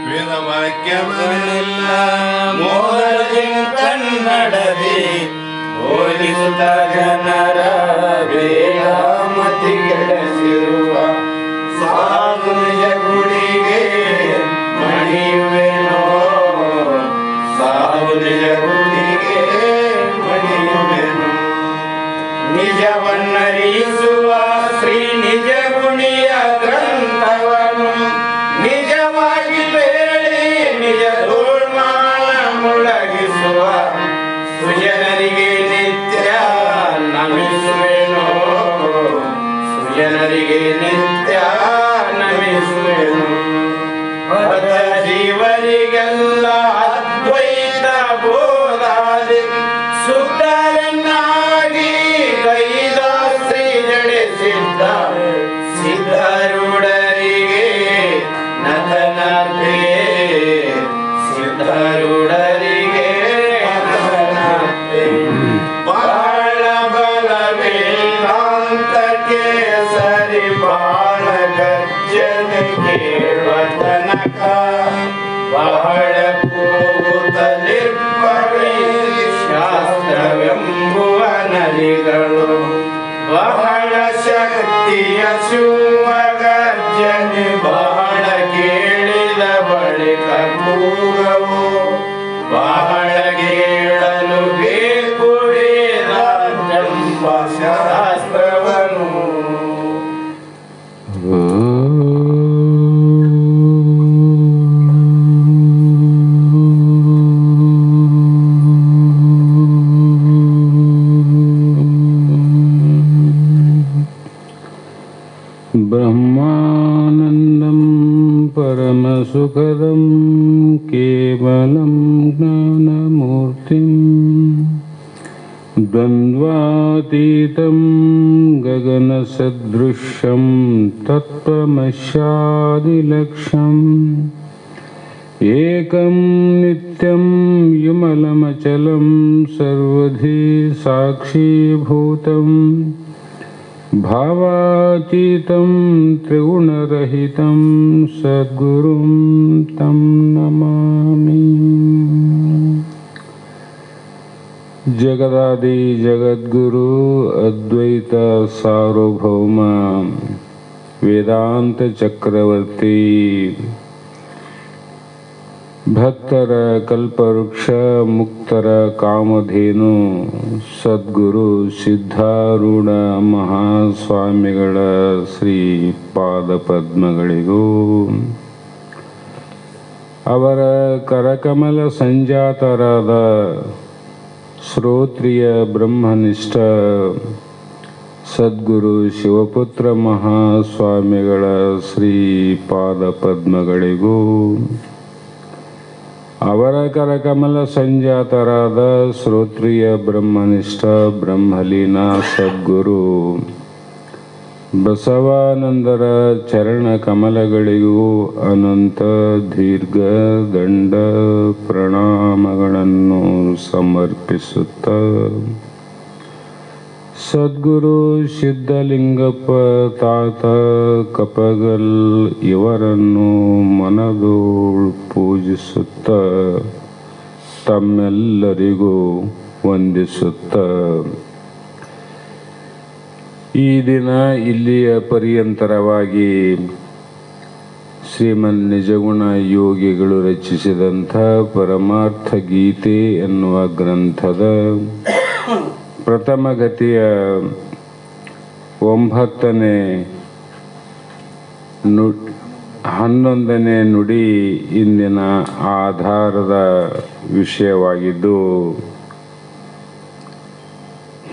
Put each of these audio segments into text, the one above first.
ವೇದವಾಕ್ಯವೆಲ್ಲ ಮೋಹದಿ ಕನ್ನಡದಿ ಹೋಲಿಸುತ್ತ ಜನರ ವೇದಾಮತಿ ಗೆಳಸಿರುವ ಸಾಧು ನಿಜ ಗುಡಿಗೆ ಮಣಿಯುವೆನೋ, ಸಾಧು ನಿಜ ಗುಡಿಗೆ ಮಣಿಯುವೆನು. ನಿಜವನ್ನರಿಸುವ ಶ್ರೀ ನಿಜ ಗುಣಿಯ ಗ್ರಂಥವನ್ನು ನಿಜವಾಗಿ ಬೇಡಿ ನಿಜ ಧೂಳ್ಮಾನ ಮುಳಗಿಸುವ ಸುಜನರಿಗೆ ನಿತ್ಯ ನಮಿಸುವೆನೋ, ಸುಜನರಿಗೆ ನಿತ್ಯ ನಮಿಸುವೆನು. ಭಕ್ತ ಜೀವರಿಗೆಲ್ಲ ಅದ್ವೈತ ಬೋಧಾದಿ ಸುತ್ತರನ್ನಾಗಿ ಕೈದ ಶ್ರೀ ನಡೆಸಿದ್ದ ಸಿದ್ಧರೂಢರಿಗೆ ನತನತೆ, ಸಿದ್ಧರೂಢರಿಗೆ ನತನತೆ. ಬಾಳ ಬಲ ವೇದಾಂತಕ್ಕೆ ಸರಿ ಬಾಳ ಗರ್ಜನೆ ಕೇಳುವ ತನಕ ಬಹಳ ಕೂಗುತ್ತಲಿರ್ಪವೇ ಶಾಸ್ತ್ರವೆಂಬುವ ನರಿಗಳು. ಬಹಳ ಶಕ್ತಿಯ ಶಿವ ಗರ್ಜನೆ ಬಹಳ ಕೇಳಿದ ಬಳಿಕ ಕೂಗವು. ಬಹಳ ಕೇಳಲು ಬೇಕು ವೇದಾಂತೆಂಬ ಶಾಸ್ತ್ರವನ್ನು. ಬ್ರಹ್ಮಾನಂದಂ ಪರಮಸುಖದಂ ಕೇವಲಂ ಜ್ಞಾನಮೂರ್ತಿಂ ದ್ವಂದ್ವಾತೀತಂ ಗಗನಸದೃಶಂ ತತ್ವಮಸ್ಯಾದಿಲಕ್ಷ್ಯಂ ಏಕಂ ನಿತ್ಯಂ ವಿಮಲಮಚಲಂ ಸರ್ವಧಿ ಸಾಕ್ಷೀಭೂತಂ ಭಾವಾತೀತಂ ತ್ರಿಗುಣರಹಿತಂ ಸದ್ಗುರುಂ ತಂ ನಮಾಮಿ. ಜಗದಾದಿ ಜಗದ್ಗುರು ಅದ್ವೈತ ಸಾರ್ವಭೌಮ ವೇದಾಂತ ಚಕ್ರವರ್ತಿ ಭಕ್ತರ ಕಲ್ಪವೃಕ್ಷ ಮುಕ್ತರ ಕಾಮಧೇನು ಸದ್ಗುರು ಸಿದ್ಧಾರೂಢ ಮಹಾಸ್ವಾಮಿಗಳ ಶ್ರೀ ಪಾದಪದ್ಮಗಳಿಗೂ ಅವರ ಕರಕಮಲ ಸಂಜಾತರಾದ ಶ್ರೋತ್ರಿಯ ಬ್ರಹ್ಮನಿಷ್ಠ ಸದ್ಗುರು ಶಿವಪುತ್ರ ಮಹಾಸ್ವಾಮಿಗಳ ಶ್ರೀ ಪಾದಪದ್ಮಗಳಿಗೂ ಅವರ ಕರಕಮಲ ಸಂಜಾತರಾದ ಶ್ರೋತ್ರಿಯ ಬ್ರಹ್ಮನಿಷ್ಠ ಬ್ರಹ್ಮಲೀನ ಸದ್ಗುರು ಬಸವಾನಂದರ ಚರಣ ಕಮಲಗಳಿಗೂ ಅನಂತ ದೀರ್ಘ ದಂಡ ಪ್ರಣಾಮಗಳನ್ನು ಸಮರ್ಪಿಸುತ್ತ ಸದ್ಗುರು ಸಿದ್ಧಲಿಂಗಪ್ಪ ತಾತ ಕಪಗಲ್ ಇವರನ್ನು ಮನದೋಳು ಪೂಜಿಸುತ್ತ ತಮ್ಮೆಲ್ಲರಿಗೂ ವಂದಿಸುತ್ತ ಈ ದಿನ ಇಲ್ಲಿಯ ಪರ್ಯಂತರವಾಗಿ ಶ್ರೀಮನ್ ನಿಜಗುಣ ಯೋಗಿಗಳು ರಚಿಸಿದಂಥ ಪರಮಾರ್ಥ ಗೀತೆ ಎನ್ನುವ ಗ್ರಂಥದ ಪ್ರಥಮಗತಿಯ 11ನೇ ನುಡಿ ಇಂದಿನ ಆಧಾರದ ವಿಷಯವಾಗಿದ್ದು,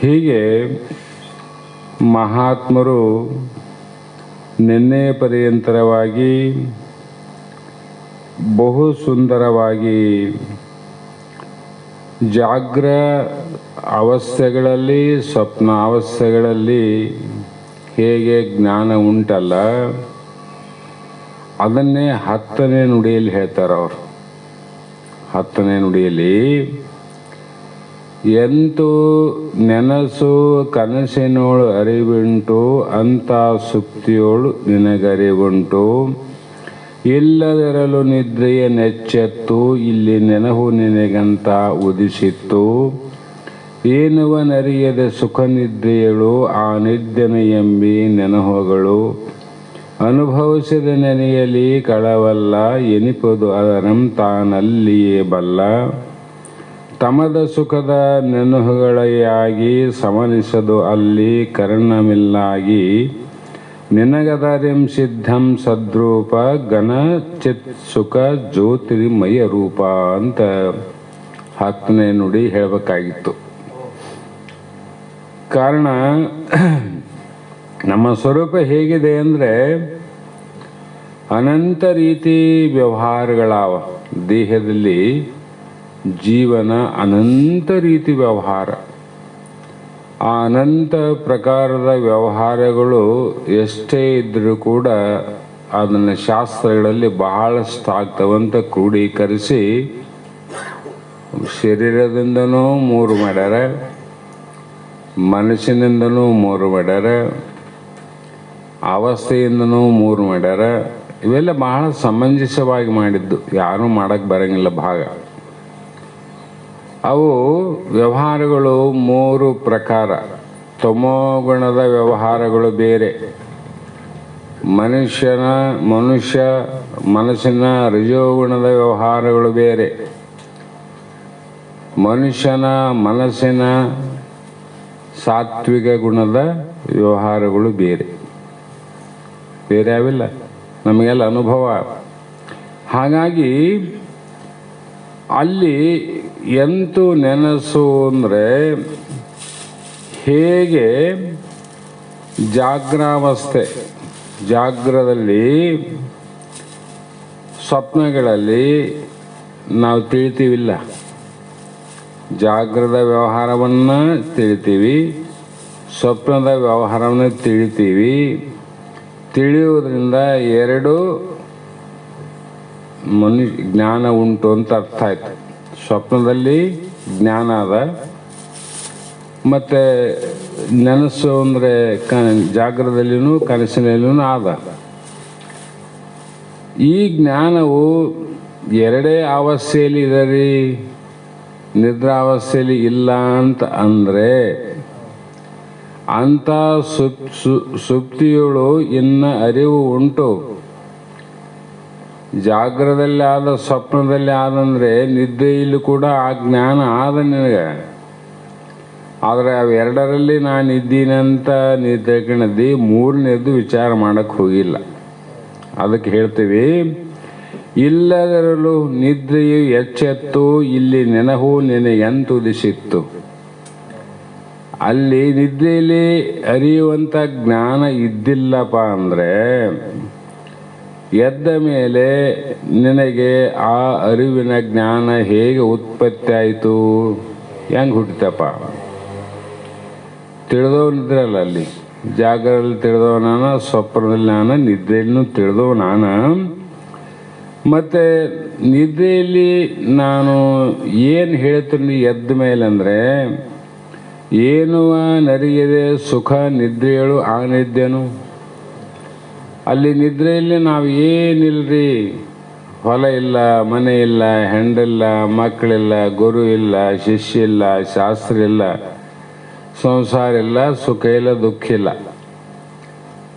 ಹೀಗೆ ಮಹಾತ್ಮರು ನಿನ್ನೆ ಪರ್ಯಂತರವಾಗಿ ಬಹು ಸುಂದರವಾಗಿ ಜಾಗ್ರ ಅವಸ್ಥೆಗಳಲ್ಲಿ ಸ್ವಪ್ನ ಅವಸ್ಥೆಗಳಲ್ಲಿ ಹೇಗೆ ಜ್ಞಾನ ಉಂಟಲ್ಲ ಅದನ್ನೇ 10ನೇ ನುಡಿಯಲ್ಲಿ ಹೇಳ್ತಾರೆ ಅವರು. 10ನೇ ನುಡಿಯಲ್ಲಿ ಎಂತೂ ನೆನಸು ಕನಸಿನೋಳು ಅರಿವುಂಟು ಅಂತ ಸುಪ್ತಿಯೋಳು ನಿನಗರಿವುಂಟು ಇಲ್ಲದಿರಲು ನಿದ್ರೆಯ ನೆಚ್ಚೆತ್ತು ಇಲ್ಲಿ ನೆನಹು ನಿನಗಂತ ಉದಿಸಿತ್ತು. ಏನುವ ನರಿಯದೆ ಸುಖ ನಿದ್ರೆಯಳು ಆ ನಿದ್ದೆನ ಎಂಬಿ ನೆನಹುಗಳು. ಅನುಭವಿಸಿದ ನೆನೆಯಲಿ ಕಳವಲ್ಲ ಎನಿಪದು ಅದರಂ ತಾನಲ್ಲಿಯೇ ಬಲ್ಲ. ತಮದ ಸುಖದ ನೆನಹುಗಳಾಗಿ ಸಮನಿಸದು ಅಲ್ಲಿ ಕರ್ಣಮಿಲ್ಲಾಗಿ. ನಿನಗದರಿಂ ಸಿದ್ಧಂ ಸದ್ರೂಪ ಘನ ಚಿತ್ ಸುಖ ಜ್ಯೋತಿರ್ಮಯ ರೂಪ ಅಂತ 10ನೇ ನುಡಿ ಹೇಳಬೇಕಾಗಿತ್ತು. ಕಾರಣ ನಮ್ಮ ಸ್ವರೂಪ ಹೇಗಿದೆ ಅಂದರೆ ಅನಂತ ರೀತಿ ವ್ಯವಹಾರಗಳಾವ. ದೇಹದಲ್ಲಿ ಜೀವನ ಅನಂತ ರೀತಿ ವ್ಯವಹಾರ. ಆ ಅನಂತ ಪ್ರಕಾರದ ವ್ಯವಹಾರಗಳು ಎಷ್ಟೇ ಇದ್ದರೂ ಕೂಡ ಅದನ್ನು ಶಾಸ್ತ್ರಗಳಲ್ಲಿ ಬಹಳಷ್ಟು ಆಗ್ತವಂತ ಕ್ರೋಢೀಕರಿಸಿ ಶರೀರದಿಂದನೂ 3 ಮಾಡ್ಯಾರ, ಮನಸ್ಸಿನಿಂದನೂ 3 ಮಾಡ್ಯಾರ, ಅವಸ್ಥೆಯಿಂದನೂ 3 ಮಾಡ್ಯಾರ. ಇವೆಲ್ಲ ಬಹಳ ಸಮಂಜಸವಾಗಿ ಮಾಡಿದ್ದು, ಯಾರೂ ಮಾಡಕ್ಕೆ ಬರಂಗಿಲ್ಲ ಭಾಗ. ಅವು ವ್ಯವಹಾರಗಳು 3 ಪ್ರಕಾರ. ತಮೋಗುಣದ ವ್ಯವಹಾರಗಳು ಬೇರೆ, ಮನುಷ್ಯ ಮನಸ್ಸಿನ ರಜೋಗುಣದ ವ್ಯವಹಾರಗಳು ಬೇರೆ, ಮನುಷ್ಯನ ಮನಸ್ಸಿನ ಸಾತ್ವಿಕ ಗುಣದ ವ್ಯವಹಾರಗಳು ಬೇರೆ ಬೇರೆ ಅವಿಲ್ಲ, ನಮಗೆಲ್ಲ ಅನುಭವ. ಹಾಗಾಗಿ ಅಲ್ಲಿ ಎಂತೂ ನೆನಸು ಅಂದರೆ ಹೇಗೆ ಜಾಗ್ರದಲ್ಲಿ ಸ್ವಪ್ನಗಳಲ್ಲಿ ನಾವು ತಿಳಿತೀವಿಲ್ಲ. ಜಾಗ್ರದ ವ್ಯವಹಾರವನ್ನು ತಿಳಿತೀವಿ, ಸ್ವಪ್ನದ ವ್ಯವಹಾರವನ್ನು ತಿಳಿತೀವಿ. ತಿಳಿಯುವುದರಿಂದ 2 ಜ್ಞಾನ ಉಂಟು ಅಂತ ಅರ್ಥ ಆಯ್ತು. ಸ್ವಪ್ನದಲ್ಲಿ ಜ್ಞಾನ ಅದ, ಮತ್ತು ನೆನಸು ಅಂದರೆ ಜಾಗ್ರದಲ್ಲಿನೂ ಕನಸಿನಲ್ಲಿನೂ ಆದ. ಈ ಜ್ಞಾನವು 2 ಅವಸ್ಥೆಯಲ್ಲಿ ಇದೆ ರೀ, ನಿದ್ರಾವಸ್ಥೆಯಲ್ಲಿ ಇಲ್ಲ ಅಂತ ಅಂದರೆ ಅಂಥ ಸುಪ್ತಿಯಳು ಇನ್ನು ಅರಿವು ಉಂಟು. ಜಾಗ್ರದಲ್ಲಿ ಆದ, ಸ್ವಪ್ನದಲ್ಲಿ ಆದಂದರೆ ನಿದ್ದೆಯಲ್ಲಿ ಕೂಡ ಆ ಜ್ಞಾನ ಆದ ನಿನಗೆ. ಆದರೆ ಅವೆರಡರಲ್ಲಿ ನಾನು ಇದ್ದೀನಂತ ನೀ ತಿಳ್ಕೊಂಡಿ, 3ನೇದು ವಿಚಾರ ಮಾಡಕ್ಕೆ ಹೋಗಿಲ್ಲ. ಅದಕ್ಕೆ ಹೇಳ್ತೀವಿ, ಇಲ್ಲದಿರಲು ನಿದ್ರೆಯು ಎಚ್ಚೆತ್ತು ಇಲ್ಲಿ ನೆನಹು ನಿನಗೆಂತುದಿಸಿತ್ತು. ಅಲ್ಲಿ ನಿದ್ರೆಯಲ್ಲಿ ಅರಿಯುವಂಥ ಜ್ಞಾನ ಇದ್ದಿಲ್ಲಪ್ಪ ಅಂದರೆ ಎದ್ದ ಮೇಲೆ ನಿನಗೆ ಆ ಅರಿವಿನ ಜ್ಞಾನ ಹೇಗೆ ಉತ್ಪತ್ತಿ ಆಯಿತು, ಹೆಂಗೆ ಹುಟ್ಟಿತಪ್ಪ? ತಿಳಿದವನಿದ್ರಲ್ಲ, ಅಲ್ಲಿ ಜಾಗರಲ್ಲಿ ತಿಳಿದವ ನಾನು, ಸ್ವಪ್ನದಲ್ಲಿ ನಾನು, ನಿದ್ರೆಯಲ್ಲೂ ತಿಳಿದವ ನಾನು. ಮತ್ತು ನಿದ್ರೆಯಲ್ಲಿ ನಾನು ಏನು ಹೇಳ್ತೀನಿ ಎದ್ದ ಮೇಲೆ ಅಂದರೆ, ಏನುವ ನರಿಯದೆ ಸುಖ ನಿದ್ರೆಯಳು ಆ ನಿದ್ದೆನು. ಅಲ್ಲಿ ನಿದ್ರೆಯಲ್ಲಿ ನಾವು ಏನಿಲ್ಲರಿ, ಹೊಲ ಇಲ್ಲ, ಮನೆ ಇಲ್ಲ, ಹೆಂಡಿಲ್ಲ, ಮಕ್ಕಳಿಲ್ಲ, ಗುರು ಇಲ್ಲ, ಶಿಷ್ಯ ಇಲ್ಲ, ಶಾಸ್ತ್ರ ಇಲ್ಲ, ಸಂಸಾರ ಇಲ್ಲ, ಸುಖ ಇಲ್ಲ, ದುಃಖ ಇಲ್ಲ.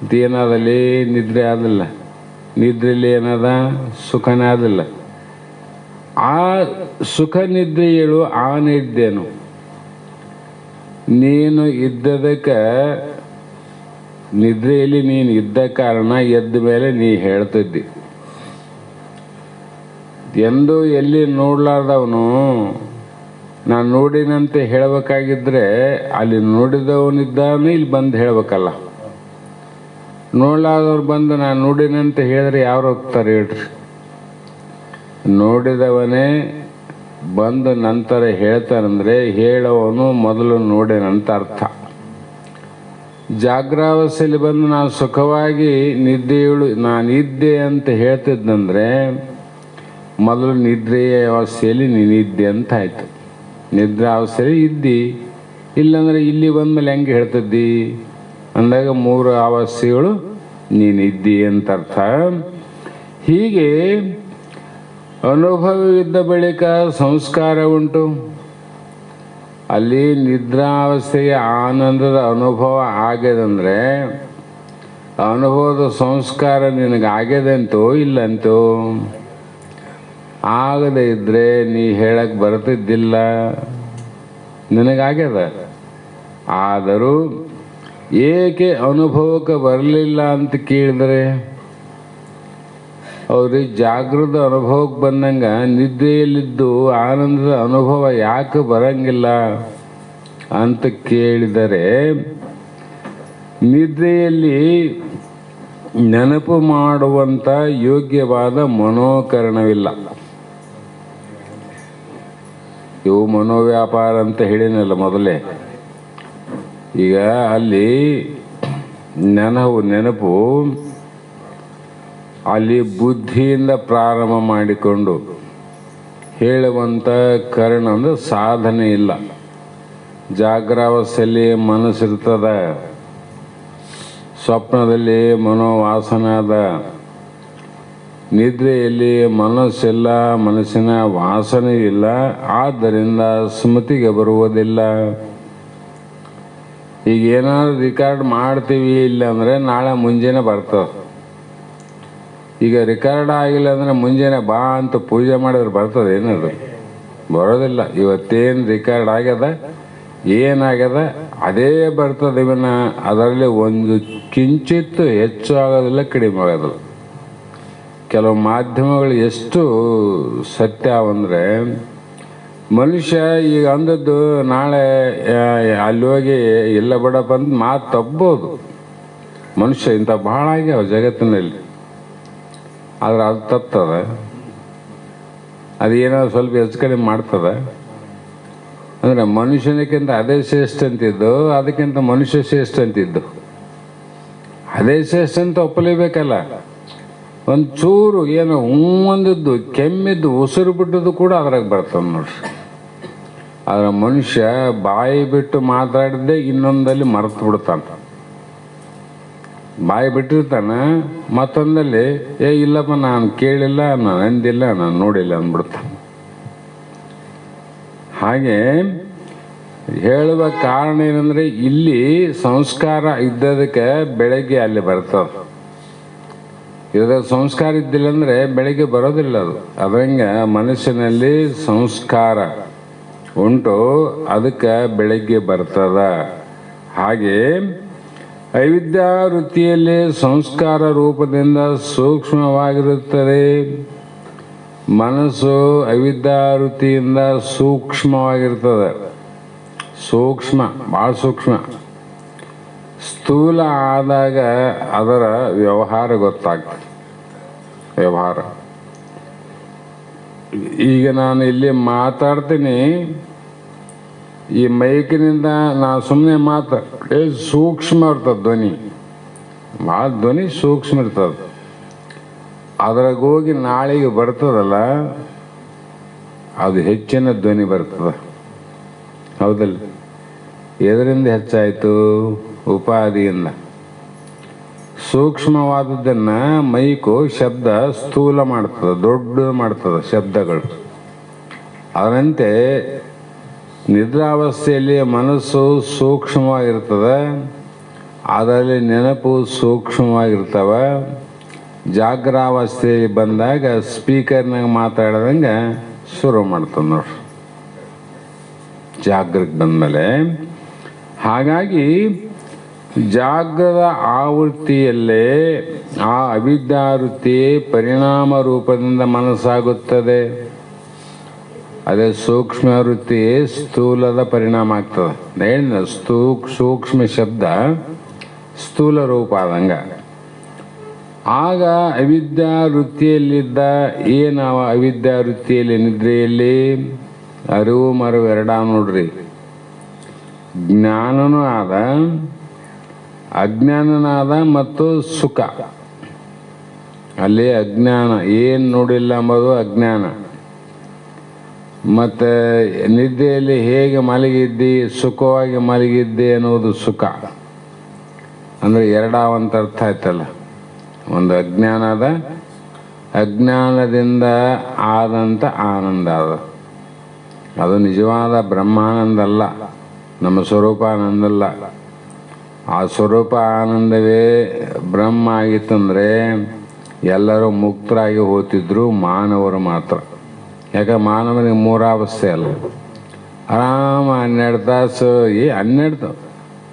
ಇದೇನಾದಲ್ಲಿ ನಿದ್ರೆ ಆದಿಲ್ಲ. ನಿದ್ರೆಯಲ್ಲಿ ಏನದ, ಸುಖನೇ ಆದಿಲ್ಲ. ಆ ಸುಖ ನಿದ್ರೆಯಳು ಆ ನಿದ್ದೆನು. ನೀನು ಇದ್ದದಕ್ಕೆ, ನಿದ್ರೆಯಲ್ಲಿ ನೀನು ಇದ್ದ ಕಾರಣ ಎದ್ದ ಮೇಲೆ ನೀ ಹೇಳ್ತಿದ್ದಿ. ಎಂದು ಎಲ್ಲಿ ನೋಡ್ಲಾರ್ದವನು ನಾನು ನೋಡಿನಂತೆ ಹೇಳಬೇಕಾಗಿದ್ರೆ ಅಲ್ಲಿ ನೋಡಿದವನಿದ್ದಾನೆ ಇಲ್ಲಿ ಬಂದು ಹೇಳಬೇಕಲ್ಲ. ನೋಡ್ಲಾರ್ದವ್ರು ಬಂದು ನಾನು ನೋಡಿನಂತೆ ಹೇಳಿದ್ರೆ ಯಾರು ಹೋಗ್ತಾರೆ ಹೇಳ್ರಿ? ನೋಡಿದವನೇ ಬಂದು ನಂತರ ಹೇಳ್ತಾರಂದ್ರೆ ಹೇಳೋವನು ಮೊದಲು ನೋಡೇನಂತ ಅರ್ಥ. ಜಾಗ್ರಾವಸ್ಥೆಯಲ್ಲಿ ಬಂದು ನಾನು ಸುಖವಾಗಿ ನಿದ್ದೆಯಳು ನಾನಿದ್ದೆ ಅಂತ ಹೇಳ್ತಿದ್ದಂದ್ರೆ ಮೊದಲು ನಿದ್ರೆಯ ಅವಸ್ಥೆಯಲ್ಲಿ ನೀನಿದ್ದೆ ಅಂತ ಆಯ್ತು. ನಿದ್ರಾವಸ್ಥೆಯಲ್ಲಿ ಇದ್ದಿ, ಇಲ್ಲಾಂದ್ರೆ ಇಲ್ಲಿ ಬಂದ್ಮೇಲೆ ಹೆಂಗೆ ಹೇಳ್ತಿದ್ದಿ ಅಂದಾಗ 3 ಅವಸ್ಥೆಗಳು ನೀನಿದ್ದಿ ಅಂತ ಅರ್ಥ. ಹೀಗೆ ಅನುಭವವಿದ್ದ ಬಳಿಕ ಸಂಸ್ಕಾರ ಉಂಟು. ಅಲ್ಲಿ ನಿದ್ರಾವಸ್ಥೆಗೆ ಆನಂದದ ಅನುಭವ ಆಗ್ಯದಂದರೆ ಅನುಭವದ ಸಂಸ್ಕಾರ ನಿನಗಾಗ್ಯದಂತೋ ಇಲ್ಲಂತೋ? ಆಗದೆ ಇದ್ದರೆ ನೀ ಹೇಳಕ್ಕೆ ಬರ್ತಿದ್ದಿಲ್ಲ, ನಿನಗಾಗ್ಯದ. ಆದರೂ ಏಕೆ ಅನುಭವಕ್ಕೆ ಬರಲಿಲ್ಲ ಅಂತ ಕೇಳಿದರೆ ಅವ್ರಿಗೆ ಜಾಗೃತ ಅನುಭವಕ್ಕೆ ಬಂದಂಗೆ ನಿದ್ದೆಯಲ್ಲಿದ್ದು ಆನಂದದ ಅನುಭವ ಯಾಕೆ ಬರಂಗಿಲ್ಲ ಅಂತ ಕೇಳಿದರೆ, ನಿದ್ರೆಯಲ್ಲಿ ನೆನಪು ಮಾಡುವಂಥ ಯೋಗ್ಯವಾದ ಮನೋಕರಣವಿಲ್ಲ. ಇವು ಮನೋವ್ಯಾಪಾರ ಅಂತ ಹೇಳಿನಲ್ಲ ಮೊದಲೇ. ಈಗ ಅಲ್ಲಿ ನೆನಪು ಅಲ್ಲಿ ಬುದ್ಧಿಯಿಂದ ಪ್ರಾರಂಭ ಮಾಡಿಕೊಂಡು ಹೇಳುವಂಥ ಕರ್ಣ ಅಂದರೆ ಸಾಧನೆ ಇಲ್ಲ. ಜಾಗ್ರಾವಸ್ಥೆಯಲ್ಲಿ ಮನಸ್ಸಿರ್ತದ, ಸ್ವಪ್ನದಲ್ಲಿ ಮನೋವಾಸನಾದ, ನಿದ್ರೆಯಲ್ಲಿ ಮನಸ್ಸಿಲ್ಲ, ಮನಸ್ಸಿನ ವಾಸನೆ ಇಲ್ಲ, ಆದ್ದರಿಂದ ಸ್ಮೃತಿಗೆ ಬರುವುದಿಲ್ಲ. ಈಗ ಏನಾದ್ರು ರಿಕಾರ್ಡ್ ಮಾಡ್ತೀವಿ ಇಲ್ಲ ಅಂದರೆ ನಾಳೆ ಮುಂಜಾನೆ ಬರ್ತದೆ. ಈಗ ರಿಕಾರ್ಡ್ ಆಗಿಲ್ಲ ಅಂದರೆ ಮುಂಜಾನೆ ಬಾ ಅಂತ ಪೂಜೆ ಮಾಡಿದ್ರೆ ಬರ್ತದೆ ಏನದು? ಬರೋದಿಲ್ಲ. ಇವತ್ತೇನು ರಿಕಾರ್ಡ್ ಆಗ್ಯದ, ಏನಾಗ್ಯದ ಅದೇ ಬರ್ತದೆ. ಇವನ್ನ ಅದರಲ್ಲಿ ಒಂದು ಕಿಂಚಿತ್ತು ಹೆಚ್ಚು ಆಗೋದಿಲ್ಲ, ಕಡಿಮೆ ಆಗೋದಿಲ್ಲ. ಕೆಲವು ಮಾಧ್ಯಮಗಳು ಎಷ್ಟು ಸತ್ಯ ಅಂದರೆ, ಮನುಷ್ಯ ಈಗ ಅಂದದ್ದು ನಾಳೆ ಅಲ್ಲಿ ಹೋಗಿ ಎಲ್ಲ ಬಿಡಪ್ಪ ಅಂತ ಮಾತು ತಪ್ಬೋದು. ಮನುಷ್ಯ ಇಂಥ ಭಾಳ ಆಗ್ಯಾವ ಜಗತ್ತಿನಲ್ಲಿ. ಆದರೆ ಅದು ತಪ್ತದೆ, ಅದೇನೋ ಸ್ವಲ್ಪ ಹೆಚ್ಚು ಕಡಿಮೆ ಮಾಡ್ತದೆ. ಅಂದರೆ ಮನುಷ್ಯನಕ್ಕಿಂತ ಅದೇ ಶ್ರೇಷ್ಠ ಅಂತಿದ್ದು, ಅದಕ್ಕಿಂತ ಮನುಷ್ಯ ಶ್ರೇಷ್ಠ ಅಂತಿದ್ದು. ಅದೇ ಶ್ರೇಷ್ಠ ಅಂತ ಒಪ್ಪಲೇಬೇಕಲ್ಲ. ಒಂದು ಚೂರು ಏನೋ ಒಂದಿದ್ದು ಕೆಮ್ಮಿದ್ದು ಉಸಿರು ಬಿಟ್ಟದ್ದು ಕೂಡ ಅದ್ರಾಗ ಬರ್ತದೆ ನೋಡ್ರಿ. ಆದರೆ ಮನುಷ್ಯ ಬಾಯಿ ಬಿಟ್ಟು ಮಾತಾಡಿದ್ದೇ ಇನ್ನೊಂದಲ್ಲಿ ಮರೆತು ಬಿಡ್ತಾನೆ. ಬಾಯಿ ಬಿಟ್ಟಿರ್ತಾನೆ, ಮತ್ತೊಂದಲ್ಲಿ ಇಲ್ಲಪ್ಪ ನಾನು ಕೇಳಿಲ್ಲ, ನಾನು ಅಂದಿಲ್ಲ, ನಾನು ನೋಡಿಲ್ಲ ಅಂದ್ಬಿಡ್ತಾನೆ. ಹಾಗೆ ಹೇಳುವ ಕಾರಣ ಏನಂದರೆ, ಇಲ್ಲಿ ಸಂಸ್ಕಾರ ಇದ್ದದಕ್ಕೆ ಬೆಳಗ್ಗೆ ಅಲ್ಲಿ ಬರ್ತದೆ. ಇದ್ರಾಗ ಸಂಸ್ಕಾರ ಇದ್ದಿಲ್ಲ ಅಂದರೆ ಬೆಳಗ್ಗೆ ಬರೋದಿಲ್ಲ ಅದು. ಅದಂಗೆ ಮನುಷ್ಯನಲ್ಲಿ ಸಂಸ್ಕಾರ ಉಂಟು, ಅದಕ್ಕೆ ಬೆಳಗ್ಗೆ ಬರ್ತದ. ಹಾಗೆ ಅವಿದ್ಯಾ ವೃತ್ತಿಯಲ್ಲಿ ಸಂಸ್ಕಾರ ರೂಪದಿಂದ ಸೂಕ್ಷ್ಮವಾಗಿರುತ್ತದೆ. ಮನಸ್ಸು ಅವಿದ್ಯಾ ವೃತ್ತಿಯಿಂದ ಸೂಕ್ಷ್ಮವಾಗಿರ್ತದೆ. ಸೂಕ್ಷ್ಮ, ಭಾಳ ಸೂಕ್ಷ್ಮ. ಸ್ಥೂಲ ಆದಾಗ ಅದರ ವ್ಯವಹಾರ ಗೊತ್ತಾಗ್ತದೆ. ವ್ಯವಹಾರ ಈಗ ನಾನು ಇಲ್ಲಿ ಮಾತಾಡ್ತೀನಿ, ಈ ಮೈಕಿನಿಂದ ನಾನು ಸುಮ್ಮನೆ ಮಾತಾಡಿ ಸೂಕ್ಷ್ಮ ಇರ್ತದೆ ಧ್ವನಿ, ಭಾಳ ಧ್ವನಿ ಸೂಕ್ಷ್ಮ ಇರ್ತದೆ. ಅದ್ರಾಗ ಹೋಗಿ ನಾಳೆಗೆ ಬರ್ತದಲ್ಲ, ಅದು ಹೆಚ್ಚಿನ ಧ್ವನಿ ಬರ್ತದೆ. ಹೌದಲ್ಲ? ಎದರಿಂದ ಹೆಚ್ಚಾಯಿತು? ಉಪಾಧಿಯಿಂದ. ಸೂಕ್ಷ್ಮವಾದದ್ದನ್ನು ಮೈಕು ಶಬ್ದ ಸ್ಥೂಲ ಮಾಡ್ತದೆ, ದೊಡ್ಡ ಮಾಡ್ತದೆ ಶಬ್ದಗಳು. ಅದರಂತೆ ನಿದ್ರಾವಸ್ಥೆಯಲ್ಲಿ ಮನಸ್ಸು ಸೂಕ್ಷ್ಮವಾಗಿರ್ತದೆ, ಅದರಲ್ಲಿ ನೆನಪು ಸೂಕ್ಷ್ಮವಾಗಿರ್ತವೆ. ಜಾಗ್ರಾವಸ್ಥೆಯಲ್ಲಿ ಬಂದಾಗ ಸ್ಪೀಕರ್ನಾಗ ಮಾತಾಡ್ದಂಗೆ ಶುರು ಮಾಡ್ತದೆ ನೋಡ್ರಿ, ಜಾಗ್ರಕ್ಕೆ ಬಂದಮೇಲೆ. ಹಾಗಾಗಿ ಜಾಗ್ರದ ಆವೃತ್ತಿಯಲ್ಲೇ ಆ ಅವಿದ್ಯಾವೃತ್ತಿ ಪರಿಣಾಮ ರೂಪದಿಂದ ಮನಸ್ಸಾಗುತ್ತದೆ. ಅದೇ ಸೂಕ್ಷ್ಮ ವೃತ್ತಿ ಸ್ಥೂಲದ ಪರಿಣಾಮ ಆಗ್ತದೆ. ಹೇಳಿದ ಸೂಕ್ಷ್ಮ ಶಬ್ದ ಸ್ಥೂಲ ರೂಪ ಆದಂಗ. ಆಗ ಅವಿದ್ಯಾವೃತ್ತಿಯಲ್ಲಿದ್ದ ಏನು ಅವಿದ್ಯಾವೃತ್ತಿಯಲ್ಲಿ ನಿದ್ರೆಯಲ್ಲಿ ಅರಿವು ಮರವು ಎರಡ ನೋಡ್ರಿ. ಜ್ಞಾನನೂ ಆದ, ಅಜ್ಞಾನನಾದ ಮತ್ತು ಸುಖ. ಅಲ್ಲಿ ಅಜ್ಞಾನ, ಏನು ನೋಡಿಲ್ಲ ಎಂಬುದು ಅಜ್ಞಾನ. ಮತ್ತು ನಿದ್ದೆಯಲ್ಲಿ ಹೇಗೆ ಮಲಗಿದ್ದಿ, ಸುಖವಾಗಿ ಮಲಗಿದ್ದೆ ಅನ್ನೋದು ಸುಖ. ಅಂದರೆ ಎರಡಾವಂತ ಅರ್ಥ ಆಯ್ತಲ್ಲ. ಒಂದು ಅಜ್ಞಾನ ಅದ, ಅಜ್ಞಾನದಿಂದ ಆದಂಥ ಆನಂದ ಅದು ನಿಜವಾದ ಬ್ರಹ್ಮಾನಂದ ಅಲ್ಲ, ನಮ್ಮ ಸ್ವರೂಪ ಆನಂದ ಅಲ್ಲ. ಆ ಸ್ವರೂಪ ಆನಂದವೇ ಬ್ರಹ್ಮ ಆಗಿತ್ತಂದರೆ ಎಲ್ಲರೂ ಮುಕ್ತರಾಗಿ ಹೋಗ್ತಿದ್ರು, ಮಾನವರು ಮಾತ್ರ. ಯಾಕೆ ಮಾನವನಿಗೆ ಮೂರಾವಸ್ಥೆ ಅಲ್ಲ, ಆರಾಮ 12 ತಾಸು 12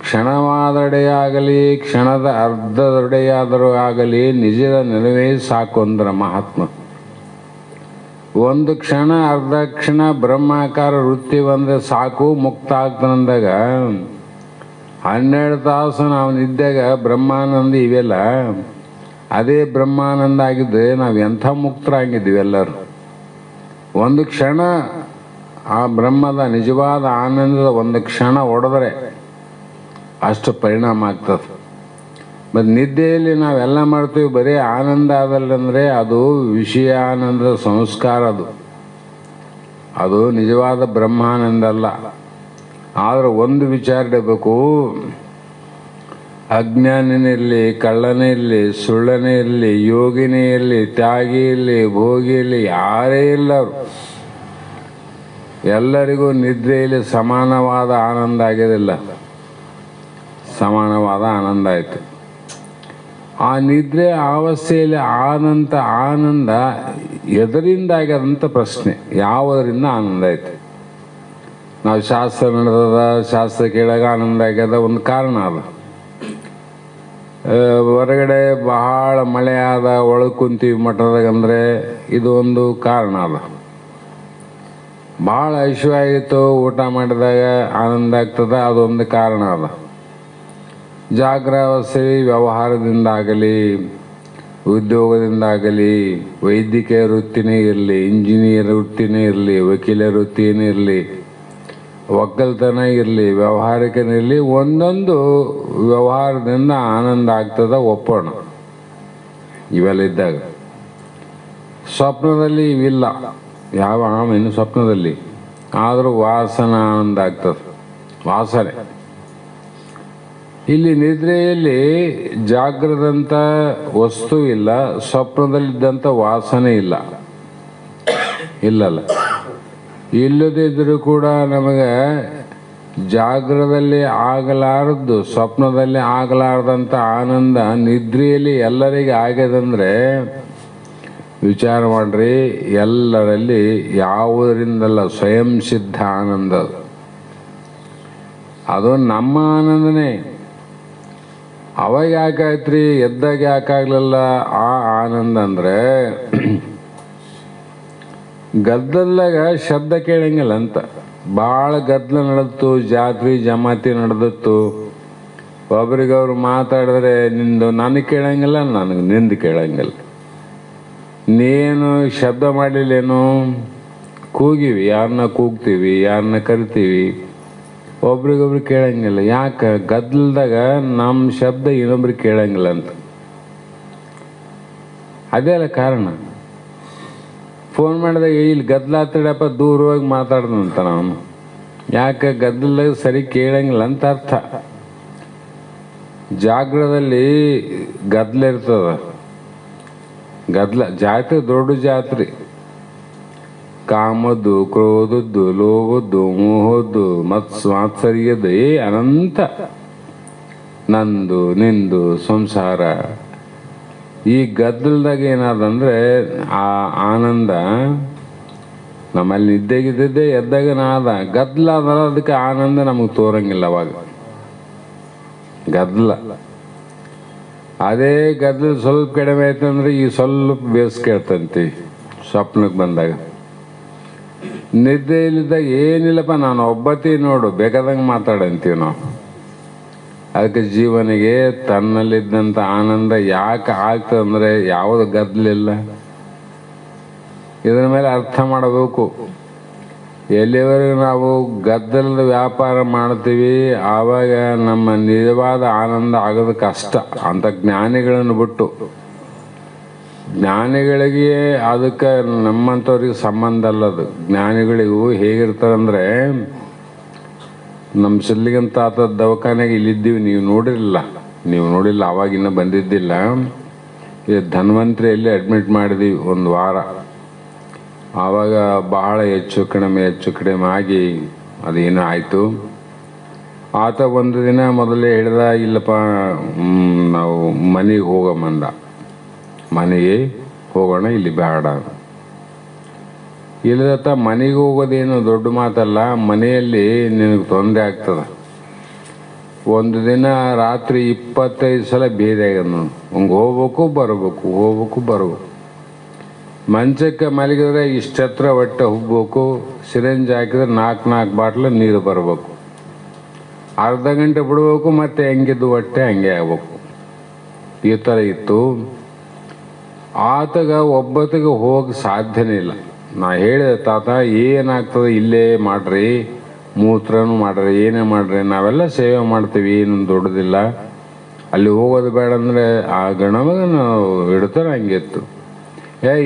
ಕ್ಷಣವಾದೊಡೆಯಾಗಲಿ ಕ್ಷಣದ ಅರ್ಧದೊಡೆಯಾದರೂ ಆಗಲಿ ನಿಜದ ನೆನವೇ ಸಾಕು ಅಂದ್ರ ಮಹಾತ್ಮ. ಒಂದು ಕ್ಷಣ ಅರ್ಧ ಕ್ಷಣ ಬ್ರಹ್ಮಾಕಾರ ವೃತ್ತಿ ಬಂದರೆ ಸಾಕು, ಮುಕ್ತ ಆಗ್ತಾನಂದಾಗ 12 ತಾಸು ನಾವು ನಿದ್ದಾಗ ಬ್ರಹ್ಮಾನಂದ ಇವೆಲ್ಲ ಅದೇ ಬ್ರಹ್ಮಾನಂದ ಆಗಿದ್ದರೆ ನಾವು ಎಂಥ ಮುಕ್ತರಾಗಿದ್ವಿ ಎಲ್ಲರೂ. ಒಂದು ಕ್ಷಣ ಆ ಬ್ರಹ್ಮದ ನಿಜವಾದ ಆನಂದದ ಒಂದು ಕ್ಷಣ ಹೊಡೆದ್ರೆ ಅಷ್ಟು ಪರಿಣಾಮ ಆಗ್ತದೆ. ಮತ್ತು ನಿದ್ದೆಯಲ್ಲಿ ನಾವೆಲ್ಲ ಮಾಡ್ತೀವಿ ಬರೀ ಆನಂದ ಆದಲ್ಲಂದರೆ ಅದು ವಿಷಯ ಆನಂದದ ಸಂಸ್ಕಾರ, ಅದು ನಿಜವಾದ ಬ್ರಹ್ಮಾನಂದ ಅಲ್ಲ. ಆದರೆ ಒಂದು ವಿಚಾರ ಇಡಬೇಕು, ಅಜ್ಞಾನಿನೇ ಇರಲಿ, ಕಳ್ಳನೇ ಇರಲಿ, ಸುಳ್ಳನೇ ಇರಲಿ, ಯೋಗಿನೇ ಇರಲಿ, ತ್ಯಾಗಿ ಇರಲಿ, ಭೋಗಿ ಇರಲಿ, ಯಾರೇ ಇಲ್ಲ, ಎಲ್ಲರಿಗೂ ನಿದ್ರೆಯಲ್ಲಿ ಸಮಾನವಾದ ಆನಂದ ಆಗಿರಲಿಲ್ಲ, ಸಮಾನವಾದ ಆನಂದ ಆಯಿತು. ಆ ನಿದ್ರೆ ಅವಸ್ಥೆಯಲ್ಲಿ ಆದಂಥ ಆನಂದ ಎದರಿಂದ ಆಗ್ಯದಂಥ ಪ್ರಶ್ನೆ, ಯಾವುದರಿಂದ ಆನಂದ ಆಯಿತು? ನಾವು ಶಾಸ್ತ್ರ ನಡೆದದ, ಶಾಸ್ತ್ರ ಕೇಳಾಗ ಆನಂದ ಆಗ್ಯದ, ಒಂದು ಕಾರಣ ಅದ. ಹೊರಗಡೆ ಬಹಳ ಮಳೆ ಆದ, ಒಳಗೆ ಕುಂತೀವಿ ಮಠದಾಗ ಅಂದರೆ ಇದು ಒಂದು ಕಾರಣ ಅದ. ಭಾಳ ಐಶ್ವರ್ಯ ಊಟ ಮಾಡಿದಾಗ ಆನಂದ ಆಗ್ತದೆ, ಅದೊಂದು ಕಾರಣ ಅದ. ಜಾಗ್ರಾವಸ್ಥೆ ವ್ಯವಹಾರದಿಂದಾಗಲಿ, ಉದ್ಯೋಗದಿಂದಾಗಲಿ, ವೈದ್ಯಕೀಯ ವೃತ್ತಿನೇ ಇರಲಿ, ಇಂಜಿನಿಯರ್ ವೃತ್ತಿನೇ ಇರಲಿ, ವಕೀಲ ವೃತ್ತಿನೇ ಇರಲಿ, ಒಕ್ಕಲ್ತನ ಇರಲಿ, ವ್ಯವಹಾರಿಕನಿರಲಿ, ಒಂದೊಂದು ವ್ಯವಹಾರದಿಂದ ಆನಂದ ಆಗ್ತದೆ, ಒಪ್ಪೋಣ. ಇವೆಲ್ಲ ಇದ್ದಾಗ ಸ್ವಪ್ನದಲ್ಲಿ ಇವಿಲ್ಲ, ಯಾವ ಆಮೇನು ಸ್ವಪ್ನದಲ್ಲಿ, ಆದರೂ ವಾಸನ ಆನಂದ ಆಗ್ತದೆ, ವಾಸನೆ. ಇಲ್ಲಿ ನಿದ್ರೆಯಲ್ಲಿ ಜಾಗ್ರದಂಥ ವಸ್ತು ಇಲ್ಲ, ಸ್ವಪ್ನದಲ್ಲಿದ್ದಂಥ ವಾಸನೆ ಇಲ್ಲಲ್ಲ. ಇಲ್ಲದಿದ್ದರೂ ಕೂಡ ನಮಗೆ ಜಾಗ್ರದಲ್ಲಿ ಆಗಲಾರದ್ದು, ಸ್ವಪ್ನದಲ್ಲಿ ಆಗಲಾರದಂಥ ಆನಂದ ನಿದ್ರೆಯಲ್ಲಿ ಎಲ್ಲರಿಗೆ ಆಗ್ಯದಂದರೆ ವಿಚಾರ ಮಾಡ್ರಿ, ಎಲ್ಲರಲ್ಲಿ ಯಾವುದರಿಂದಲ್ಲ ಸ್ವಯಂ ಸಿದ್ಧ ಆನಂದ, ಅದು ನಮ್ಮ ಆನಂದನೇ. ಅವಾಗ ಯಾಕಾಯ್ತ್ರಿ, ಎದ್ದಾಗ ಯಾಕಾಗ್ಲಿಲ್ಲ ಆ ಆನಂದ ಅಂದರೆ ಗದ್ದಲ್ದಾಗ ಶಬ್ದ ಕೇಳಂಗಿಲ್ಲ ಅಂತ. ಭಾಳ ಗದ್ದಲ ನಡೆದಿತ್ತು, ಜಾತ್ರೆ ಜಮಾತಿ ನಡೆದಿತ್ತು, ಒಬ್ರಿಗವ್ರು ಮಾತಾಡಿದ್ರೆ ನಿಂದು ನನಗೆ ಕೇಳಂಗಿಲ್ಲ, ನನಗೆ ನಿಂದು ಕೇಳಂಗಿಲ್ಲ. ನೀನು ಶಬ್ದ ಮಾಡಲಿಲ್ಲೇನು, ಕೂಗಿವಿ, ಯಾರನ್ನ ಕೂಗ್ತೀವಿ, ಯಾರನ್ನ ಕರಿತೀವಿ, ಒಬ್ರಿಗೊಬ್ರು ಕೇಳಂಗಿಲ್ಲ. ಯಾಕೆ? ಗದ್ದಲ್ದಾಗ ನಮ್ಮ ಶಬ್ದ ಇನ್ನೊಬ್ರಿಗೆ ಕೇಳಂಗಿಲ್ಲ ಅಂತ. ಅದೇ ಅಲ್ಲ ಕಾರಣ. ಫೋನ್ ಮಾಡಿದಾಗ ಇಲ್ಲಿ ಗದ್ದಲ ಹತ್ತಿರಪ್ಪ, ದೂರ ಹೋಗಿ ಮಾತಾಡ್ದಂತ ನಾವು. ಯಾಕೆ? ಗದ್ದಲ್ದಾಗ ಸರಿ ಕೇಳಂಗಿಲ್ಲ ಅಂತ ಅರ್ಥ. ಜಾಗ್ರದಲ್ಲಿ ಗದ್ದಲ ಇರ್ತದ, ಗದ್ದಲ ಜಾತ್ರೆ ದೊಡ್ಡ ಜಾತ್ರೆ. ಕಾಮದ್ದು, ಕ್ರೋಧದ್ದು, ಲೋಭದ್ದು, ಮೋಹದ್ದು, ಮಾತ್ಸರ್ಯದ್ದು, ಅನಂತ ನಂದು ನಿಂದು ಸಂಸಾರ. ಈ ಗದ್ದಲದಾಗ ಏನಾದಂದ್ರೆ ಆ ಆನಂದ ನಮ್ಮಲ್ಲಿ ನಿದ್ದೆಗಿದ್ದಿದ್ದೆ ಎದ್ದಾಗ ನಾದ ಗದ್ದಲ ಅದಲ್ಲ, ಅದಕ್ಕೆ ಆನಂದ ನಮಗೆ ತೋರಂಗಿಲ್ಲ. ಅವಾಗ ಗದ್ದಲ, ಅದೇ ಗದ್ದಲ ಸ್ವಲ್ಪ ಕಡಿಮೆ ಆಯ್ತಂದ್ರೆ ಈ ಸ್ವಲ್ಪ ಬೇಸ್ ಕೇಳ್ತಂತೀವಿ. ಸ್ವಪ್ನಕ್ಕೆ ಬಂದಾಗ ನಿದ್ದೆ ಇಲ್ಲಿದ್ದಾಗ ಏನಿಲ್ಲಪ್ಪ, ನಾನು ಒಬ್ಬತ್ತಿ ನೋಡು ಬೇಕಾದಂಗೆ ಮಾತಾಡಂತೀವಿ ನಾವು. ಅದಕ್ಕೆ ಜೀವನಿಗೆ ತನ್ನಲ್ಲಿದ್ದಂಥ ಆನಂದ ಯಾಕೆ ಆಗ್ತದಂದರೆ ಯಾವುದು ಗದ್ದಲಿಲ್ಲ. ಇದರ ಮೇಲೆ ಅರ್ಥ ಮಾಡಬೇಕು. ಎಲ್ಲಿವರೆಗೂ ನಾವು ಗದ್ದಲದ ವ್ಯಾಪಾರ ಮಾಡ್ತೀವಿ ಆವಾಗ ನಮ್ಮ ನಿಜವಾದ ಆನಂದ ಆಗೋದು ಕಷ್ಟ. ಅಂತ ಜ್ಞಾನಿಗಳನ್ನು ಬಿಟ್ಟು, ಜ್ಞಾನಿಗಳಿಗೆ ಅದಕ್ಕೆ ನಮ್ಮಂಥವ್ರಿಗೆ ಸಂಬಂಧ ಅಲ್ಲದು. ಜ್ಞಾನಿಗಳಿಗೂ ಹೇಗಿರ್ತಾರಂದ್ರೆ, ನಮ್ಮ ಸಿದ್ಲಿಗಂತ ದವಾಖಾನೆಗೆ ಇಲ್ಲಿದ್ದೀವಿ, ನೀವು ನೋಡಿಲ್ಲ, ಅವಾಗಿನ್ನ ಬಂದಿದ್ದಿಲ್ಲ. ಈ ಧನ್ವಂತರಿಯಲ್ಲಿ ಅಡ್ಮಿಟ್ ಮಾಡಿದ್ವಿ ಒಂದು ವಾರ. ಆವಾಗ ಬಹಳ ಹೆಚ್ಚು ಕಡಿಮೆ ಆಗಿ ಅದೇನೋ ಆಯಿತು. ಆತ ಒಂದು ದಿನ ಮೊದಲೇ ಹೇಳ್ದ, ಇಲ್ಲಪ್ಪ ನಾವು ಮನೆಗೆ ಹೋಗಮಂದ, ಮನೆಗೆ ಹೋಗೋಣ, ಇಲ್ಲಿ ಬೇಡ. ಇಲ್ಲದತ್ತ ಮನೆಗೆ ಹೋಗೋದೇನು ದೊಡ್ಡ ಮಾತಲ್ಲ, ಮನೆಯಲ್ಲಿ ನಿನಗೆ ತೊಂದರೆ ಆಗ್ತದೆ. ಒಂದು ದಿನ ರಾತ್ರಿ 25 ಸಲ ಭೇದಿ ಆಗ್ಯದ ನಾನು. ಹಂಗೆ ಹೋಗ್ಬೇಕು ಬರಬೇಕು. ಮಂಚಕ್ಕೆ ಮಲಗಿದ್ರೆ ಇಷ್ಟತ್ರ ಹೊಟ್ಟೆ ಹುಬ್ಬೇಕು, ಸಿರಿಂಜ್ ಹಾಕಿದ್ರೆ 4 ಬಾಟ್ಲು ನೀರು ಬರಬೇಕು, ಅರ್ಧ ಗಂಟೆ ಬಿಡಬೇಕು, ಮತ್ತೆ ಹೆಂಗಿದ್ದು ಹೊಟ್ಟೆ ಹಂಗೆ ಆಗ್ಬೇಕು. ಈ ಥರ ಇತ್ತು. ಆತಗ ಒಬ್ಬತ್ತಿಗೆ ಹೋಗಿ ಸಾಧ್ಯನೇ ಇಲ್ಲ. ನಾ ಹೇಳಿದೆ, ತಾತ ಏನಾಗ್ತದೆ ಇಲ್ಲೇ ಮಾಡ್ರಿ, ಮೂತ್ರನೂ ಮಾಡ್ರಿ, ಏನೇ ಮಾಡ್ರಿ, ನಾವೆಲ್ಲ ಸೇವೆ ಮಾಡ್ತೀವಿ, ಏನು ದೊಡ್ಡದಿಲ್ಲ, ಅಲ್ಲಿ ಹೋಗೋದು ಬೇಡ ಅಂದರೆ ಆ ಗಣವಾಗ ನಾವು ಇಡ್ತಾರೆ. ಹಂಗಿತ್ತು.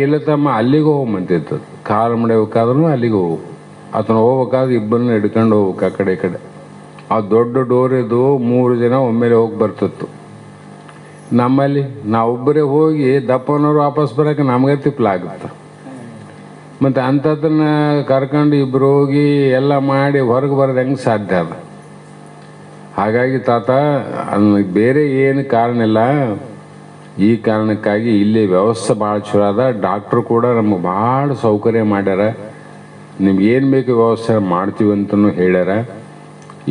ಇಲ್ಲ ತಮ್ಮ ಅಲ್ಲಿಗೆ ಹೋಗಂತಿತ್ತು, ಕಾಲು ಮಡಿಬೇಕಾದ್ರೂ ಅಲ್ಲಿಗೆ ಹೋಗು. ಆತನ ಹೋಗ್ಬೇಕಾದ್ರೆ ಇಬ್ಬರನ್ನ ಹಿಡ್ಕೊಂಡು ಹೋಗ್ಬೇಕು ಆ ಕಡೆ ಈ ಕಡೆ. ಆ ದೊಡ್ಡ ಡೋರ್ ಇದು 3 ಜನ ಒಮ್ಮೆಲೆ ಹೋಗಿ ಬರ್ತಿತ್ತು. ನಮ್ಮಲ್ಲಿ ನಾವೊಬ್ಬರೇ ಹೋಗಿ ದಪ್ಪನವ್ರು ವಾಪಸ್ ಬರೋಕೆ ನಮಗೆ ತಿಪ್ಪಲಾಗುತ್ತೆ. ಮತ್ತು ಅಂಥದ್ದನ್ನ ಕರ್ಕೊಂಡು ಇಬ್ಬರು ಹೋಗಿ ಎಲ್ಲ ಮಾಡಿ ಹೊರಗೆ ಬರೋದು ಹೆಂಗೆ ಸಾಧ್ಯ ಅದ? ಹಾಗಾಗಿ ತಾತ ಬೇರೆ ಏನು ಕಾರಣ ಇಲ್ಲ, ಈ ಕಾರಣಕ್ಕಾಗಿ ಇಲ್ಲಿ ವ್ಯವಸ್ಥೆ ಭಾಳ ಚಲೋ ಅದ. ಡಾಕ್ಟ್ರು ಕೂಡ ನಮಗೆ ಭಾಳ ಸೌಕರ್ಯ ಮಾಡ್ಯಾರ, ನಿಮ್ಗೇನು ಬೇಕು ವ್ಯವಸ್ಥೆ ಮಾಡ್ತೀವಿ ಅಂತಲೂ ಹೇಳ್ಯಾರ.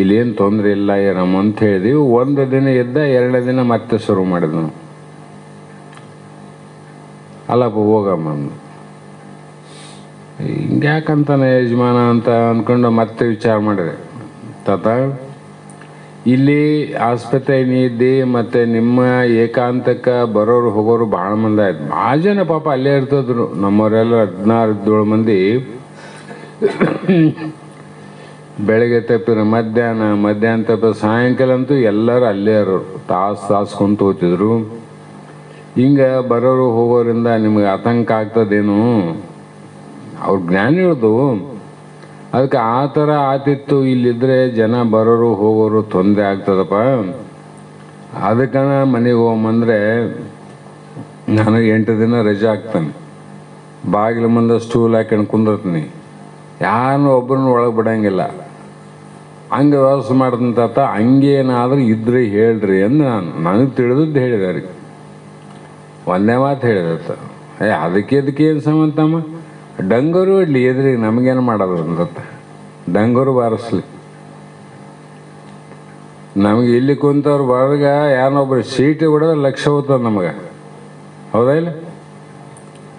ಇಲ್ಲೇನು ತೊಂದರೆ ಇಲ್ಲ ಏನಮ್ಮ ಅಂತ ಹೇಳಿದೀವಿ. 1 ದಿನ ಇದ್ದ, 2ನೇ ದಿನ ಮತ್ತೆ ಶುರು ಮಾಡಿದ್ವಿ ನಾವು. ಅಲ್ಲಪ್ಪ ಹೋಗಮ್ಮ, ಹಿಂಗ್ಯಾಕಂತಾನೆ ಯಜಮಾನ ಅಂತ ಅಂದ್ಕೊಂಡು ಮತ್ತೆ ವಿಚಾರ ಮಾಡಿದೆ. ತಾತ ಇಲ್ಲಿ ಆಸ್ಪತ್ರೆ ನೀ ಇದ್ದಿ, ಮತ್ತು ನಿಮ್ಮ ಏಕಾಂತಕ್ಕೆ ಬರೋರು ಹೋಗೋರು ಭಾಳ ಮಂದಿ ಆಯ್ತು. ಭಾಳ ಜನ ಪಾಪ ಅಲ್ಲೇ ಇರ್ತಿದ್ರು. ನಮ್ಮವರೆಲ್ಲ 16-17 ಮಂದಿ ಬೆಳಗ್ಗೆ ತಪ್ಪಿರ ಮಧ್ಯಾಹ್ನ ತಪ್ಪಿರ ಸಾಯಂಕಾಲ ಅಂತೂ ಎಲ್ಲರೂ ಅಲ್ಲೇ ಇರೋರು, ತಾಸು ಕುಂತು ಹೋಗ್ತಿದ್ರು. ಹಿಂಗೆ ಬರೋರು ಹೋಗೋರಿಂದ ನಿಮಗೆ ಆತಂಕ ಆಗ್ತದೇನು? ಅವ್ರ ಜ್ಞಾನಿಗಳದು. ಅದಕ್ಕೆ ಆ ಥರ ಆತಿತ್ತು. ಇಲ್ಲಿದ್ರೆ ಜನ ಬರೋರು ಹೋಗೋರು ತೊಂದರೆ ಆಗ್ತದಪ್ಪ. ಅದಕ್ಕೆ ಮನೆಗೆ ಹೋಗಂದ್ರೆ ನಾನು 8 ದಿನ ರಜೆ ಹಾಕ್ತಾನೆ, ಬಾಗಿಲು ಮುಂದೆ ಸ್ಟೂಲ್ ಹಾಕೊಂಡು ಕುಂದಿರ್ತೀನಿ, ಯಾರನ್ನೂ ಒಬ್ಬರನ್ನ ಒಳಗೆ ಬಿಡಂಗಿಲ್ಲ. ಹಂಗೆ ವ್ಯವಸ್ಥೆ ಮಾಡ್ತಂತ. ಹಂಗೇನಾದ್ರೂ ಇದ್ರೆ ಹೇಳ್ರಿ ಅಂದು ನನಗೆ ತಿಳಿದದ್ದು ಹೇಳಿದೆ. ಅವ್ರಿಗೆ ಒಂದೇ ಮಾತು ಹೇಳಿದತ್ತ, ಅದಕ್ಕೆ ಏನು ಸಂಬಂಧಮ್ಮ, ಡಂಗರು ಇಡ್ಲಿ ಎದ್ರಿಗೆ ನಮಗೇನು ಮಾಡೋದು ಅಂತ. ಡಂಗರು ಬಾರಿಸ್ಲಿ, ನಮಗೆ ಇಲ್ಲಿ ಕುಂತವ್ರು ಹೊರಗೆ ಯಾರನ್ನೊಬ್ರು ಸೀಟಿ ಹೊಡೆದ್ರೆ ಲಕ್ಷ ಹೋಗ್ತದೆ ನಮಗೆ, ಹೌದಾ ಇಲ್ಲ?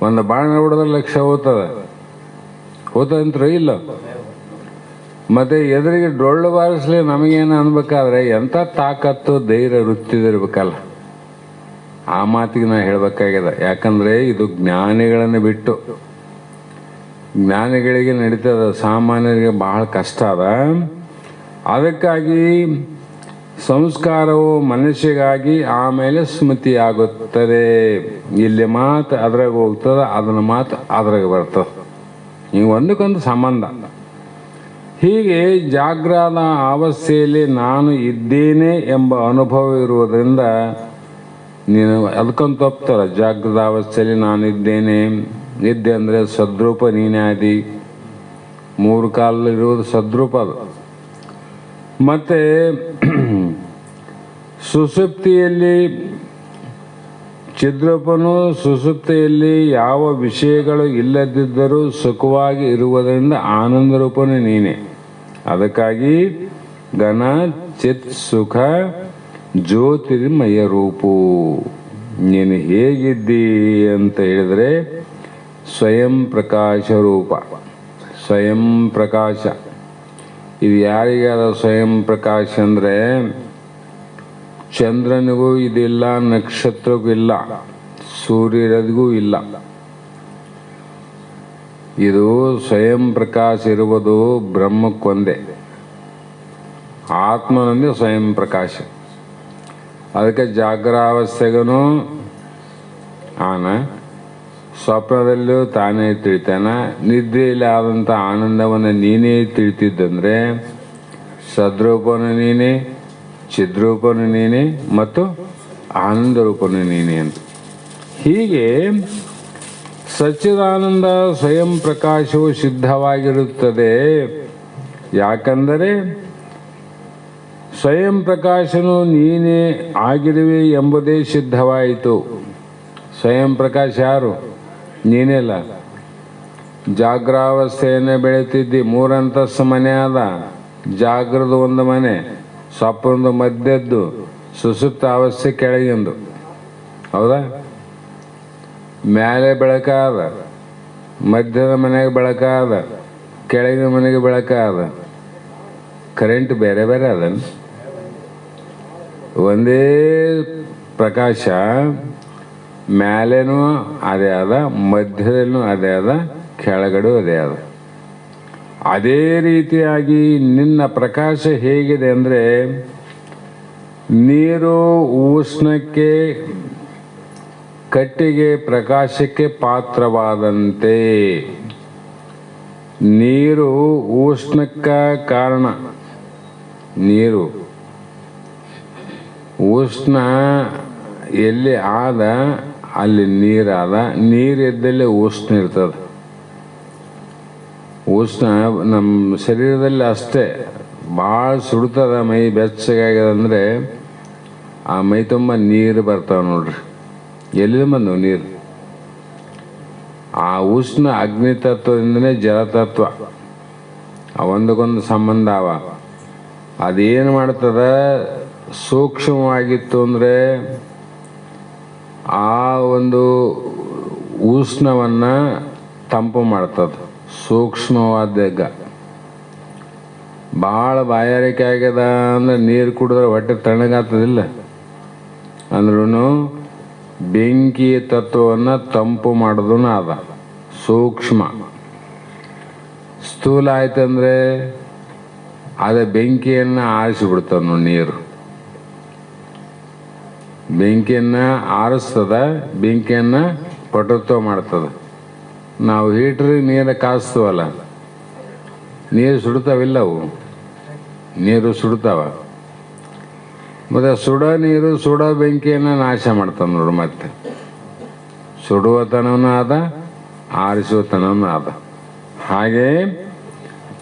ಒಂದು ಬಾಣ ಹೊಡೆದ್ರೆ ಲಕ್ಷ ಹೋತಂತ್ರು ಇಲ್ಲ. ಮತ್ತು ಎದುರಿಗೆ ಡೊಳ್ಳು ಬಾರಿಸ್ಲಿ ನಮಗೇನು ಅನ್ಬೇಕಾದ್ರೆ ಎಂಥ ತಾಕತ್ತು ಧೈರ್ಯ ವೃತ್ತಿದಿರ್ಬೇಕಲ್ಲ. ಆ ಮಾತಿಗೆ ನಾ ಹೇಳಬೇಕಾಗ್ಯದ. ಯಾಕಂದರೆ ಇದು ಜ್ಞಾನಿಗಳನ್ನು ಬಿಟ್ಟು, ಜ್ಞಾನಿಗಳಿಗೆ ನಡೀತದ, ಸಾಮಾನ್ಯರಿಗೆ ಬಹಳ ಕಷ್ಟ ಅದ. ಅದಕ್ಕಾಗಿ ಸಂಸ್ಕಾರವು ಮನುಷ್ಯಗಾಗಿ ಆಮೇಲೆ ಸ್ಮೃತಿ ಆಗುತ್ತದೆ. ಇಲ್ಲಿ ಮಾತು ಅದ್ರಾಗ ಹೋಗ್ತದೆ, ಅದನ್ನ ಮಾತು ಅದ್ರಾಗ ಬರ್ತದೆ. ಈಗ ಒಂದಕ್ಕೊಂದು ಸಂಬಂಧ. ಹೀಗೆ ಜಾಗ್ರದ ಅವಸ್ಥೆಯಲ್ಲಿ ನಾನು ಇದ್ದೇನೆ ಎಂಬ ಅನುಭವ ಇರುವುದರಿಂದ ನೀನು ಅದಕ್ಕೊಂದು ತಪ್ತಾರೆ. ಜಾಗ್ರದ ಅವಸ್ಥೆಯಲ್ಲಿ ನಾನು ಇದ್ದೆ ಅಂದರೆ ಸದ್ರೂಪ ನೀನೇ ಆದಿ. 3 ಕಾಲದಲ್ಲಿರುವುದು ಸದ್ರೂಪ ಅದು. ಮತ್ತು ಸುಷುಪ್ತಿಯಲ್ಲಿ ಚಿದ್ರೂಪನು ಸುಷುಪ್ತಿಯಲ್ಲಿ ಯಾವ ವಿಷಯಗಳು ಇಲ್ಲದಿದ್ದರೂ ಸುಖವಾಗಿ ಇರುವುದರಿಂದ ಆನಂದ ರೂಪನು ನೀನೆ. ಅದಕ್ಕಾಗಿ ಘನ ಚಿತ್ ಸುಖ ಜ್ಯೋತಿರ್ಮಯ ರೂಪು. ನೀನು ಹೇಗಿದ್ದಿ ಅಂತ ಹೇಳಿದರೆ ಸ್ವಯಂ ಪ್ರಕಾಶ ರೂಪ. ಸ್ವಯಂ ಪ್ರಕಾಶ ಇದು ಯಾರಿಗಾದ ಸ್ವಯಂ ಪ್ರಕಾಶ ಅಂದರೆ ಚಂದ್ರನಿಗೂ ಇದಿಲ್ಲ, ನಕ್ಷತ್ರಕ್ಕೂ ಇಲ್ಲ, ಸೂರ್ಯರಿಗೂ ಇಲ್ಲ. ಇದು ಸ್ವಯಂ ಪ್ರಕಾಶ ಇರುವುದು ಬ್ರಹ್ಮಕ್ಕೊಂದೇ, ಆತ್ಮನೊಂದೇ ಸ್ವಯಂ ಪ್ರಕಾಶ. ಅದಕ್ಕೆ ಜಾಗ್ರಾವಸ್ಥೆಗೂ ಸ್ವಪ್ನದಲ್ಲೂ ತಾನೇ ತಿಳಿತಾನ. ನಿದ್ರೆಯಲ್ಲಿ ಆದಂಥ ಆನಂದವನ್ನು ನೀನೇ ತಿಳಿತಿದ್ದಂದರೆ ಸದ್ರೂಪನು ನೀನೇ, ಚಿದ್ರೂಪನು ನೀನೇ ಮತ್ತು ಆನಂದ ರೂಪನು ನೀನೇ ಅಂತ. ಹೀಗೆ ಸಚ್ಚಿದಾನಂದ ಸ್ವಯಂ ಪ್ರಕಾಶವು ಸಿದ್ಧವಾಗಿರುತ್ತದೆ. ಯಾಕಂದರೆ ಸ್ವಯಂ ಪ್ರಕಾಶನು ನೀನೇ ಆಗಿರುವೆ ಎಂಬುದೇ ಸಿದ್ಧವಾಯಿತು. ಸ್ವಯಂ ಪ್ರಕಾಶ ಯಾರು? ನೀನೇ ಅಲ್ಲ. ಜಾಗ್ರಾವಸ್ಥೆಯನ್ನೇ ಬೆಳೀತಿದ್ದಿ. 3 ಅಂತಸ್ತು ಮನೆ ಆದ. ಜಾಗ್ರದ ಒಂದು ಮನೆ, ಸ್ವಪ್ನದ ಮಧ್ಯದ್ದು, ಸುಸುಪ್ತ ಅವಸ್ಥೆ ಕೆಳಗಿಂದು. ಹೌದಾ? ಮೇಲೆ ಬೆಳಕಾದ, ಮಧ್ಯದ ಮನೆಗೆ ಬೆಳಕಾದ, ಕೆಳಗಿನ ಮನೆಗೆ ಬೆಳಕಾದ. ಕರೆಂಟ್ ಬೇರೆ ಬೇರೆ ಅದ. ಒಂದೇ ಪ್ರಕಾಶ ಮೇಲೇನೂ ಅದೇ ಅದ, ಮಧ್ಯದಲ್ಲೂ ಅದೇ ಅದ, ಕೆಳಗಡೆ ಅದೇ ಅದ. ಅದೇ ರೀತಿಯಾಗಿ ನಿನ್ನ ಪ್ರಕಾಶ ಹೇಗಿದೆ ಅಂದರೆ, ನೀರು ಉಷ್ಣಕ್ಕೆ, ಕಟ್ಟಿಗೆ ಪ್ರಕಾಶಕ್ಕೆ ಪಾತ್ರವಾದಂತೆ. ನೀರು ಉಷ್ಣಕ್ಕ ಕಾರಣ. ನೀರು ಉಷ್ಣ ಎಲ್ಲಿ ಆದ ಅಲ್ಲಿ ನೀರಾದ, ನೀರಿದ್ದಲ್ಲಿ ಉಷ್ಣ ಇರ್ತದೆ. ಉಷ್ಣ ನಮ್ಮ ಶರೀರದಲ್ಲಿ ಅಷ್ಟೇ ಭಾಳ ಸುಡ್ತದ. ಮೈ ಬೆಚ್ಚಗಾಗ್ಯದ ಅಂದರೆ ಆ ಮೈ ತುಂಬ ನೀರು ಬರ್ತಾವೆ ನೋಡ್ರಿ. ಎಲ್ಲಿ ಬಂದವು ನೀರು? ಆ ಉಷ್ಣ ಅಗ್ನಿ ತತ್ವದಿಂದನೇ ಜಲತತ್ವ, ಒಂದಕ್ಕೊಂದು ಸಂಬಂಧ ಅವ. ಅದೇನು ಮಾಡ್ತದ? ಸೂಕ್ಷ್ಮವಾಗಿತ್ತು ಅಂದರೆ ಆ ಒಂದು ಉಷ್ಣವನ್ನು ತಂಪು ಮಾಡ್ತದೆ. ಸೂಕ್ಷ್ಮವಾದಾಗ ಭಾಳ ಬಾಯಾರಿಕೆ ಆಗ್ಯದ ಅಂದ್ರೆ ನೀರು ಕುಡಿದ್ರೆ ಹೊಟ್ಟೆ ತಣ್ಣಗಾಗ್ತದಿಲ್ಲ. ಅಂದ್ರೂ ಬೆಂಕಿ ತತ್ವವನ್ನು ತಂಪು ಮಾಡೋದು ಅದ ಸೂಕ್ಷ್ಮ. ಸ್ಥೂಲ ಆಯ್ತಂದ್ರೆ ಅದೇ ಬೆಂಕಿಯನ್ನು ಆರಿಸಿಬಿಡ್ತದ ನೋಡಿ. ನೀರು ಬೆಂಕಿಯನ್ನು ಆರಿಸ್ತದ, ಬೆಂಕಿಯನ್ನು ಪಟುತ್ವ ಮಾಡ್ತದೆ. ನಾವು ಹೀಟ್ರಿಗೆ ನೀರು ಕಾಯಿಸ್ತೀವಲ್ಲ, ನೀರು ಸುಡ್ತಾವಿಲ್ಲ, ಅವು ನೀರು ಸುಡ್ತಾವ. ಮತ್ತು ಸುಡೋ ನೀರು ಸುಡೋ ಬೆಂಕಿಯನ್ನು ನಾಶ ಮಾಡ್ತಾವೆ ನೋಡು. ಮತ್ತೆ ಸುಡುವತನವೂ ಆದ, ಆರಿಸುವತನವೂ ಆದ. ಹಾಗೆ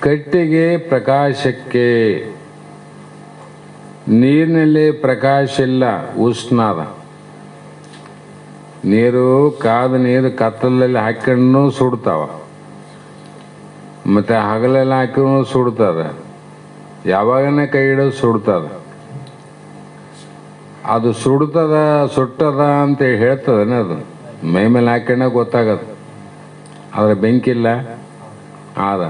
ಕಟ್ಟಿಗೆ ಪ್ರಕಾಶಕ್ಕೆ, ನೀರಿನಲ್ಲಿ ಪ್ರಕಾಶ ಇಲ್ಲ, ಉಷ್ಣ ಅದ. ನೀರು ಕಾದ ನೀರು ಕತ್ತಲಲ್ಲಿ ಹಾಕೊಂಡು ಸುಡ್ತಾವ, ಮತ್ತು ಹಗಲೆಲ್ಲ ಹಾಕಿನೂ ಸುಡ್ತದ. ಯಾವಾಗನೇ ಕೈ ಹಿಡಿದು ಸುಡ್ತದ. ಅದು ಸುಡ್ತದ, ಸುಟ್ಟದ ಅಂತ ಹೇಳ್ತದನೇ. ಅದು ಮೈ ಮೇಲೆ ಹಾಕೊಂಡಾಗ ಗೊತ್ತಾಗದು. ಆದರೆ ಬೆಂಕಿ ಇಲ್ಲ ಆದ.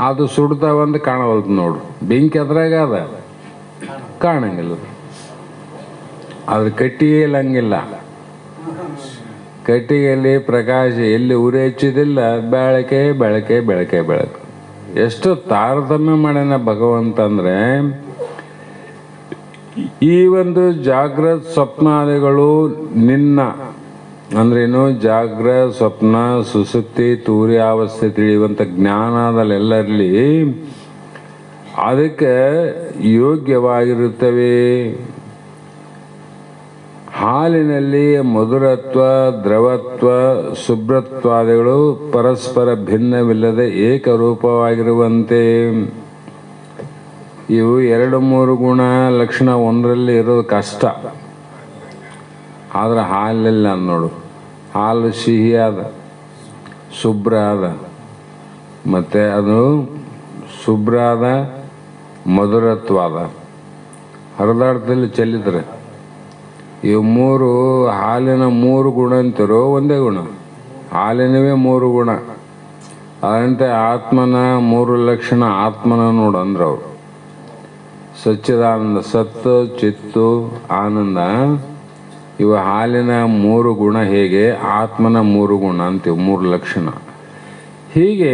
ಅದು ಸುಡ್ತಾವಂತ ಕಾಣವಲ್ತು ನೋಡು. ಬೆಂಕಿ ಅದ್ರಾಗ ಅದ, ಕಾಣಂಗಿಲ್ಲ. ಅದ್ರ ಕಟ್ಟಿಗೆಯಲ್ಲಿ ಹಂಗಿಲ್ಲ. ಕಟ್ಟಿಗೆಯಲ್ಲಿ ಪ್ರಕಾಶ ಎಲ್ಲಿ ಉರಿ ಹಚ್ಚಿದಿಲ್ಲ, ಬೆಳಕೆ ಬೆಳಕೆ ಬೆಳಕೆ ಬೆಳಕು. ಎಷ್ಟು ತಾರತಮ್ಯ ಮಾಡ್ಯಾನ ಭಗವಂತ ಅಂದರೆ, ಈ ಒಂದು ಜಾಗ್ರತ್ ಸ್ವಪ್ನಾದಿಗಳು ನಿನ್ನ ಅಂದ್ರೇನು? ಜಾಗ್ರ ಸ್ವಪ್ನ ಸುಸುಪ್ತಿ ತೂರ್ಯಾವಸ್ಥೆ ತಿಳಿಯುವಂಥ ಜ್ಞಾನದಲ್ಲೆಲ್ಲರಲ್ಲಿ ಅದಕ್ಕೆ ಯೋಗ್ಯವಾಗಿರುತ್ತವೆ. ಹಾಲಿನಲ್ಲಿ ಮಧುರತ್ವ, ದ್ರವತ್ವ, ಶುಭ್ರತ್ವಾದಿಗಳು ಪರಸ್ಪರ ಭಿನ್ನವಿಲ್ಲದೆ ಏಕರೂಪವಾಗಿರುವಂತೆ. ಇವು 2-3 ಗುಣ ಲಕ್ಷಣ ಒಂದರಲ್ಲಿ ಇರೋದು ಕಷ್ಟ. ಆದರೆ ಹಾಲಿಲ್ಲ ನೋಡು. ಹಾಲು ಸಿಹಿ ಆದ, ಶುಭ್ರ ಆದ, ಮತ್ತು ಅದು ಶುಭ್ರ ಆದ, ಮಧುರತ್ವ ಆದ. ಹರಿದಾಟದಲ್ಲಿ ಚೆಲ್ಲಿದ್ರೆ ಇವು 3 ಹಾಲಿನ 3 ಗುಣ ಅಂತಿರೋ ಒಂದೇ ಗುಣ. ಹಾಲಿನವೇ 3 ಗುಣ. ಅದಂತೆ ಆತ್ಮನ 3 ಲಕ್ಷಣ. ಆತ್ಮನ ನೋಡು ಅಂದ್ರೆ ಅವರು ಸಚ್ಚಿದಾನಂದ, ಸತ್ತು, ಚಿತ್ತು, ಆನಂದ. ಇವು ಹಾಲಿನ 3 ಗುಣ. ಹೇಗೆ ಆತ್ಮನ 3 ಗುಣ ಅಂತೀವಿ, 3 ಲಕ್ಷಣ. ಹೀಗೆ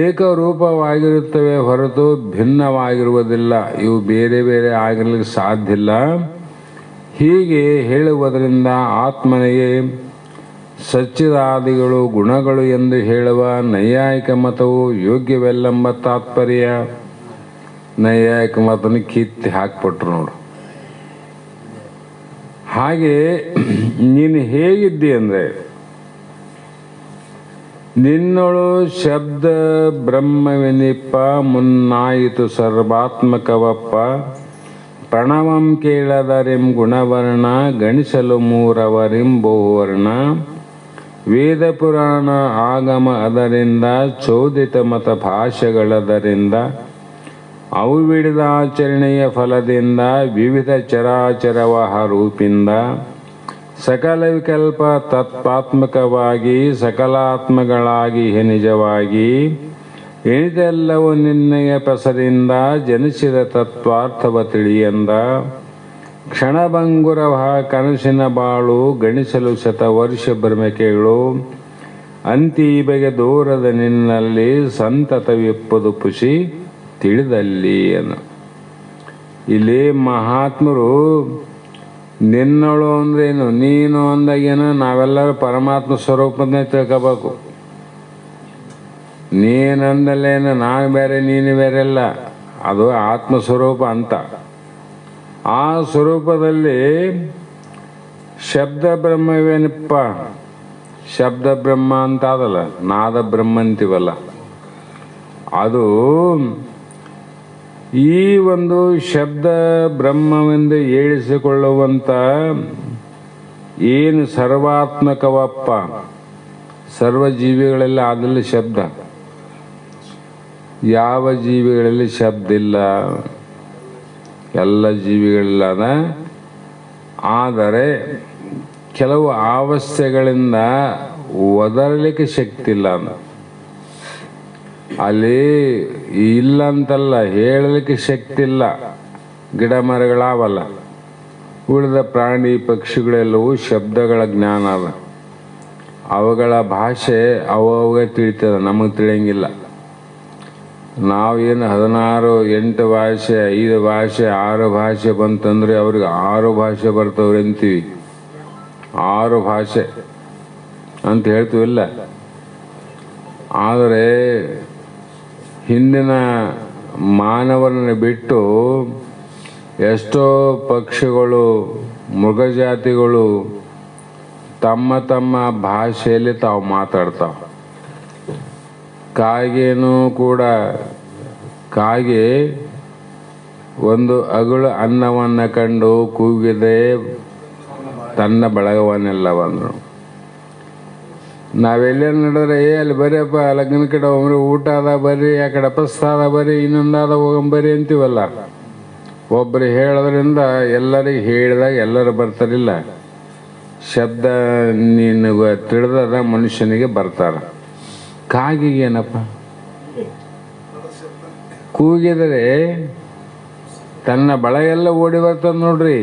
ಏಕರೂಪವಾಗಿರುತ್ತವೆ ಹೊರತು ಭಿನ್ನವಾಗಿರುವುದಿಲ್ಲ. ಇವು ಬೇರೆ ಬೇರೆ ಆಗಿರಲಿಕ್ಕೆ ಸಾಧ್ಯ ಇಲ್ಲ. ಹೀಗೆ ಹೇಳುವುದರಿಂದ ಆತ್ಮನಿಗೆ ಸಚ್ಚಿದಾದಿಗಳು ಗುಣಗಳು ಎಂದು ಹೇಳುವ ನೈಯಾಯಿಕ ಮತವು ಯೋಗ್ಯವೆಲ್ಲೆಂಬ ತಾತ್ಪರ್ಯ. ನೈಯಾಯಿಕ ಮತನ ಕಿತ್ತಿ ಹಾಕ್ಬಿಟ್ರು ನೋಡು. ಹಾಗೆ ನೀನು ಹೇಗಿದ್ದಿ ಅಂದರೆ, ನಿನ್ನೊಳು ಶಬ್ದ ಬ್ರಹ್ಮವೆನಿಪ್ಪ ಮುನ್ನಾಯಿತು ಸರ್ವಾತ್ಮಕವಪ್ಪ, ಪ್ರಣವಂ ಕೇಳದರಿಂ ಗುಣವರ್ಣ ಗಣಿಸಲು ಮೂರವರಿಂ ಬಹುವರ್ಣ, ವೇದ ಪುರಾಣ ಆಗಮ ಅದರಿಂದ ಚೋದಿತ ಮತ ಭಾಷೆಗಳದರಿಂದ, ಅವು ಬಿಡಿದ ಆಚರಣೆಯ ಫಲದಿಂದ ವಿವಿಧ ಚರಾಚರವಹ ರೂಪಿಂದ, ಸಕಲ ವಿಕಲ್ಪ ತತ್ವಾತ್ಮಕವಾಗಿ ಸಕಲಾತ್ಮಗಳಾಗಿ ನಿಜವಾಗಿ, ಎಣಿದೆಲ್ಲವೂ ನಿನ್ನಯ ಪಸರಿಂದ ಜನಿಸಿದ ತತ್ವಾರ್ಥವ ತಿಳಿಯಂದ, ಕ್ಷಣಭಂಗುರವ ಕನಸಿನ ಬಾಳು ಗಣಿಸಲು ಶತವರ್ಷ ಭ್ರಮೆ ಕೇಳು, ಅಂತಿ ಬಗೆ ದೂರದ ನಿನ್ನಲ್ಲಿ ಸಂತತವಿಪ್ಪದು ಪುಷಿ ತಿಳಿದಲ್ಲಿ ಅನ್ನು. ಇಲ್ಲಿ ಮಹಾತ್ಮರು ನಿನ್ನೋಳು ಅಂದ್ರೇನು, ನೀನು ಅಂದಾಗೇನು ನಾವೆಲ್ಲರೂ ಪರಮಾತ್ಮ ಸ್ವರೂಪನೇ ತಿಳ್ಕೋಬೇಕು. ನೀನಂದಲ್ಲೇನು ನಾನು ಬೇರೆ ನೀನು ಬೇರೆ ಅಲ್ಲ, ಅದು ಆತ್ಮಸ್ವರೂಪ ಅಂತ. ಆ ಸ್ವರೂಪದಲ್ಲಿ ಶಬ್ದ ಬ್ರಹ್ಮವೇನಪ್ಪ, ಶಬ್ದ ಬ್ರಹ್ಮ ಅಂತ ಅದಲ್ಲ, ನಾದ ಬ್ರಹ್ಮ ಅಂತೀವಲ್ಲ, ಅದು ಈ ಒಂದು ಶಬ್ದ ಬ್ರಹ್ಮವೆಂದು ಹೇಳಿಸಿಕೊಳ್ಳುವಂಥ ಏನು ಸರ್ವಾತ್ಮಕವಪ್ಪ, ಸರ್ವ ಜೀವಿಗಳೆಲ್ಲ ಅದರಲ್ಲಿ ಶಬ್ದ. ಯಾವ ಜೀವಿಗಳಲ್ಲಿ ಶಬ್ದ ಇಲ್ಲ, ಎಲ್ಲ ಜೀವಿಗಳಿಲ್ಲದ. ಆದರೆ ಕೆಲವು ಅವಸ್ಥೆಗಳಿಂದ ಒದರಲಿಕ್ಕೆ ಶಕ್ತಿ ಇಲ್ಲ. ಅಲ್ಲಿ ಇಲ್ಲಂತಲ್ಲ, ಹೇಳಲಿಕ್ಕೆ ಶಕ್ತಿ ಇಲ್ಲ. ಗಿಡ ಮರಗಳಾವಲ್ಲ, ಉಳಿದ ಪ್ರಾಣಿ ಪಕ್ಷಿಗಳೆಲ್ಲವೂ ಶಬ್ದಗಳ ಜ್ಞಾನ ಅದ. ಅವುಗಳ ಭಾಷೆ ಅವಾಗ ತಿಳಿತದ, ನಮಗೆ ತಿಳಿಯಂಗಿಲ್ಲ. ನಾವೇನು 16, 8 ಭಾಷೆ, 5 ಭಾಷೆ, 6 ಭಾಷೆ ಬಂತಂದ್ರೆ ಅವ್ರಿಗೆ 6 ಭಾಷೆ ಬರ್ತವ್ರೆ ಅಂತೀವಿ. 6 ಭಾಷೆ ಅಂತ ಹೇಳ್ತೀವಿಲ್ಲ. ಆದರೆ ಹಿಂದಿನ ಮಾನವರನ್ನು ಬಿಟ್ಟು ಎಷ್ಟೋ ಪಕ್ಷಿಗಳು, ಮೃಗಜಾತಿಗಳು ತಮ್ಮ ತಮ್ಮ ಭಾಷೆಯಲ್ಲಿ ತಾವು ಮಾತಾಡ್ತಾವೆ. ಕಾಗೆನೂ ಕೂಡ, ಕಾಗೆ ಒಂದು ಅಗಳು ಅನ್ನವನ್ನು ಕಂಡು ಕೂಗಿದೆ ತನ್ನ ಬಳಗವನ್ನೆಲ್ಲ ಬಂದರು. ನಾವೆಲ್ಲ ನಡೆದ್ರೆ ಅಲ್ಲಿ ಬರ್ರಿಯಪ್ಪ ಲಗ್ನ ಕಡೆ ಒಮ್ಮೆ ಊಟ ಅದ ಬರ್ರಿ, ಆ ಕಡೆ ಅಪಸ್ತಾದ ಬರ್ರಿ, ಇನ್ನೊಂದಾದ ಹೋಗಂಬರ್ರಿ ಅಂತೀವಲ್ಲ. ಒಬ್ಬರು ಹೇಳೋದ್ರಿಂದ ಎಲ್ಲರಿಗೆ ಹೇಳಿದಾಗ ಎಲ್ಲರೂ ಬರ್ತಾರಿಲ್ಲ. ಶಬ್ದ ನಿನಗೆ ತಿಳಿದ ಮನುಷ್ಯನಿಗೆ ಬರ್ತಾರೆ. ಕಾಗಿಗೇನಪ್ಪ, ಕೂಗಿದರೆ ತನ್ನ ಬಳಗೆಲ್ಲ ಓಡಿ ಬರ್ತದೆ ನೋಡ್ರಿ.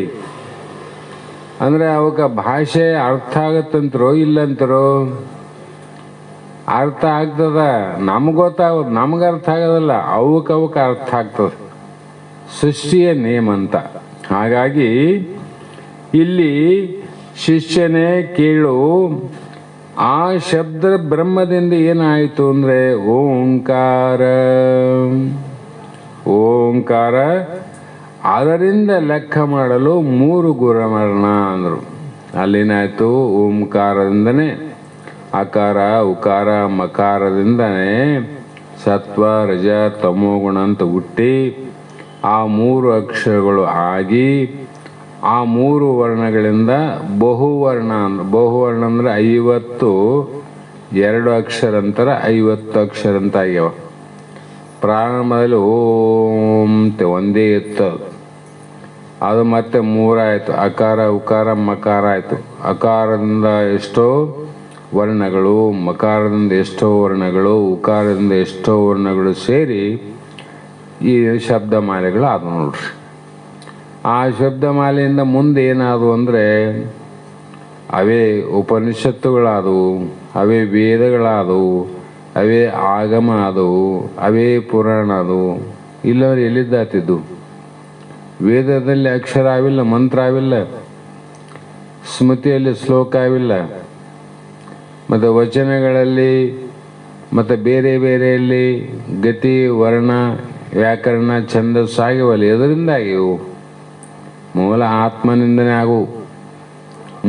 ಅಂದರೆ ಅವಕ್ಕೆ ಭಾಷೆ ಅರ್ಥ ಆಗತ್ತಂತರೋ ಇಲ್ಲಂತರೋ? ಅರ್ಥ ಆಗ್ತದ, ನಮ್ಗೆ ಗೊತ್ತಾಗೋದು, ನಮ್ಗೆ ಅರ್ಥ ಆಗೋದಲ್ಲ, ಅವಕ್ಕೆ ಅರ್ಥ ಆಗ್ತದೆ. ಸೃಷ್ಟಿಯ ನೇಮ ಅಂತ. ಹಾಗಾಗಿ ಇಲ್ಲಿ ಶಿಷ್ಯನೇ ಕೇಳು, ಆ ಶಬ್ದ ಬ್ರಹ್ಮದಿಂದ ಏನಾಯಿತು ಅಂದರೆ ಓಂಕಾರ. ಓಂಕಾರ ಅದರಿಂದ ಲೆಕ್ಕ ಮಾಡಲು 3 ಗುಣವರ್ಣ ಅಂದರು. ಅಲ್ಲೇನಾಯಿತು, ಓಂಕಾರದಿಂದನೇ ಅಕಾರ ಉಕಾರ ಮಕಾರದಿಂದನೇ ಸತ್ವ ರಜ ತಮೋಗುಣ ಅಂತ ಹುಟ್ಟಿ ಆ 3 ಅಕ್ಷರಗಳು ಆಗಿ ಆ 3 ವರ್ಣಗಳಿಂದ ಬಹುವರ್ಣ. ಬಹುವರ್ಣ ಅಂದರೆ 52 ಅಕ್ಷರ ಅಂತಾರೆ, 50 ಅಕ್ಷರ ಅಂತ ಆಗ್ಯಾವ. ಪ್ರಾರಂಭದಲ್ಲಿ ಓಂ ಒಂದೇ ಇತ್ತು, ಅದು ಮತ್ತೆ 3 ಆಯಿತು. ಅಕಾರ ಉಕಾರ ಮಕಾರ ಆಯಿತು. ಅಕಾರದಿಂದ ಎಷ್ಟೋ ವರ್ಣಗಳು, ಮಕಾರದಿಂದ ಎಷ್ಟೋ ವರ್ಣಗಳು, ಉಕಾರದಿಂದ ಎಷ್ಟೋ ವರ್ಣಗಳು ಸೇರಿ ಈ ಶಬ್ದಮಾಲೆಗಳು ಆದವು ನೋಡ್ರಿ. ಆ ಶಬ್ದಮಾಲೆಯಿಂದ ಮುಂದೆ ಏನಾದವು ಅಂದರೆ ಅವೇ ಉಪನಿಷತ್ತುಗಳಾದವು, ಅವೇ ವೇದಗಳಾದವು, ಅವೇ ಆಗಮ ಆದವು, ಅವೇ ಪುರಾಣ ಆದವು. ಇಲ್ಲವ್ರು ಎಲ್ಲಿದ್ದಾತಿದ್ದು? ವೇದದಲ್ಲಿ ಅಕ್ಷರ ಆವಿಲ್ಲ, ಮಂತ್ರ ಆವಿಲ್ಲ, ಸ್ಮೃತಿಯಲ್ಲಿ ಶ್ಲೋಕ ಆವಿಲ್ಲ, ಮತ್ತು ವಚನಗಳಲ್ಲಿ ಮತ್ತು ಬೇರೆ ಬೇರೆಯಲ್ಲಿ ಗತಿ ವರ್ಣ ವ್ಯಾಕರಣ ಛಂದಸ್ಸು ಆಗಿವಲ್ಲ. ಎದರಿಂದ ಆಗಿವು? ಮೂಲ ಆತ್ಮನಿಂದನೇ ಆಗು.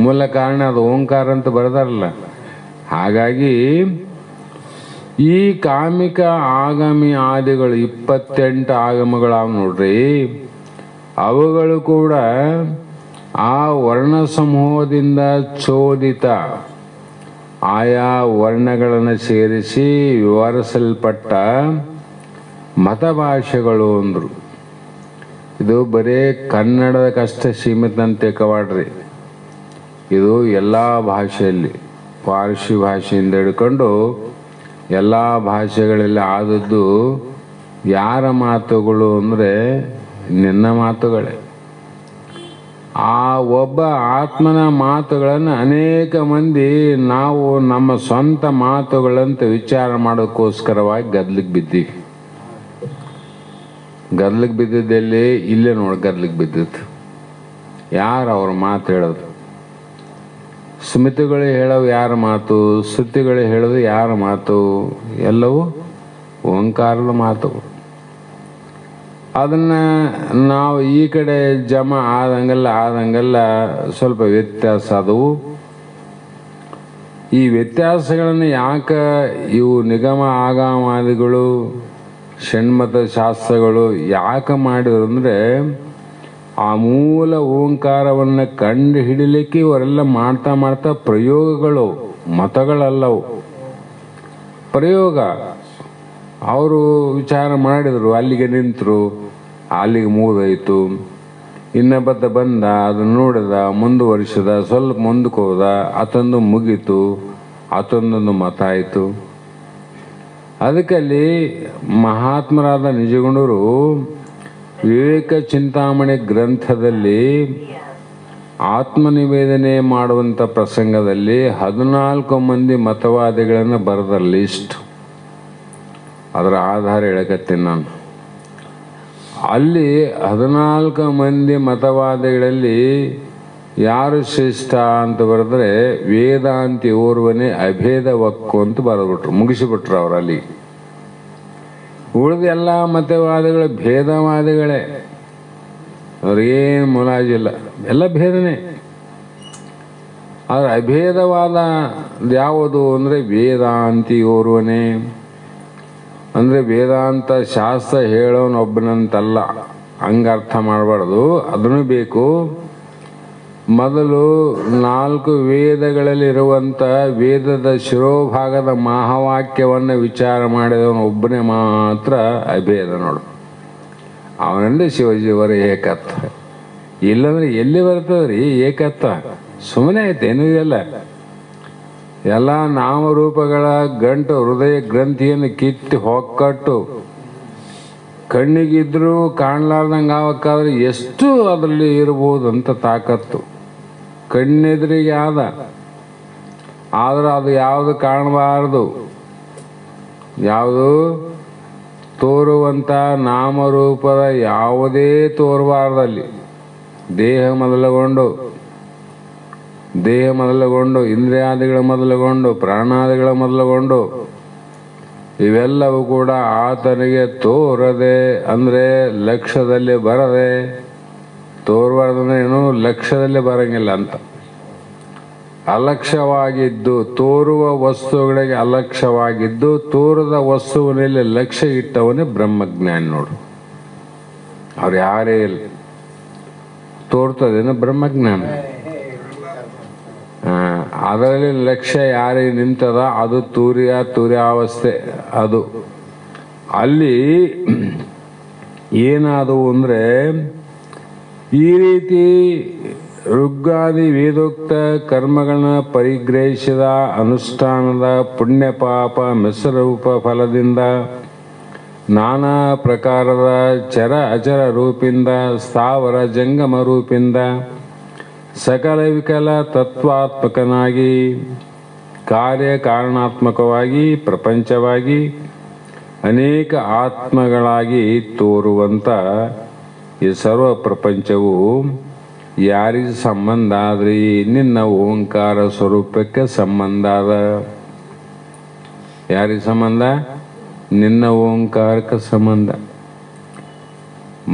ಮೂಲ ಕಾರಣ ಅದು ಓಂಕಾರ ಅಂತ ಬರೆದಾರಲ್ಲ. ಹಾಗಾಗಿ ಈ ಕಾಮಿಕ ಆಗಮಿ ಆದಿಗಳು 28 ಆಗಮಗಳಾವ ನೋಡ್ರಿ, ಅವುಗಳು ಕೂಡ ಆ ವರ್ಣ ಸಮೂಹದಿಂದ ಚೋದಿತ ಆಯಾ ವರ್ಣಗಳನ್ನು ಸೇರಿಸಿ ವಿವರಿಸಲ್ಪಟ್ಟ ಮತಭಾಷೆಗಳು ಅಂದರು. ಇದು ಬರೀ ಕನ್ನಡದಕ್ಕಷ್ಟೇ ಸೀಮಿತ ಅಂತ ಕವಾಡ್ರಿ. ಇದು ಎಲ್ಲ ಭಾಷೆಯಲ್ಲಿ, ಪಾರ್ಸಿ ಭಾಷೆಯಿಂದ ಹಿಡ್ಕೊಂಡು ಎಲ್ಲ ಭಾಷೆಗಳಲ್ಲಿ ಆದದ್ದು ಯಾರ ಮಾತುಗಳು ಅಂದರೆ ನಿನ್ನ ಮಾತುಗಳೇ. ಆ ಒಬ್ಬ ಆತ್ಮನ ಮಾತುಗಳನ್ನು ಅನೇಕ ಮಂದಿ ನಾವು ನಮ್ಮ ಸ್ವಂತ ಮಾತುಗಳಂತ ವಿಚಾರ ಮಾಡೋಕ್ಕೋಸ್ಕರವಾಗಿ ಗದ್ಲಿಗೆ ಬಿದ್ದೀವಿ. ಗದ್ಲಿಗೆ ಬಿದ್ದಿದ್ದೆಲ್ಲಿ? ಇಲ್ಲೇ ನೋಡಿ ಗದ್ಲಿಗೆ ಬಿದ್ದಿತ್ತು. ಯಾರು ಅವ್ರ ಮಾತು ಹೇಳೋದು? ಸ್ಮೃತಿಗಳು ಹೇಳೋವು ಯಾರ ಮಾತು? ಶ್ರುತಿಗಳು ಹೇಳೋದು ಯಾರ ಮಾತು? ಎಲ್ಲವೂ ಓಂಕಾರದ ಮಾತುಗಳು. ಅದನ್ನು ನಾವು ಈ ಕಡೆ ಜಮಾ ಆದಂಗೆಲ್ಲ ಸ್ವಲ್ಪ ವ್ಯತ್ಯಾಸ ಆದವು. ಈ ವ್ಯತ್ಯಾಸಗಳನ್ನು ಯಾಕೆ ಇವು ನಿಗಮ ಆಗಮಾದಿಗಳು ಷಣ್ಮತ ಶಾಸ್ತ್ರಗಳು ಯಾಕೆ ಮಾಡಿದ್ರು ಅಂದರೆ, ಆ ಮೂಲ ಓಂಕಾರವನ್ನು ಕಂಡು ಹಿಡಿಲಿಕ್ಕೆ ಇವರೆಲ್ಲ ಮಾಡ್ತಾ ಪ್ರಯೋಗಗಳು, ಮತಗಳಲ್ಲವು ಪ್ರಯೋಗ. ಅವರು ವಿಚಾರ ಮಾಡಿದರು, ಅಲ್ಲಿಗೆ ನಿಂತರು, ಅಲ್ಲಿಗೆ ಮುಗಿದೋಯ್ತು. ಇನ್ನೊಬ್ಬತ್ತ ಬಂದ, ಅದನ್ನು ನೋಡಿದ, ಮುಂದುವರಿಸಿದ, ಸ್ವಲ್ಪ ಮುಂದಕ್ಕೆ ಹೋದ, ಆತಂದು ಮುಗೀತು, ಆತಂದೊಂದು ಮತ ಆಯಿತು. ಅದಕ್ಕಲ್ಲಿ ಮಹಾತ್ಮರಾದ ನಿಜಗುಣರು ವಿವೇಕ ಚಿಂತಾಮಣಿ ಗ್ರಂಥದಲ್ಲಿ ಆತ್ಮನಿವೇದನೆ ಮಾಡುವಂಥ ಪ್ರಸಂಗದಲ್ಲಿ 14 ಮಂದಿ ಮತವಾದಿಗಳನ್ನು ಬರೆದ ಲಿಸ್ಟ್. ಅದರ ಆಧಾರ ಹೇಳಕತ್ತೀನಿ ನಾನು. ಅಲ್ಲಿ 14 ಮಂದಿ ಮತವಾದಿಗಳಲ್ಲಿ ಯಾರು ಶ್ರೇಷ್ಠ ಅಂತ ಬರೆದ್ರೆ ವೇದಾಂತಿ ಓರ್ವನೇ ಅಭೇದ ವಕ್ಕು ಅಂತ ಬರೆದ್ಬಿಟ್ರು, ಮುಗಿಸಿಬಿಟ್ರು ಅವರು. ಅಲ್ಲಿ ಉಳಿದ ಎಲ್ಲ ಮತವಾದಿಗಳು ಭೇದವಾದಿಗಳೇ, ಅವ್ರಿಗೇನು ಮುಲಾಜಿಲ್ಲ, ಎಲ್ಲ ಭೇದನೇ. ಆದರೆ ಅಭೇದವಾದ ಯಾವುದು ಅಂದರೆ ವೇದಾಂತಿ ಓರ್ವನೇ. ಅಂದರೆ ವೇದಾಂತ ಶಾಸ್ತ್ರ ಹೇಳೋನೊಬ್ಬನಂತಲ್ಲ, ಹಂಗೆ ಅರ್ಥ ಮಾಡಬಾರ್ದು. ಅದನ್ನು ಬೇಕು. ಮೊದಲು 4 ವೇದಗಳಲ್ಲಿರುವಂಥ ವೇದದ ಶಿರೋಭಾಗದ ಮಹಾವಾಕ್ಯವನ್ನು ವಿಚಾರ ಮಾಡಿದವನು ಒಬ್ಬನೇ ಮಾತ್ರ ಅಭೇದ ನೋಡು. ಅವನಂದ್ರೆ ಶಿವಜೀವರ ಏಕತ್ವ. ಇಲ್ಲಂದ್ರೆ ಎಲ್ಲಿ ಬರ್ತದ್ರಿ ಏಕತ್ವ? ಸುಮ್ಮನೆ ಐತೇನು ಇದೆಲ್ಲ? ಎಲ್ಲ ನಾಮರೂಪಗಳ ಗಂಟು ಹೃದಯ ಗ್ರಂಥಿಯನ್ನು ಕಿತ್ತು ಹೊಕ್ಕಟ್ಟು ಕಣ್ಣಿಗಿದ್ರೂ ಕಾಣಲಾರ್ದಂಗೆ ಆಗಬೇಕಾದ್ರೆ ಎಷ್ಟು ಅದರಲ್ಲಿ ಇರ್ಬೋದು ಅಂತ ತಾಕತ್ತು. ಕಣ್ಣೆದುರಿಗೆ ಆದ್ರೆ ಅದು ಯಾವುದು ಕಾಣಬಾರ್ದು, ಯಾವುದು ತೋರುವಂಥ ನಾಮರೂಪದ ಯಾವುದೇ ತೋರಬಾರ್ದಲ್ಲಿ. ದೇಹ ಮೊದಲುಗೊಂಡು ಇಂದ್ರಿಯಾದಿಗಳ ಮೊದಲುಗೊಂಡು ಪ್ರಾಣಾದಿಗಳ ಮೊದಲುಗೊಂಡು ಇವೆಲ್ಲವೂ ಕೂಡ ಆತನಿಗೆ ತೋರದೆ ಅಂದರೆ ಲಕ್ಷ್ಯದಲ್ಲಿ ಬರದೆ. ತೋರಬಾರ್ದಂದ್ರೆ ಏನು? ಲಕ್ಷ್ಯದಲ್ಲಿ ಬರಂಗಿಲ್ಲ ಅಂತ. ಅಲಕ್ಷ್ಯವಾಗಿದ್ದು, ತೋರುವ ವಸ್ತುಗಳಿಗೆ ಅಲಕ್ಷ್ಯವಾಗಿದ್ದು ತೋರದ ವಸ್ತುವಿನಲ್ಲಿ ಲಕ್ಷ್ಯ ಇಟ್ಟವನೇ ಬ್ರಹ್ಮಜ್ಞಾನಿ ನೋಡು. ಅವ್ರು ಯಾರೇ ಇಲ್ಲ, ತೋರ್ತದೇನು ಬ್ರಹ್ಮಜ್ಞಾನ. ಅದರಲ್ಲಿ ಲಕ್ಷ್ಯ ಯಾರಿಗೆ ನಿಂತದ ಅದು ತುರ್ಯಾವಸ್ಥೆ. ಅದು ಅಲ್ಲಿ ಏನಾದವು ಅಂದರೆ, ಈ ರೀತಿ ಋಗ್ಗಾದಿ ವೇದೋಕ್ತ ಕರ್ಮಗಳನ್ನ ಪರಿಗ್ರಹಿಸಿದ ಅನುಷ್ಠಾನದ ಪುಣ್ಯ ಪಾಪ ಮಿಶ್ರರೂಪ ಫಲದಿಂದ ನಾನಾ ಪ್ರಕಾರದ ಚರ ಅಚರ ರೂಪಿಂದ ಸ್ಥಾವರ ಜಂಗಮ ರೂಪಿಂದ ಸಕಲ ವಿಕಲ ತತ್ವಾತ್ಮಕನಾಗಿ ಕಾರ್ಯ ಕಾರಣಾತ್ಮಕವಾಗಿ ಪ್ರಪಂಚವಾಗಿ ಅನೇಕ ಆತ್ಮಗಳಾಗಿ ತೋರುವಂಥ ಈ ಸರ್ವ ಪ್ರಪಂಚವು ಯಾರಿಗೆ ಸಂಬಂಧ ಆದ್ರಿ? ನಿನ್ನ ಓಂಕಾರ ಸ್ವರೂಪಕ್ಕೆ ಸಂಬಂಧ ಅದ. ಯಾರಿಗೆ ಸಂಬಂಧ? ನಿನ್ನ ಓಂಕಾರಕ್ಕೆ ಸಂಬಂಧ.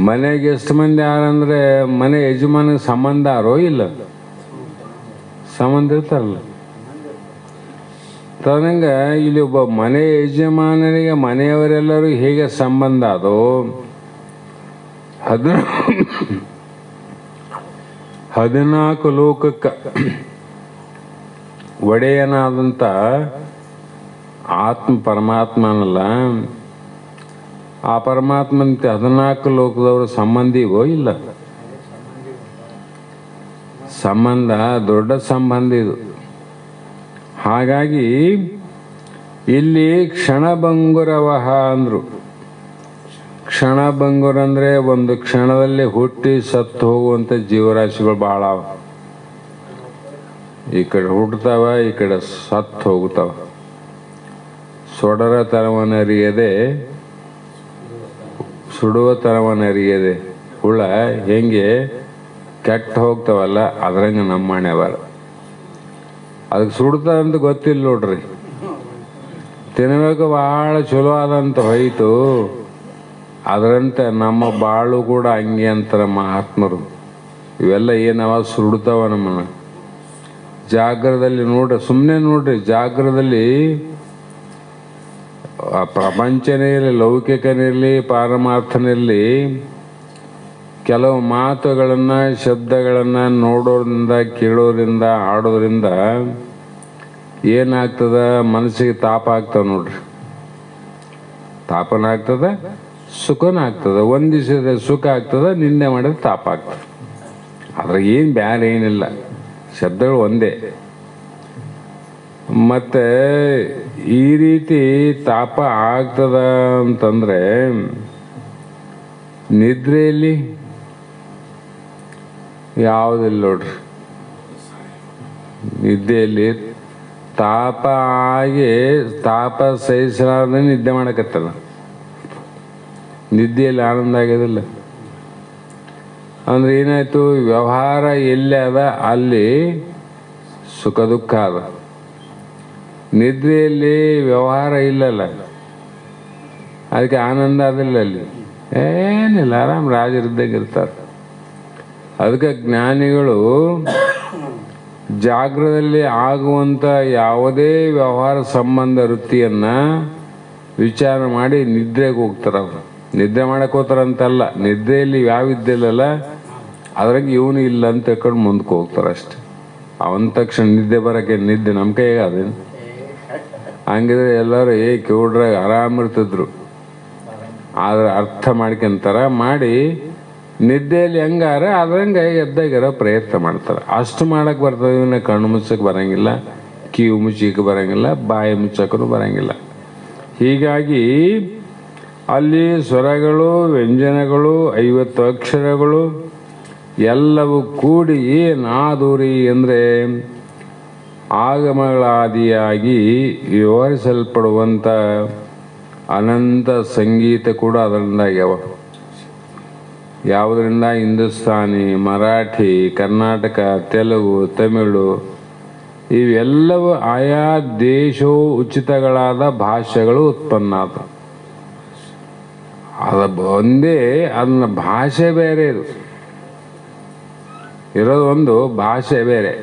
ಮನೆಗೆ ಎಷ್ಟು ಮಂದಿ ಯಾರಂದ್ರೆ ಮನೆ ಯಜಮಾನಿಗೆ ಸಂಬಂಧ ಯಾರೋ ಇಲ್ಲ? ಸಂಬಂಧ ಇರ್ತಾರಲ್ಲ. ತದಂಗ ಇಲ್ಲಿ ಒಬ್ಬ ಮನೆ ಯಜಮಾನನಿಗೆ ಮನೆಯವರೆಲ್ಲರೂ ಹೇಗೆ ಸಂಬಂಧ ಅದು 14 ಲೋಕಕ್ಕೆ ಒಡೆಯನಾದಂಥ ಆತ್ಮ ಪರಮಾತ್ಮನಲ್ಲ, ಆ ಪರಮಾತ್ಮಂತೆ 14 ಲೋಕದವರು ಸಂಬಂಧಿಗೋ ಇಲ್ಲ. ಸಂಬಂಧ ದೊಡ್ಡ ಸಂಬಂಧ ಇದು. ಹಾಗಾಗಿ ಇಲ್ಲಿ ಕ್ಷಣಭಂಗುರವಹ ಅಂದರು. ಕ್ಷಣಭಂಗುರ ಅಂದರೆ ಒಂದು ಕ್ಷಣದಲ್ಲಿ ಹುಟ್ಟಿ ಸತ್ತು ಹೋಗುವಂಥ ಜೀವರಾಶಿಗಳು ಭಾಳ ಅವ. ಈ ಕಡೆ ಹುಟ್ಟತಾವ, ಈ ಕಡೆ ಸತ್ತು ಹೋಗ್ತಾವ. ಸೊಡರ ತರವನರಿಯದೆ ಸುಡುವ ತರವನರಿಯದೆ ಹುಳ ಹೆಂಗೆ ಕೆಟ್ಟ ಹೋಗ್ತಾವಲ್ಲ, ಅದ್ರಂಗೆ ನಮ್ಮ ಮನೆ ಬಾರ. ಅದಕ್ಕೆ ಸುಡ್ತಾರಂತ ಗೊತ್ತಿಲ್ಲ ನೋಡ್ರಿ. ತಿನ್ನಬೇಕು ಭಾಳ ಚಲೋ ಆದಂತ ಹೋಯ್ತು. ಅದರಂತೆ ನಮ್ಮ ಬಾಳು ಕೂಡ ಹಂಗೆ ಅಂತಾರೆ ಮಹಾತ್ಮರು. ಇವೆಲ್ಲ ಏನವ ಸುಡ್ತಾವ ನಮ್ಮನ್ನ. ಜಾಗ್ರದಲ್ಲಿ ನೋಡ್ರಿ, ಸುಮ್ಮನೆ ನೋಡ್ರಿ, ಜಾಗ್ರದಲ್ಲಿ ಪ್ರಪಂಚನೇ ಇರಲಿ, ಲೌಕಿಕನಿರಲಿ, ಪಾರಮಾರ್ಥನಿರಲಿ, ಕೆಲವು ಮಾತುಗಳನ್ನು ಶಬ್ದಗಳನ್ನು ನೋಡೋದ್ರಿಂದ, ಕೇಳೋದ್ರಿಂದ, ಆಡೋದ್ರಿಂದ ಏನಾಗ್ತದ, ಮನಸ್ಸಿಗೆ ತಾಪ ಆಗ್ತದೆ ನೋಡ್ರಿ. ತಾಪನ ಆಗ್ತದ, ಸುಖನ ಆಗ್ತದ. ಒಂದು ದಿವಸದ ಸುಖ ಆಗ್ತದ, ನಿನ್ನೆ ಮಾಡಿದ್ರೆ ತಾಪ ಆಗ್ತದೆ. ಅದ್ರಾಗ ಏನು ಬ್ಯಾರೆ ಏನಿಲ್ಲ, ಶಬ್ದಗಳು ಒಂದೇ. ಮತ್ತೆ ಈ ರೀತಿ ತಾಪ ಆಗ್ತದ ಅಂತಂದ್ರೆ ನಿದ್ರೆಯಲ್ಲಿ ಯಾವುದಿಲ್ಲ ನೋಡ್ರಿ. ನಿದ್ದೆಯಲ್ಲಿ ತಾಪ ಆಗಿ ತಾಪ ಸಹಿಸಲಾರ್ದೆ ನಿದ್ದೆ ಮಾಡಕತ್ತಲ್ಲ. ನಿದ್ದೆಯಲ್ಲಿ ಆನಂದ ಆಗೋದಿಲ್ಲ. ಅಂದ್ರೆ ಏನಾಯ್ತು, ವ್ಯವಹಾರ ಎಲ್ಲಿ ಅದ ಅಲ್ಲಿ ಸುಖ ದುಃಖ ಅದ. ನಿದ್ರೆಯಲ್ಲಿ ವ್ಯವಹಾರ ಇಲ್ಲಲ್ಲ, ಅದಕ್ಕೆ ಆನಂದ ಅದಿಲ್ಲ. ಅಲ್ಲಿ ಏನಿಲ್ಲ, ಆರಾಮ್ ರಾಜರಿದ್ದಾಗ ಇರ್ತಾರೆ. ಅದಕ್ಕೆ ಜ್ಞಾನಿಗಳು ಜಾಗ್ರದಲ್ಲಿ ಆಗುವಂಥ ಯಾವುದೇ ವ್ಯವಹಾರ ಸಂಬಂಧ ವೃತ್ತಿಯನ್ನ ವಿಚಾರ ಮಾಡಿ ನಿದ್ರೆಗೆ ಹೋಗ್ತಾರೆ. ಅವರು ನಿದ್ರೆ ಮಾಡಕ್ಕೆ ಹೋಗ್ತಾರಂತಲ್ಲ, ನಿದ್ರೆಯಲ್ಲಿ ಯಾವ ಇದ್ದಿಲ್ಲಲ್ಲ ಅದ್ರಾಗ ಇವನು ಇಲ್ಲ ಅಂತ ತಿಳ್ಕೊಂಡು ಮುಂದಕ್ಕೆ ಹೋಗ್ತಾರೆ ಅಷ್ಟೆ. ಅವನ ತಕ್ಷಣ ನಿದ್ದೆ ಬರೋಕ್ಕೆ, ನಿದ್ದೆ ನಮ್ಮ ಕೈಗೆ ಅದೇನು. ಹಂಗಿದ್ರೆ ಎಲ್ಲರೂ ಕಿವುಡ್ರಾಗ ಆರಾಮಿರ್ತಿದ್ರು. ಆದ್ರೆ ಅರ್ಥ ಮಾಡ್ಕೊಂತಾರ, ಮಾಡಿ ನಿದ್ದೆಯಲ್ಲಿ ಹೆಂಗಾರ ಅದ್ರಂಗೆ ಎದ್ದಾಗಿರೋ ಪ್ರಯತ್ನ ಮಾಡ್ತಾರೆ. ಅಷ್ಟು ಮಾಡಕ್ಕೆ ಬರ್ತದೆ. ಇವನ್ನ ಕಣ್ಣು ಮುಚ್ಚಕ್ಕೆ ಬರಂಗಿಲ್ಲ, ಕಿವಿ ಮುಚ್ಚಕ್ಕೆ ಬರಂಗಿಲ್ಲ, ಬಾಯಿ ಮುಚ್ಚಕ್ಕೂ ಬರಂಗಿಲ್ಲ. ಹೀಗಾಗಿ ಅಲ್ಲಿ ಸ್ವರಗಳು, ವ್ಯಂಜನಗಳು, 50 ಅಕ್ಷರಗಳು ಎಲ್ಲವೂ ಕೂಡಿ ನಾದೂರಿ ಅಂದರೆ ಆಗಮಗಳಾದಿಯಾಗಿ ವಿವರಿಸಲ್ಪಡುವಂಥ ಅನಂತ ಸಂಗೀತ ಕೂಡ ಅದರಿಂದ ಆಗ್ಯಾವ. ಯಾವುದರಿಂದ? ಹಿಂದೂಸ್ತಾನಿ, ಮರಾಠಿ, ಕರ್ನಾಟಕ, ತೆಲುಗು, ತಮಿಳು ಇವೆಲ್ಲವೂ ಆಯಾ ದೇಶೋಚಿತಗಳಾದ ಭಾಷೆಗಳು ಉತ್ಪನ್ನ ಆದ. ಅದು ಒಂದೇ, ಅದನ್ನ ಭಾಷೆ ಬೇರೆ, ಇರೋದು ಒಂದು ಭಾಷೆ ಬೇರೆ.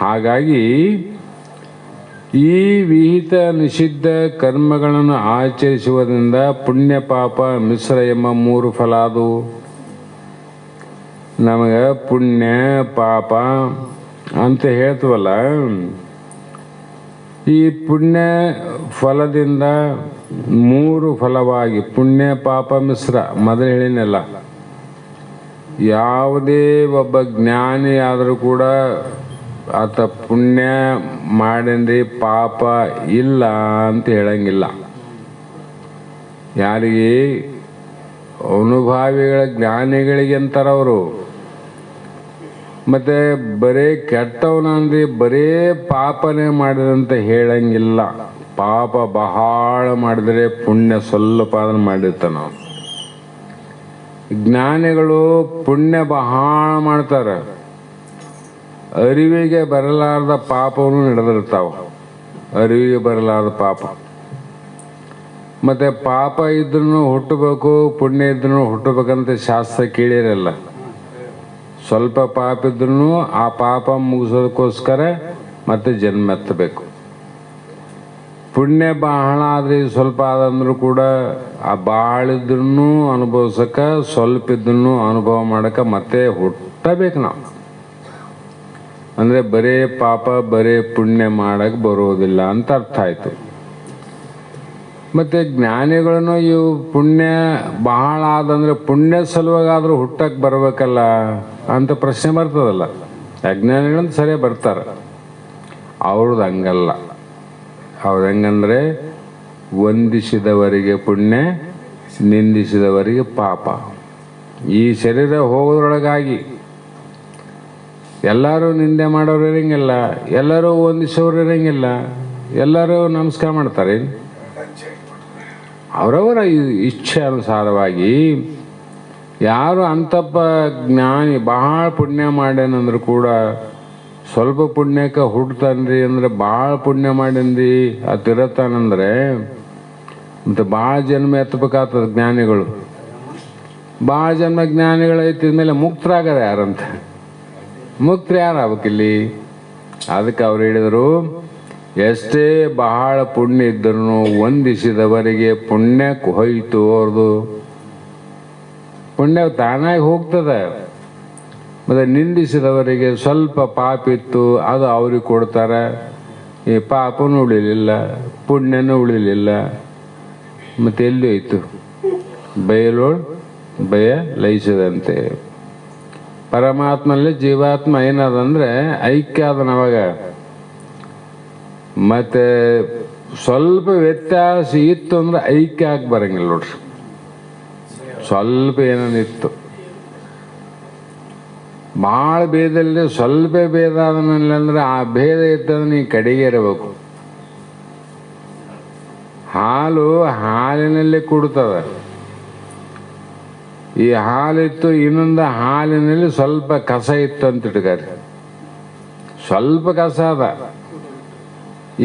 ಹಾಗಾಗಿ ಈ ವಿಹಿತ ನಿಷಿದ್ಧ ಕರ್ಮಗಳನ್ನು ಆಚರಿಸುವುದರಿಂದ ಪುಣ್ಯ ಪಾಪ ಮಿಶ್ರ ಎಂಬ 3 ಫಲ ಅದು. ನಮಗೆ ಪುಣ್ಯ ಪಾಪ ಅಂತ ಹೇಳ್ತೀವಲ್ಲ, ಈ ಪುಣ್ಯ ಫಲದಿಂದ 3 ಫಲವಾಗಿ ಪುಣ್ಯ ಪಾಪ ಮಿಶ್ರ. ಮೊದಲು ಹೇಳಿನಲ್ಲ, ಯಾವುದೇ ಒಬ್ಬ ಜ್ಞಾನಿ ಆದರೂ ಕೂಡ ಆತ ಪುಣ್ಯ ಮಾಡಂದ್ರೆ ಪಾಪ ಇಲ್ಲ ಅಂತ ಹೇಳಂಗಿಲ್ಲ. ಯಾರಿಗೆ? ಅನುಭಾವಿಗಳ ಜ್ಞಾನಿಗಳಿಗೆ ಅಂತಾರ ಅವರು. ಮತ್ತೆ ಬರೇ ಕೆಟ್ಟವನಂದ್ರೆ ಬರೇ ಪಾಪನೇ ಮಾಡಿದಂತ ಹೇಳಂಗಿಲ್ಲ. ಪಾಪ ಬಹಳ ಮಾಡಿದರೆ ಪುಣ್ಯ ಸ್ವಲ್ಪ ಅದನ್ನು ಮಾಡಿರ್ತಾನ. ಜ್ಞಾನಿಗಳು ಪುಣ್ಯ ಬಹಳ ಮಾಡ್ತಾರೆ, ಅರಿವಿಗೆ ಬರಲಾರದ ಪಾಪವನ್ನು ನಡೆದಿರ್ತಾವ. ಅರಿವಿಗೆ ಬರಲಾರದ ಪಾಪ. ಮತ್ತೆ ಪಾಪ ಇದ್ರೂ ಹುಟ್ಟಬೇಕು, ಪುಣ್ಯ ಇದ್ರೂ ಹುಟ್ಟಬೇಕಂತ ಶಾಸ್ತ್ರ ಕೇಳಿರಲ್ಲ. ಸ್ವಲ್ಪ ಪಾಪ ಇದ್ರೂ ಆ ಪಾಪ ಮುಗಿಸೋದಕ್ಕೋಸ್ಕರ ಮತ್ತೆ ಜನ್ಮ ಎತ್ತಬೇಕು. ಪುಣ್ಯ ಬಹಳ ಆದರೆ ಸ್ವಲ್ಪ ಆದಂದ್ರೂ ಕೂಡ ಆ ಭಾಳ ಇದ್ರೂ ಅನುಭವಿಸಕ್ಕೆ, ಸ್ವಲ್ಪ ಇದ್ರೂ ಅನುಭವ ಮಾಡಕ್ಕೆ ಮತ್ತೆ ಹುಟ್ಟಬೇಕು ನಾವು. ಅಂದರೆ ಬರೇ ಪಾಪ ಬರೇ ಪುಣ್ಯ ಮಾಡಕ್ಕೆ ಬರೋದಿಲ್ಲ ಅಂತ ಅರ್ಥ ಆಯಿತು. ಮತ್ತು ಜ್ಞಾನಿಗಳನ್ನು ಇವು ಪುಣ್ಯ ಬಹಳ ಆದಂದ್ರೆ ಪುಣ್ಯ ಸಲುವಾಗಾದರೂ ಹುಟ್ಟಕ್ಕೆ ಬರಬೇಕಲ್ಲ ಅಂತ ಪ್ರಶ್ನೆ ಬರ್ತದಲ್ಲ. ಅಜ್ಞಾನಿಗಳಂತ ಸರಿಯಾಗಿ ಬರ್ತಾರೆ, ಅವ್ರದ್ದು ಹಂಗಲ್ಲ. ಅವ್ರು ಹೆಂಗಂದ್ರೆ ವಂದಿಸಿದವರಿಗೆ ಪುಣ್ಯ, ನಿಂದಿಸಿದವರಿಗೆ ಪಾಪ. ಈ ಶರೀರ ಹೋಗೋದ್ರೊಳಗಾಗಿ ಎಲ್ಲರೂ ನಿಂದೆ ಮಾಡೋರು ಇರಂಗಿಲ್ಲ, ಎಲ್ಲರೂ ವಂದಿಸೋರು ಇರಂಗಿಲ್ಲ, ಎಲ್ಲರೂ ನಮಸ್ಕಾರ ಮಾಡ್ತಾರೆ. ಅವರವರ ಇಚ್ಛೆ ಅನುಸಾರವಾಗಿ ಯಾರು ಅಂತಪ್ಪ ಜ್ಞಾನಿ ಭಾಳ ಪುಣ್ಯ ಮಾಡ್ಯಾನಂದ್ರು ಕೂಡ ಸ್ವಲ್ಪ ಪುಣ್ಯಕ್ಕೆ ಹುಡ್ತಾನ್ರಿ ಅಂದ್ರೆ ಭಾಳ ಪುಣ್ಯ ಮಾಡೇನ್ರಿ ಅತಿರತಾನಂದ್ರೆ ಮತ್ತು ಭಾಳ ಜನ್ಮ ಎತ್ತಬೇಕಾಗ್ತದೆ. ಜ್ಞಾನಿಗಳು ಭಾಳ ಜನ್ಮ ಜ್ಞಾನಿಗಳು ಐತಿದ್ಮೇಲೆ ಮುಕ್ತರಾಗದ ಯಾರಂತ? ಮುಕ್ತರು ಯಾರಾಗಬೇಕಿಲ್ಲಿ? ಅದಕ್ಕೆ ಅವ್ರು ಹೇಳಿದರು, ಎಷ್ಟೇ ಬಹಳ ಪುಣ್ಯ ಇದ್ದರೂ ವಂದಿಸಿದವರಿಗೆ ಪುಣ್ಯಕ್ಕೆ ಹೋಯ್ತು, ಅವ್ರದ್ದು ಪುಣ್ಯ ತಾನಾಗಿ ಹೋಗ್ತದೆ. ಮತ್ತು ನಿಂದಿಸಿದವರಿಗೆ ಸ್ವಲ್ಪ ಪಾಪ ಇತ್ತು, ಅದು ಅವ್ರಿಗೆ ಕೊಡ್ತಾರೆ. ಈ ಪಾಪನೂ ಉಳಿಲಿಲ್ಲ, ಪುಣ್ಯನೂ ಉಳಿಲಿಲ್ಲ, ಮತ್ತು ಎಲ್ಲಿ ಹೋಯ್ತು? ಬಯಲೋಳು ಭಯ ಲಯಿಸದಂತೆ. ಪರಮಾತ್ಮನಲ್ಲಿ ಜೀವಾತ್ಮ ಏನದಂದ್ರೆ ಐಕ್ಯ ಅದನವಾಗ. ಮತ್ತು ಸ್ವಲ್ಪ ವ್ಯತ್ಯಾಸ ಇತ್ತು ಅಂದ್ರೆ ಐಕ್ಯ ಆಗಿ ಬರಂಗಿಲ್ಲ ನೋಡ್ರಿ. ಸ್ವಲ್ಪ ಏನೇನಿತ್ತು ಭಾಳ ಭೇದಲ್ಲಿ ಸ್ವಲ್ಪ ಭೇದ ಆದಮೇಲೆ ಅಂದ್ರೆ ಆ ಭೇದ ಇತ್ತಂದ್ರೆ ನೀ ಕಡೆಗೆ ಇರಬೇಕು. ಹಾಲು ಹಾಲಿನಲ್ಲಿ ಕುಡ್ತದೆ. ಈ ಹಾಲಿತ್ತು, ಇನ್ನೊಂದು ಹಾಲಿನಲ್ಲಿ ಸ್ವಲ್ಪ ಕಸ ಇತ್ತು ಅಂತ ಇಟ್ಕಾರಿ. ಸ್ವಲ್ಪ ಕಸ ಅದ.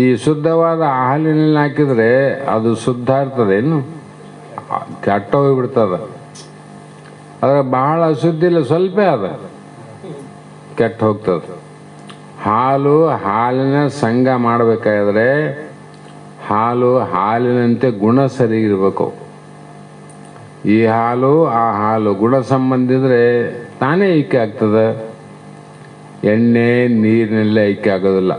ಈ ಶುದ್ಧವಾದ ಹಾಲಿನಲ್ಲಿ ಹಾಕಿದ್ರೆ ಅದು ಶುದ್ಧ ಇರ್ತದೇನು? ಕೆಟ್ಟ ಹೋಗ್ಬಿಡ್ತದ. ಅದ್ರ ಬಹಳ ಅಶುದ್ಧಿ ಇಲ್ಲ, ಸ್ವಲ್ಪ ಅದ, ಕೆಟ್ಟ ಹೋಗ್ತದೆ. ಹಾಲು ಹಾಲಿನ ಸಂಘ ಮಾಡಬೇಕಾದ್ರೆ ಹಾಲು ಹಾಲಿನಂತೆ ಗುಣ ಸರಿ ಇರಬೇಕು. ಈ ಹಾಲು ಆ ಹಾಲು ಗುಣ ಸಂಬಂಧಿದ್ರೆ ತಾನೇ ಐಕ್ಯ ಆಗ್ತದೆ. ಎಣ್ಣೆ ನೀರಿನಲ್ಲಿ ಐಕ್ಯ ಆಗೋದಿಲ್ಲ.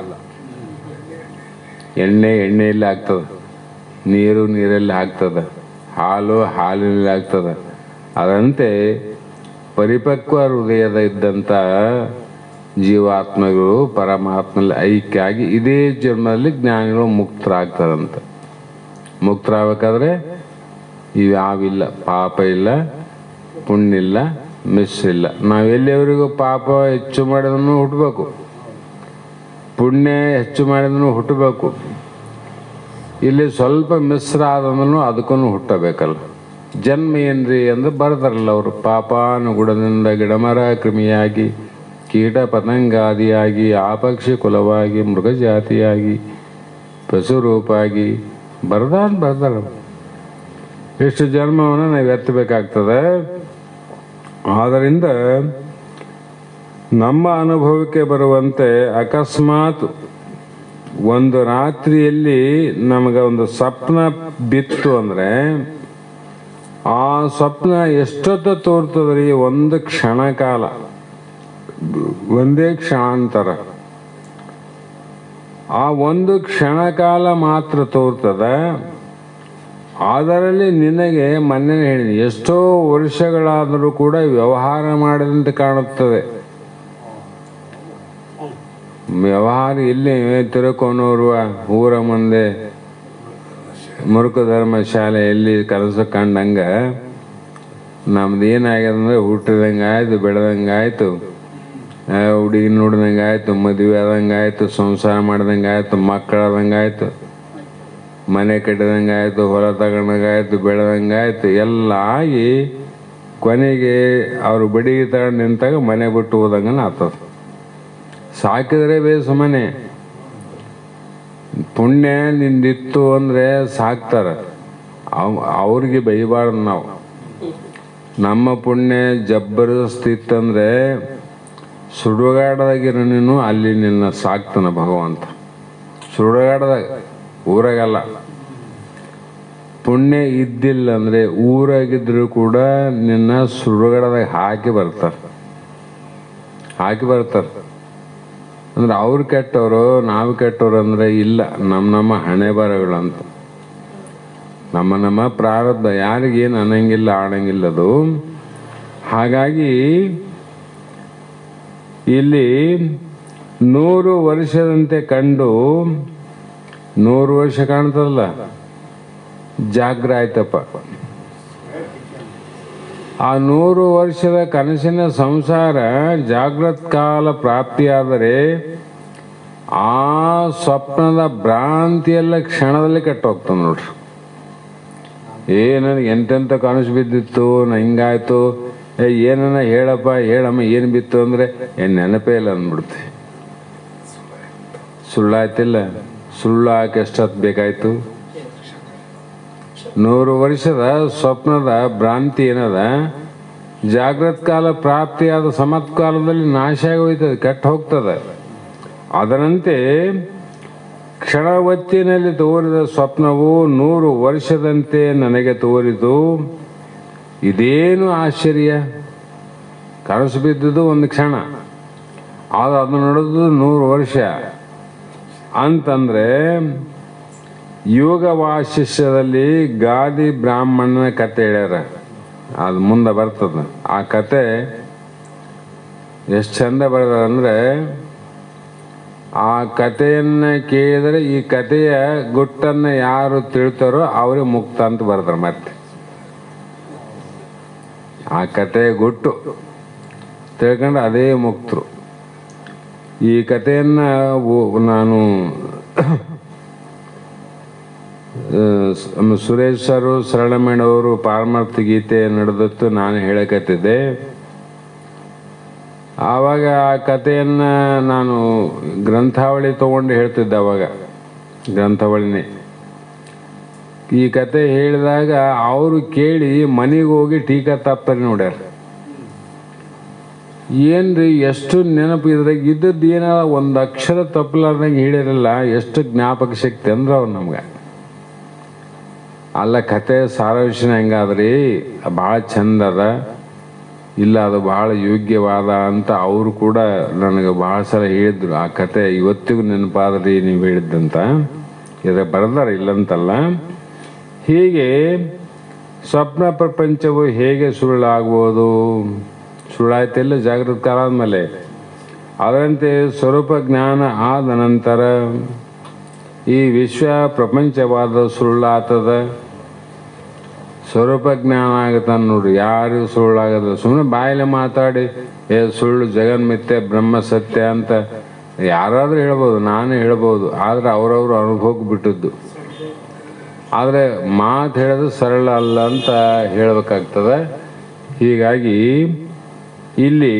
ಎಣ್ಣೆ ಎಣ್ಣೆಯಲ್ಲಿ ಆಗ್ತದೆ, ನೀರು ನೀರಲ್ಲಿ ಆಗ್ತದೆ, ಹಾಲು ಹಾಲಿನಲ್ಲಿ ಆಗ್ತದೆ. ಅದಂತೆ ಪರಿಪಕ್ವ ಹೃದಯದ ಇದ್ದಂಥ ಜೀವಾತ್ಮಗಳು ಪರಮಾತ್ಮಲ್ಲಿ ಐಕ್ಯ ಆಗಿ ಇದೇ ಜನ್ಮದಲ್ಲಿ ಜ್ಞಾನಿಗಳು ಮುಕ್ತರಾಗ್ತಾರಂತ. ಮುಕ್ತರಾಗಬೇಕಾದ್ರೆ ಇವ್ಯಾವಿಲ್ಲ, ಪಾಪ ಇಲ್ಲ, ಪುಣ್ಯ ಇಲ್ಲ, ಮಿಸ್ ಇಲ್ಲ. ನಾವೆಲ್ಲಿಯವರೆಗೂ ಪಾಪ ಹೆಚ್ಚು ಮಾಡಿದ್ರೂ ಹುಟ್ಟಬೇಕು, ಪುಣ್ಯ ಹೆಚ್ಚು ಮಾಡಿದ್ರೂ ಹುಟ್ಟಬೇಕು. ಇಲ್ಲಿ ಸ್ವಲ್ಪ ಮಿಶ್ರ ಆದಂದ್ರೂ ಅದಕ್ಕೂ ಹುಟ್ಟಬೇಕಲ್ಲ. ಜನ್ಮ ಏನ್ರಿ ಅಂದ್ರೆ ಬರ್ತಾರಲ್ಲ ಅವರು, ಪಾಪಾನುಗುಣದಿಂದ ಗಿಡಮರ ಕ್ರಿಮಿಯಾಗಿ, ಕೀಟ ಪತಂಗಾದಿಯಾಗಿ, ಆಪಕ್ಷಿ ಕುಲವಾಗಿ, ಮೃಗಜಾತಿಯಾಗಿ, ಪಶುರೂಪಾಗಿ ಬರ್ದಾರ. ಇಷ್ಟು ಜನ್ಮವನ್ನು ನಾವು ಎತ್ತಬೇಕಾಗ್ತದೆ. ಆದ್ದರಿಂದ ನಮ್ಮ ಅನುಭವಕ್ಕೆ ಬರುವಂತೆ ಅಕಸ್ಮಾತ್ ಒಂದು ರಾತ್ರಿಯಲ್ಲಿ ನಮಗೆ ಒಂದು ಸ್ವಪ್ನ ಬಿತ್ತು ಅಂದರೆ ಆ ಸ್ವಪ್ನ ಎಷ್ಟೊತ್ತು ತೋರ್ತದ್ರಿ? ಒಂದು ಕ್ಷಣ ಕಾಲ, ಒಂದೇ ಕ್ಷಣಾಂತರ. ಆ ಒಂದು ಕ್ಷಣ ಕಾಲ ಮಾತ್ರ ತೋರ್ತದ. ಅದರಲ್ಲಿ ನಿನಗೆ ಮೊನ್ನೆ ಹೇಳಿದೆ, ಎಷ್ಟೋ ವರ್ಷಗಳಾದರೂ ಕೂಡ ವ್ಯವಹಾರ ಮಾಡಿದಂತೆ ಕಾಣುತ್ತದೆ. ವ್ಯವಹಾರ ಇಲ್ಲಿ ತಿರುಕೋನೋರ್ವ ಊರ ಮುಂದೆ ಮುರುಕ ಧರ್ಮ ಶಾಲೆಯಲ್ಲಿ ಕೆಲಸ ಕಂಡಂಗ ನಮ್ದು ಏನಾಗ್ಯದಂದ್ರೆ ಹುಟ್ಟಿದಂಗೆ ಆಯ್ತು, ಬೆಳೆದಂಗೆ ಆಯ್ತು, ಹುಡುಗಿ ನೋಡ್ದಂಗೆ ಆಯ್ತು, ಮದುವೆ ಆದಂಗೆ ಆಯ್ತು, ಸಂಸಾರ ಮಾಡ್ದಂಗೆ ಆಯ್ತು, ಮಕ್ಕಳಾದಂಗೆ ಆಯ್ತು, ಮನೆ ಕಟ್ಟಿದಂಗೆ ಆಯ್ತು, ಹೊಲ ತಗೊಂಡಂಗಾಯ್ತು, ಬೆಳೆದಂಗೆ ಆಯ್ತು, ಎಲ್ಲ ಆಗಿ ಕೊನೆಗೆ ಅವರು ಬಡಿಗೆ ತಗೊಂಡು ನಿಂತಾಗ ಮನೆ ಬಿಟ್ಟು ಹೋದಂಗನ ಆಗ್ತದೆ. ಸಾಕಿದ್ರೆ ಬೇಸು ಮನೆ. ಪುಣ್ಯ ನಿಂದಿತ್ತು ಅಂದರೆ ಸಾಕ್ತಾರೆ, ಅವ್ರಿಗೆ ಬೈಬಾರ್ದು ನಾವು. ನಮ್ಮ ಪುಣ್ಯ ಜಬರ್ದಸ್ತ್ ಇತ್ತಂದರೆ ಸುಡುಗಾಡದಾಗಿರೋ ನೀನು ಅಲ್ಲಿ ನಿನ್ನ ಸಾಕ್ತಾನ ಭಗವಂತ. ಸುಡುಗಾಡದಾಗ, ಊರಾಗಲ್ಲ. ಪುಣ್ಯ ಇದ್ದಿಲ್ಲ ಅಂದರೆ ಊರಾಗಿದ್ರು ಕೂಡ ನಿನ್ನ ಸುಡುಗಾಡದಾಗ ಹಾಕಿ ಬರ್ತಾರೆ ಅಂದ್ರೆ ಅವ್ರು ಕೆಟ್ಟವರು ನಾವು ಕೆಟ್ಟವರು ಅಂದರೆ ಇಲ್ಲ, ನಮ್ಮ ಹಣೆ ಬರಗಳಂತ, ನಮ್ಮ ಪ್ರಾರಬ್ಧ. ಯಾರಿಗೇನು ಅನ್ನಂಗಿಲ್ಲ ಆಡಂಗಿಲ್ಲದು. ಹಾಗಾಗಿ ಇಲ್ಲಿ 100 ವರ್ಷದಂತೆ ಕಂಡು, 100 ವರ್ಷ ಕಾಣ್ತದಲ್ಲ, ಜಾಗ್ರ ಆಯ್ತಪ್ಪ. ಆ 100 ವರ್ಷದ ಕನಸಿನ ಸಂಸಾರ ಜಾಗೃತ್ ಕಾಲ ಪ್ರಾಪ್ತಿಯಾದರೆ ಆ ಸ್ವಪ್ನದ ಭ್ರಾಂತಿಯೆಲ್ಲ ಕ್ಷಣದಲ್ಲಿ ಕೆಟ್ಟೋಗ್ತದೆ ನೋಡ್ರಿ. ನನಗೆ ಎಂತೆಂಥ ಕನಸು ಬಿದ್ದಿತ್ತು, ಹಿಂಗಾಯ್ತು, ಏನನ್ನ ಹೇಳಮ್ಮ ಏನು ಬಿತ್ತು ಅಂದರೆ ನೆನಪೇ ಇಲ್ಲ ಅಂದ್ಬಿಡ್ತೆ. ಸುಳ್ಳಾಯ್ತಿಲ್ಲ, ಸುಳ್ಳು ಹಾಕಿ ಎಷ್ಟೊತ್ತು ಬೇಕಾಯ್ತು. 100 ವರ್ಷದ ಸ್ವಪ್ನದ ಭ್ರಾಂತಿ ಏನದ, ಜಾಗೃತ್ ಕಾಲ ಪ್ರಾಪ್ತಿಯಾದ ಸಮತ್ಕಾಲದಲ್ಲಿ ನಾಶ ಆಗಿ ಹೋಯ್ತದೆ, ಕೆಟ್ಟ ಹೋಗ್ತದೆ. ಅದರಂತೆ ಕ್ಷಣವತ್ತಿನಲ್ಲಿ ತೋರಿದ ಸ್ವಪ್ನವು 100 ವರ್ಷದಂತೆ ನನಗೆ ತೋರಿತು. ಇದೇನು ಆಶ್ಚರ್ಯ! ಕನಸು ಬಿದ್ದುದು ಒಂದು ಕ್ಷಣ, ಅದು ನಡೆದು 100 ವರ್ಷ ಅಂತಂದ್ರೆ, ಯೋಗ ವಾಶಿಷ್ಯದಲ್ಲಿ ಗಾದಿ ಬ್ರಾಹ್ಮಣನ ಕತೆ ಹೇಳ್ಯಾರ. ಅದು ಮುಂದೆ ಬರ್ತದ. ಆ ಕತೆ ಎಷ್ಟು ಚಂದ ಬರ್ತದಂದ್ರೆ, ಆ ಕಥೆಯನ್ನು ಕೇಳಿದರೆ ಈ ಕಥೆಯ ಗುಟ್ಟನ್ನು ಯಾರು ತಿಳ್ತಾರೋ ಅವರೇ ಮುಕ್ತ ಅಂತ ಬರ್ತಾರೆ. ಮತ್ತೆ ಆ ಕಥೆಯ ಗುಟ್ಟು ತಿಳ್ಕೊಂಡು ಅದೇ ಮುಕ್ತರು. ಈ ಕಥೆಯನ್ನು ನಾನು ಸುರೇಶ್ ಸರು, ಸರಳಮೇಣವರು ಪಾರಮಾರ್ಥ ಗೀತೆ ನಡೆದತ್ತು ನಾನು ಹೇಳಕತ್ತಿದ್ದೆ. ಆವಾಗ ಆ ಕಥೆಯನ್ನು ನಾನು ಗ್ರಂಥಾವಳಿ ತೊಗೊಂಡು ಹೇಳ್ತಿದ್ದೆ. ಅವಾಗ ಗ್ರಂಥಾವಳಿನೇ ಈ ಕತೆ ಹೇಳಿದಾಗ ಅವರು ಕೇಳಿ ಮನೆಗೆ ಹೋಗಿ ಟೀಕಾ ತಾಪ್ತಾರೆ ನೋಡ್ಯಾರ. ಏನ್ರಿ ಎಷ್ಟು ನೆನಪು ಇದ್ರಾಗ ಇದ್ದದ್ದು, ಏನಾರ ಒಂದು ಅಕ್ಷರ ತಪ್ಪಲಾರ್ದಂಗೆ ಹೇಳಿರಲ್ಲ, ಎಷ್ಟು ಜ್ಞಾಪಕ ಶಕ್ತಿ ಅಂದ್ರೆ ಅವ್ರು ನಮ್ಗೆ. ಅಲ್ಲ, ಕತೆ ಸಾರಾಂಶನ ಹೆಂಗಾದ್ರಿ, ಭಾಳ ಚಂದ ಅದ, ಇಲ್ಲ ಅದು ಭಾಳ ಯೋಗ್ಯವಾದ ಅಂತ ಅವರು ಕೂಡ ನನಗೆ ಭಾಳ ಸಲ ಹೇಳಿದ್ರು. ಆ ಕತೆ ಇವತ್ತಿಗೂ ನೆನಪಾದ್ರಿ ನೀವು ಹೇಳಿದ್ದಂತ. ಇದ್ರ ಬರ್ದಾರ, ಇಲ್ಲಂತಲ್ಲ. ಹೀಗೆ ಸ್ವಪ್ನ ಪ್ರಪಂಚವು ಹೇಗೆ ಸುಳ್ಳಾಗ್ಬೋದು? ಸುಳ್ಳಾಯ್ತೆಲ್ಲ ಜಾಗೃತ ಕಾಲ ಆದಮೇಲೆ. ಅದರಂತೆ ಸ್ವರೂಪ ಜ್ಞಾನ ಆದ ನಂತರ ಈ ವಿಶ್ವ ಪ್ರಪಂಚವಾದ ಸುಳ್ಳಾಗ್ತದ. ಸ್ವರೂಪ ಜ್ಞಾನ ಆಗುತ್ತ ನೋಡ್ರಿ. ಯಾರಿಗೂ ಸುಳ್ಳಾಗದ. ಸುಮ್ಮನೆ ಬಾಯಲ್ಲಿ ಮಾತಾಡಿ ಸುಳ್ಳು, ಜಗನ್ಮಿಥ್ಯ, ಬ್ರಹ್ಮ ಸತ್ಯ ಅಂತ ಯಾರಾದರೂ ಹೇಳ್ಬೋದು, ನಾನು ಹೇಳ್ಬೋದು. ಆದರೆ ಅವರವರು ಅನುಭವಕ್ಕೆ ಬಿಟ್ಟದ್ದು. ಆದರೆ ಮಾತು ಹೇಳೋದು ಸರಳ ಅಲ್ಲ ಅಂತ ಹೇಳಬೇಕಾಗ್ತದೆ. ಹೀಗಾಗಿ ಇಲ್ಲಿ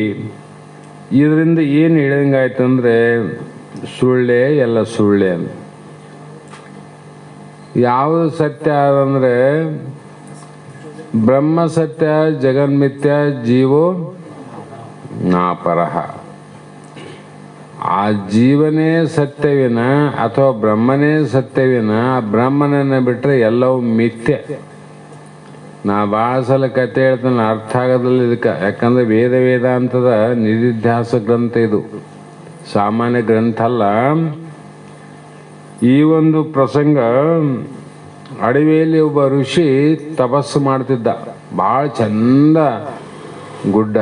ಇದರಿಂದ ಏನು ಹೇಳಿದಂಗಾಯ್ತು ಅಂದರೆ, ಸುಳ್ಳೇ ಎಲ್ಲ ಸುಳ್ಳೇ ಅಂತ. ಯಾವುದು ಸತ್ಯ ಅಂದರೆ ಬ್ರಹ್ಮ ಸತ್ಯ, ಜಗನ್ಮಿಥ್ಯ, ಜೀವೋ ನಾಪರಹ. ಆ ಜೀವನೇ ಸತ್ಯವಿನ ಅಥವಾ ಬ್ರಹ್ಮನೇ ಸತ್ಯವಿನ, ಬ್ರಹ್ಮನನ್ನು ಬಿಟ್ಟರೆ ಎಲ್ಲವೂ ಮಿಥ್ಯ. ನಾ ಭಾಳ ಸಲ ಕತೆ ಹೇಳ್ತಾನೆ, ಅರ್ಥ ಆಗೋದಿಲ್ಲ ಇದಕ್ಕೆ. ಯಾಕಂದರೆ ವೇದಾಂತದ ನಿಧಿಧ್ಯಾಸ ಗ್ರಂಥ ಇದು, ಸಾಮಾನ್ಯ ಗ್ರಂಥ ಅಲ್ಲ. ಈ ಒಂದು ಪ್ರಸಂಗ, ಅಡವಿಯಲ್ಲಿ ಒಬ್ಬ ಋಷಿ ತಪಸ್ಸು ಮಾಡ್ತಿದ್ದ. ಭಾಳ ಚಂದ ಗುಡ್ಡ,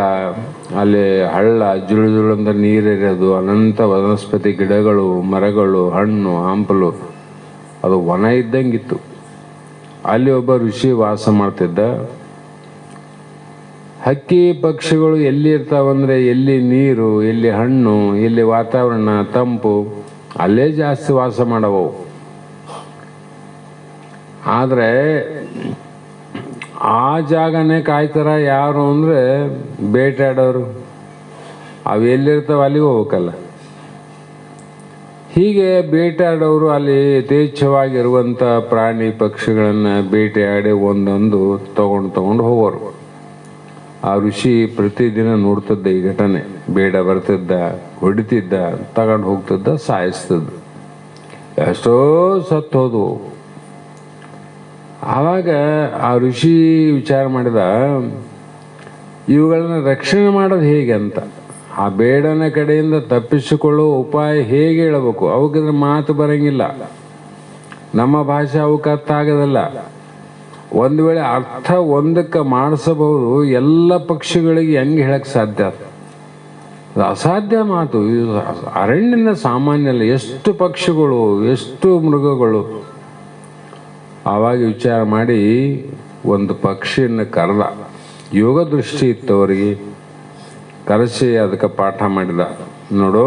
ಅಲ್ಲಿ ಹಳ್ಳ, ಜುಳು ಅಂದ್ರೆ ನೀರಿರೋದು, ಅನಂತ ವನಸ್ಪತಿ, ಗಿಡಗಳು, ಮರಗಳು, ಹಣ್ಣು ಹಂಪಲು, ಅದು ವನ ಇದ್ದಂಗಿತ್ತು. ಅಲ್ಲಿ ಒಬ್ಬ ಋಷಿ ವಾಸ ಮಾಡ್ತಿದ್ದ. ಹಕ್ಕಿ ಪಕ್ಷಿಗಳು ಎಲ್ಲಿ ಇರ್ತಾವಂದ್ರೆ, ಎಲ್ಲಿ ನೀರು, ಎಲ್ಲಿ ಹಣ್ಣು, ಎಲ್ಲಿ ವಾತಾವರಣ ತಂಪು, ಅಲ್ಲೇ ಜಾಸ್ತಿ ವಾಸ ಮಾಡವು. ಆದರೆ ಆ ಜಾಗನೇ ಕಾಯ್ತಾರ ಯಾರು ಅಂದರೆ ಬೇಟೆಯಾಡೋರು. ಅವು ಎಲ್ಲಿರ್ತಾವೆ ಅಲ್ಲಿಗೆ ಹೋಗ್ಬೇಕಲ್ಲ. ಹೀಗೆ ಬೇಟೆಯಾಡೋರು ಅಲ್ಲಿ ಯಥೇಚ್ಛವಾಗಿರುವಂಥ ಪ್ರಾಣಿ ಪಕ್ಷಿಗಳನ್ನು ಬೇಟೆಯಾಡಿ ಒಂದೊಂದು ತಗೊಂಡು ಹೋಗೋರು. ಆ ಋಷಿ ಪ್ರತಿದಿನ ನೋಡ್ತಿದ್ದ ಈ ಘಟನೆ. ಬೇಡ ಬರ್ತಿದ್ದ, ಹೊಡಿತಿದ್ದ, ತಗೊಂಡು ಹೋಗ್ತಿದ್ದ, ಸಾಯಿಸ್ತಿದ್ದ. ಎಷ್ಟೋ ಸತ್ತು ಹೋದವು. ಆವಾಗ ಆ ಋಷಿ ವಿಚಾರ ಮಾಡಿದ, ಇವುಗಳನ್ನ ರಕ್ಷಣೆ ಮಾಡೋದು ಹೇಗೆ ಅಂತ. ಆ ಬೇಡನ ಕಡೆಯಿಂದ ತಪ್ಪಿಸಿಕೊಳ್ಳುವ ಉಪಾಯ ಹೇಗೆ ಹೇಳಬೇಕು. ಅವಕ್ಕಿದ್ರೆ ಮಾತು ಬರಂಗಿಲ್ಲ, ನಮ್ಮ ಭಾಷೆ ಅವಕ್ಕೆ ಅರ್ಥ ಆಗೋದಿಲ್ಲ. ಒಂದು ವೇಳೆ ಅರ್ಥ ಒಂದಕ್ಕೆ ಮಾಡಿಸಬಹುದು, ಎಲ್ಲ ಪಕ್ಷಿಗಳಿಗೆ ಹೆಂಗೆ ಹೇಳಕ್ಕೆ ಸಾಧ್ಯ? ಅದು ಅಸಾಧ್ಯ ಮಾತು. ಅರಣ್ಯನ ಸಾಮಾನ್ಯ ಅಲ್ಲ, ಎಷ್ಟು ಪಕ್ಷಿಗಳು, ಎಷ್ಟು ಮೃಗಗಳು. ಆವಾಗ ವಿಚಾರ ಮಾಡಿ ಒಂದು ಪಕ್ಷಿಯನ್ನು ಕರೆದ. ಯೋಗ ದೃಷ್ಟಿ ಇತ್ತು ಅವರಿಗೆ. ಕರೆಸಿ ಅದಕ್ಕೆ ಪಾಠ ಮಾಡಿದ. ನೋಡು,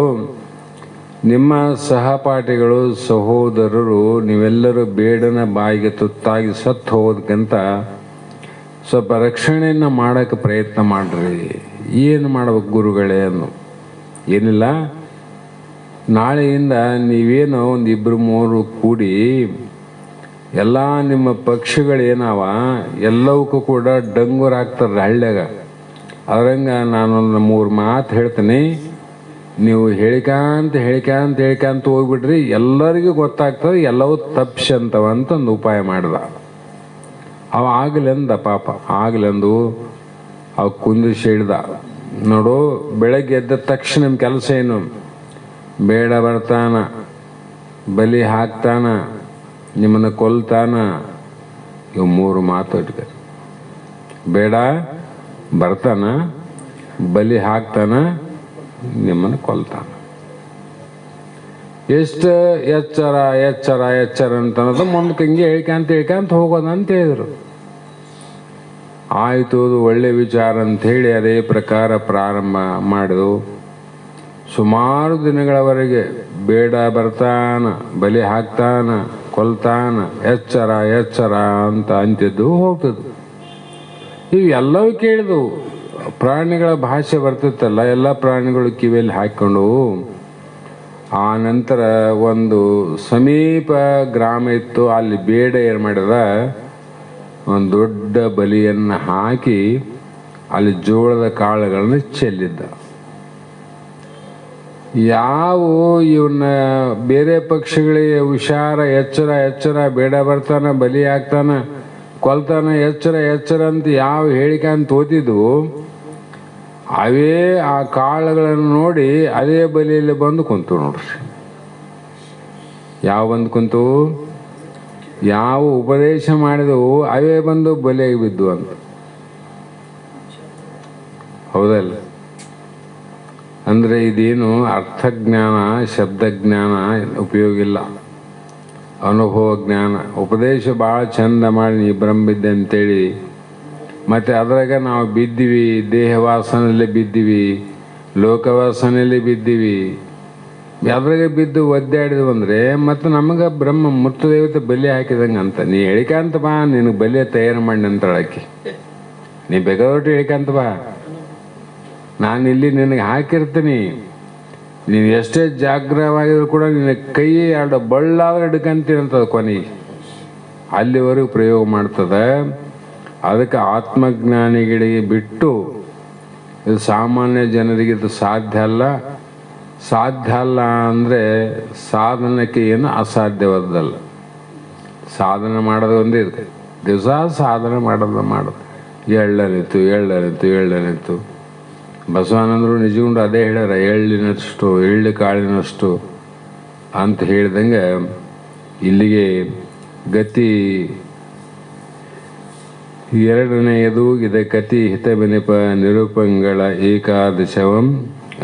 ನಿಮ್ಮ ಸಹಪಾಠಿಗಳು, ಸಹೋದರರು ನೀವೆಲ್ಲರೂ ಬೇಡನ ಬಾಯಿಗೆ ತುತ್ತಾಗಿ ಸತ್ತು ಹೋಗೋದಕ್ಕಿಂತ ಸ್ವಲ್ಪ ರಕ್ಷಣೆಯನ್ನು ಮಾಡೋಕ್ಕೆ ಪ್ರಯತ್ನ ಮಾಡ್ರಿ. ಏನು ಮಾಡ್ಬೇಕು ಗುರುಗಳೇ ಅನ್ನು? ಏನಿಲ್ಲ, ನಾಳೆಯಿಂದ ನೀವೇನೋ ಒಂದು 2-3 ಕೂಡಿ ಎಲ್ಲ ನಿಮ್ಮ ಪಕ್ಷಿಗಳೇನಾವ ಎಲ್ಲವಕ್ಕೂ ಕೂಡ ಡಂಗೂರು ಹಾಕ್ತಾರೆ ಹಳ್ಳ್ಯಾಗ. ಅದ್ರಂಗೆ ನಾನೊಂದು 3 ಮಾತು ಹೇಳ್ತೀನಿ, ನೀವು ಹೇಳಿಕಂತ ಹೋಗ್ಬಿಡ್ರಿ, ಎಲ್ಲರಿಗೂ ಗೊತ್ತಾಗ್ತದೆ ಎಲ್ಲವೂ ತಪ್ಪಿಸಂತವ ಅಂತ ಒಂದು ಉಪಾಯ ಮಾಡ್ದ. ಅವ ಆಗ್ಲೆಂದ, ಪಾಪ ಆಗ್ಲೆಂದು ಅವ ಕುಂದಿಸಿ ಹೇಳ್ದ, ನೋಡು, ಬೆಳಗ್ಗೆ ಎದ್ದ ತಕ್ಷಣ ನಿಮ್ಮ ಕೆಲಸ ಏನು? ಬೇಡ ಬರ್ತಾನ, ಬಲಿ ಹಾಕ್ತಾನ, ನಿಮ್ಮನ್ನು ಕೊಲ್ತಾನ. ಇವು 3 ಮಾತು ಇಟ್ಕ. ಬೇಡ ಬರ್ತಾನ, ಬಲಿ ಹಾಕ್ತಾನ, ನಿಮ್ಮನ್ನು ಕೊಲ್ತಾನ. ಎಷ್ಟು ಎಚ್ಚರ ಎಚ್ಚರ ಎಚ್ಚರ ಅಂತನ್ನೋದು ಮುಂದಕ್ಕೆ ಹಿಂಗೆ ಹೇಳ್ಕಂತ ಹೋಗೋದಂತ ಹೇಳಿದ್ರು. ಆಯಿತು, ಅದು ಒಳ್ಳೆ ವಿಚಾರ ಅಂಥೇಳಿ ಅದೇ ಪ್ರಕಾರ ಪ್ರಾರಂಭ ಮಾಡಿದು. ಸುಮಾರು ದಿನಗಳವರೆಗೆ ಬೇಡ ಬರ್ತಾನ, ಬಲಿ ಹಾಕ್ತಾನ, ಕೊಲ್ತಾನ, ಎಚ್ಚರ ಎಚ್ಚರ ಅಂತ ಅಂತಿದ್ದು ಹೋಗ್ತದ್ದು. ಇವು ಎಲ್ಲವೂ ಕೇಳಿದವು. ಪ್ರಾಣಿಗಳ ಭಾಷೆ ಬರ್ತಿತ್ತಲ್ಲ, ಎಲ್ಲ ಪ್ರಾಣಿಗಳು ಕಿವಿಯಲ್ಲಿ ಹಾಕ್ಕೊಂಡು. ಆ ನಂತರ ಒಂದು ಸಮೀಪ ಗ್ರಾಮ ಇತ್ತು, ಅಲ್ಲಿ ಬೇಡ ಏನು ಮಾಡಿದ, ಒಂದು ದೊಡ್ಡ ಬಲಿಯನ್ನು ಹಾಕಿ ಅಲ್ಲಿ ಜೋಳದ ಕಾಳುಗಳನ್ನು ಚೆಲ್ಲಿದ್ದ. ಯಾವ ಇವನ್ನ ಬೇರೆ ಪಕ್ಷಿಗಳಿಗೆ ಹುಷಾರ, ಎಚ್ಚರ ಎಚ್ಚರ, ಬೇಡ ಬರ್ತಾನ, ಬಲಿ ಹಾಕ್ತಾನ, ಕೊಲ್ತಾನ, ಎಚ್ಚರ ಎಚ್ಚರ ಅಂತ ಯಾವ ಹೇಳಿಕಂತ ಓದಿದ್ವು, ಅವೇ ಆ ಕಾಳುಗಳನ್ನು ನೋಡಿ ಅದೇ ಬಲಿಯಲ್ಲಿ ಬಂದು ಕುಂತು ನೋಡ್ರಿ. ಯಾವ ಬಂದು ಕುಂತು, ಯಾವ ಉಪದೇಶ ಮಾಡಿದವು ಅವೇ ಬಂದು ಬಲಿಯಾಗಿ ಬಿದ್ದು ಅಂತ. ಹೌದಲ್ಲ? ಅಂದರೆ ಇದೇನು ಅರ್ಥಜ್ಞಾನ, ಶಬ್ದಜ್ಞಾನ ಉಪಯೋಗ ಇಲ್ಲ, ಅನುಭವ ಜ್ಞಾನ. ಉಪದೇಶ ಭಾಳ ಚಂದ ಮಾಡಿ ನೀ ಬ್ರಹ್ಮಿದ್ದೆ ಅಂತೇಳಿ, ಮತ್ತು ಅದ್ರಾಗ ನಾವು ಬಿದ್ದೀವಿ, ದೇಹವಾಸನೆಯಲ್ಲಿ ಬಿದ್ದೀವಿ, ಲೋಕವಾಸನೆಯಲ್ಲಿ ಬಿದ್ದೀವಿ. ಅದ್ರಾಗ ಬಿದ್ದು ಒದ್ದಾಡಿದ್ವು ಅಂದರೆ ಮತ್ತು ನಮಗೆ ಬ್ರಹ್ಮ ಮುತ್ತು ದೇವತೆ ಬಲಿ ಹಾಕಿದಂಗೆ ಅಂತ. ನೀ ಹೇಳಿಕಂತ ಬಾ, ನಿನಗೆ ಬಲಿಯ ತಯಾರು ಮಾಡಿ ಅಂತಳಾಕಿ. ನೀ ಬೇಕಾದೊಟ್ಟು ಹೇಳಿಕಂತ ಬಾ, ನಾನು ಇಲ್ಲಿ ನಿನಗೆ ಹಾಕಿರ್ತೀನಿ. ನೀನು ಎಷ್ಟೇ ಜಾಗ್ರವಾಗಿದ್ರು ಕೂಡ ನಿನ್ನ ಕೈ 2 ಬಳ್ಳಾದ್ರೆ ಹಿಡ್ಕಂತೀರಂತದ ಕೊನೆಗೆ. ಅಲ್ಲಿವರೆಗೂ ಪ್ರಯೋಗ ಮಾಡ್ತದೆ. ಅದಕ್ಕೆ ಆತ್ಮಜ್ಞಾನಿಗಳಿಗೆ ಬಿಟ್ಟು ಇದು ಸಾಮಾನ್ಯ ಜನರಿಗೆ ಇದು ಸಾಧ್ಯ ಅಲ್ಲ. ಸಾಧ್ಯ ಅಲ್ಲ ಅಂದರೆ ಸಾಧನಕ್ಕೆ ಏನು ಅಸಾಧ್ಯವಾದಲ್ಲ. ಸಾಧನೆ ಮಾಡೋದು ಒಂದೇ ಇರುತ್ತೆ. ದಿವಸ ಸಾಧನೆ ಮಾಡೋದು ಎಳ್ಳನಿತ್ತು. ಬಸವಾನಂದರು ನಿಜಗೊಂಡು ಅದೇ ಹೇಳ್ಯಾರ, ಎಳ್ಳಿನಷ್ಟು, ಎಳ್ಳು ಕಾಳಿನಷ್ಟು ಅಂತ ಹೇಳ್ದಂಗೆ ಇಲ್ಲಿಗೆ ಗತಿ 2ನೆಯದು. ಇದಕ್ಕತಿ ಹಿತಬೆನೆಪ ನಿರೂಪಂಗಳ ಏಕಾದಶವಂ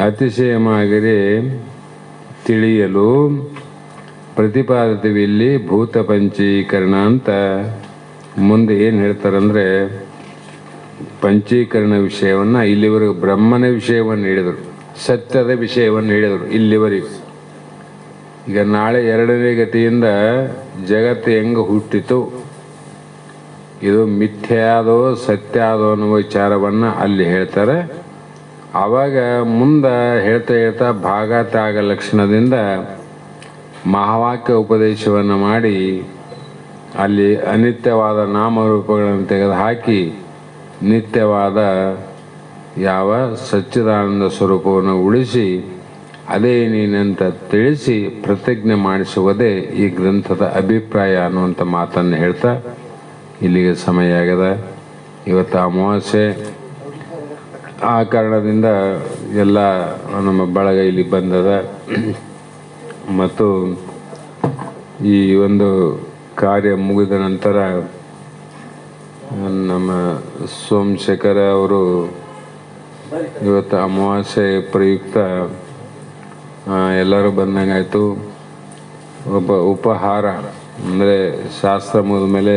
ಅತಿಶಯಮಾಗರೆ ತಿಳಿಯಲು ಪ್ರತಿಪಾದಿತವಿಲ್ಲಿ ಭೂತ ಪಂಚೀಕರಣ ಅಂತ. ಮುಂದೆ ಏನು ಹೇಳ್ತಾರಂದರೆ, ಪಂಚೀಕರಣ ವಿಷಯವನ್ನು ಇಲ್ಲಿವರೆಗೂ ಬ್ರಹ್ಮನ ವಿಷಯವನ್ನು ಹೇಳಿದರು, ಸತ್ಯದ ವಿಷಯವನ್ನು ಹೇಳಿದರು ಇಲ್ಲಿವರೆಗೂ. ಈಗ ನಾಳೆ 2ನೇ ಗತಿಯಿಂದ ಜಗತ್ತು ಹೆಂಗೆ ಹುಟ್ಟಿತು, ಇದು ಮಿಥ್ಯಾದೋ ಸತ್ಯಾದೋ ಅನ್ನುವ ವಿಚಾರವನ್ನು ಅಲ್ಲಿ ಹೇಳ್ತಾರೆ. ಆವಾಗ ಮುಂದೆ ಹೇಳ್ತಾ ಭಾಗತ್ಯಾಗ ಲಕ್ಷಣದಿಂದ ಮಹಾವಾಕ್ಯ ಉಪದೇಶವನ್ನು ಮಾಡಿ ಅಲ್ಲಿ ಅನಿತ್ಯವಾದ ನಾಮರೂಪಗಳನ್ನು ತೆಗೆದುಹಾಕಿ ನಿತ್ಯವಾದ ಯಾವ ಸಚ್ಚಿದಾನಂದ ಸ್ವರೂಪವನ್ನು ಉಳಿಸಿ ಅದೇ ನೀನಂತ ತಿಳಿಸಿ ಪ್ರತಿಜ್ಞೆ ಮಾಡಿಸುವುದೇ ಈ ಗ್ರಂಥದ ಅಭಿಪ್ರಾಯ ಅನ್ನುವಂಥ ಮಾತನ್ನು ಹೇಳ್ತಾ ಇಲ್ಲಿಗೆ ಸಮಯ ಆಗ್ಯದ. ಇವತ್ತು ಅಮಾವಾಸ್ಯೆ, ಆ ಕಾರಣದಿಂದ ಎಲ್ಲ ನಮ್ಮ ಬಳಗ ಇಲ್ಲಿ ಬಂದದ. ಮತ್ತು ಈ ಒಂದು ಕಾರ್ಯ ಮುಗಿದ ನಂತರ ನಮ್ಮ ಸೋಮಶೇಖರ ಅವರು ಇವತ್ತು ಅಮಾವಾಸ್ಯೆ ಪ್ರಯುಕ್ತ ಎಲ್ಲರೂ ಬಂದಂಗಾಯಿತು. ಉಪಹಾರ ಅಂದರೆ ಶಾಸ್ತ್ರ ಮುಗಿದ ಮೇಲೆ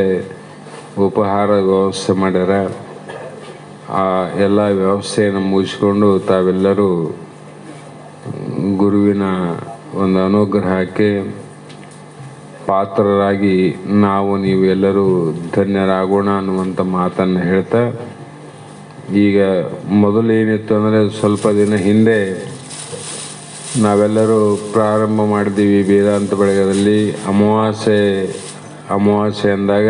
ಉಪಹಾರ ವ್ಯವಸ್ಥೆ ಮಾಡ್ಯಾರ. ಆ ಎಲ್ಲ ವ್ಯವಸ್ಥೆಯನ್ನು ಮುಗಿಸ್ಕೊಂಡು ತಾವೆಲ್ಲರೂ ಗುರುವಿನ ಒಂದು ಅನುಗ್ರಹಕ್ಕೆ ಪಾತ್ರರಾಗಿ ನಾವು ನೀವೆಲ್ಲರೂ ಧನ್ಯರಾಗೋಣ ಅನ್ನುವಂಥ ಮಾತನ್ನು ಹೇಳ್ತಾ, ಈಗ ಮೊದಲು ಏನಿತ್ತು ಅಂದರೆ ಸ್ವಲ್ಪ ದಿನ ಹಿಂದೆ ನಾವೆಲ್ಲರೂ ಪ್ರಾರಂಭ ಮಾಡಿದ್ದೀವಿ ವೇದಾಂತ ಬಳಗದಲ್ಲಿ. ಅಮಾವಾಸ್ಯೆ ಅಂದಾಗ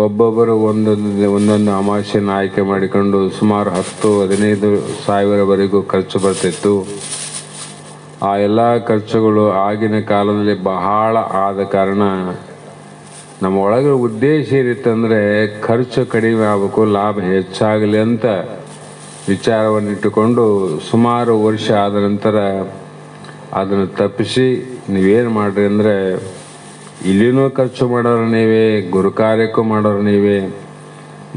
ಒಬ್ಬೊಬ್ಬರು ಒಂದೊಂದು ಅಮಾವಾಸ್ಯೆಯನ್ನು ಆಯ್ಕೆ ಮಾಡಿಕೊಂಡು ಸುಮಾರು 10-15 ಸಾವಿರವರೆಗೂ ಖರ್ಚು ಬರ್ತಿತ್ತು. ಆ ಎಲ್ಲ ಖರ್ಚುಗಳು ಆಗಿನ ಕಾಲದಲ್ಲಿ ಬಹಳ ಆದ ಕಾರಣ ನಮ್ಮ ಒಳಗೆ ಉದ್ದೇಶ ಏನಿತ್ತಂದರೆ ಖರ್ಚು ಕಡಿಮೆ ಆಗಬೇಕು, ಲಾಭ ಹೆಚ್ಚಾಗಲಿ ಅಂತ ವಿಚಾರವನ್ನಿಟ್ಟುಕೊಂಡು ಸುಮಾರು ವರ್ಷ ಆದ ನಂತರ ಅದನ್ನು ತಪ್ಪಿಸಿ ನೀವೇನು ಮಾಡಿರಿ ಅಂದರೆ ಇಲ್ಲಿನೂ ಖರ್ಚು ಮಾಡೋರು ನೀವೇ, ಗುರು ಕಾರ್ಯಕ್ಕೂ ಮಾಡೋರು ನೀವೇ,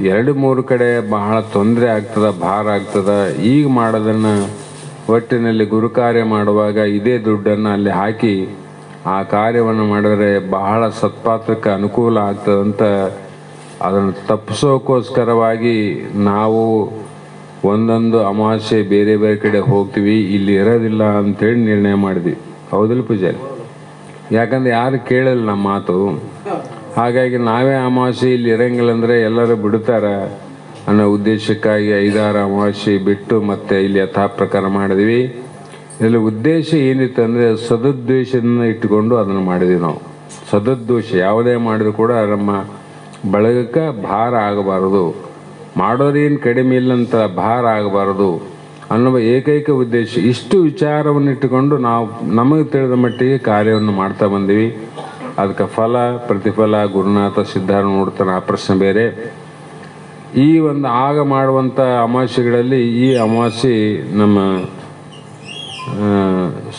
2-3 ಕಡೆ ಬಹಳ ತೊಂದರೆ ಆಗ್ತದ, ಭಾರ ಆಗ್ತದ. ಈಗ ಮಾಡೋದನ್ನು ಒಟ್ಟಿನಲ್ಲಿ ಗುರು ಕಾರ್ಯ ಮಾಡುವಾಗ ಇದೇ ದುಡ್ಡನ್ನು ಅಲ್ಲಿ ಹಾಕಿ ಆ ಕಾರ್ಯವನ್ನು ಮಾಡಿದರೆ ಬಹಳ ಸತ್ಪಾತ್ರಕ್ಕೆ ಅನುಕೂಲ ಆಗ್ತದಂತ ಅದನ್ನು ತಪ್ಪಿಸೋಕ್ಕೋಸ್ಕರವಾಗಿ ನಾವು ಒಂದೊಂದು ಅಮಾವಾಸ್ಯೆ ಬೇರೆ ಬೇರೆ ಕಡೆ ಹೋಗ್ತೀವಿ, ಇಲ್ಲಿ ಇರೋದಿಲ್ಲ ಅಂತೇಳಿ ನಿರ್ಣಯ ಮಾಡಿದ್ವಿ. ಹೌದಿಲ್ಲ ಪೂಜಾರಿ? ಯಾಕಂದ್ರೆ ಯಾರು ಕೇಳಲ್ಲ ನಮ್ಮ ಮಾತು. ಹಾಗಾಗಿ ನಾವೇ ಅಮಾವಾಸ್ಯೆ ಇಲ್ಲಿ ಇರಂಗಿಲ್ಲ ಅಂದರೆ ಎಲ್ಲರೂ ಬಿಡ್ತಾರೆ ಅನ್ನೋ ಉದ್ದೇಶಕ್ಕಾಗಿ 5-6 ಅಮಾವಾಸ್ಯೆ ಬಿಟ್ಟು ಮತ್ತೆ ಇಲ್ಲಿ ಯಥಾ ಪ್ರಕಾರ ಮಾಡಿದ್ವಿ. ಇದರಲ್ಲಿ ಉದ್ದೇಶ ಏನಿತ್ತು ಅಂದರೆ ಸದುದ್ದೇಶದಿಂದ ಇಟ್ಟುಕೊಂಡು ಅದನ್ನು ಮಾಡಿದ್ವಿ ನಾವು. ಸದುದ್ದೇಶ ಯಾವುದೇ ಮಾಡಿದ್ರು ಕೂಡ ನಮ್ಮ ಬಳಗಕ್ಕೆ ಭಾರ ಆಗಬಾರದು, ಮಾಡೋರೇನು ಕಡಿಮೆ ಇಲ್ಲಂತ ಭಾರ ಆಗಬಾರದು ಅನ್ನುವ ಏಕೈಕ ಉದ್ದೇಶ. ಇಷ್ಟು ವಿಚಾರವನ್ನು ಇಟ್ಟುಕೊಂಡು ನಾವು ನಮಗೆ ತಿಳಿದ ಮಟ್ಟಿಗೆ ಕಾರ್ಯವನ್ನು ಮಾಡ್ತಾ ಬಂದೀವಿ. ಅದಕ್ಕೆ ಫಲ ಪ್ರತಿಫಲ ಗುರುನಾಥ ಸಿದ್ಧಾರ್ಥ ನೋಡ್ತಾನೆ, ಆ ಪ್ರಶ್ನೆ ಬೇರೆ. ಈ ಒಂದು ಆಗ ಮಾಡುವಂಥ ಅಮಾವಾಸ್ಯೆಗಳಲ್ಲಿ ಈ ಅಮಾವಾಸ್ಯೆ ನಮ್ಮ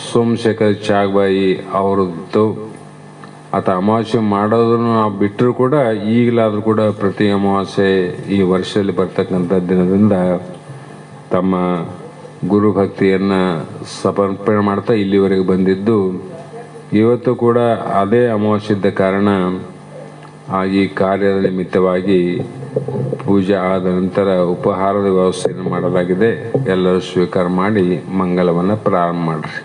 ಸೋಮಶೇಖರ್ ಚಾಗ್ಬಾಯಿ ಅವ್ರದ್ದು. ಆತ ಅಮಾವಾಸ್ಯೆ ಮಾಡೋದನ್ನು ನಾವು ಬಿಟ್ಟರೂ ಕೂಡ ಈಗಲಾದರೂ ಕೂಡ ಪ್ರತಿ ಅಮಾವಾಸ್ಯೆ ಈ ವರ್ಷದಲ್ಲಿ ಬರ್ತಕ್ಕಂಥ ದಿನದಿಂದ ತಮ್ಮ ಗುರುಭಕ್ತಿಯನ್ನು ಸಮರ್ಪಣೆ ಮಾಡ್ತಾ ಇಲ್ಲಿವರೆಗೆ ಬಂದಿದ್ದು, ಇವತ್ತು ಕೂಡ ಅದೇ ಅಮಾವಾಸ್ಯೆ ಇದ್ದ ಕಾರಣ ಈ ಕಾರ್ಯದ ನಿಮಿತ್ತವಾಗಿ ಪೂಜೆ ಆದ ನಂತರ ಉಪಹಾರದ ವ್ಯವಸ್ಥೆಯನ್ನು ಮಾಡಲಾಗಿದೆ. ಎಲ್ಲರೂ ಸ್ವೀಕಾರ ಮಾಡಿ ಮಂಗಲವನ್ನು ಪ್ರಾರಂಭ ಮಾಡಿರಿ.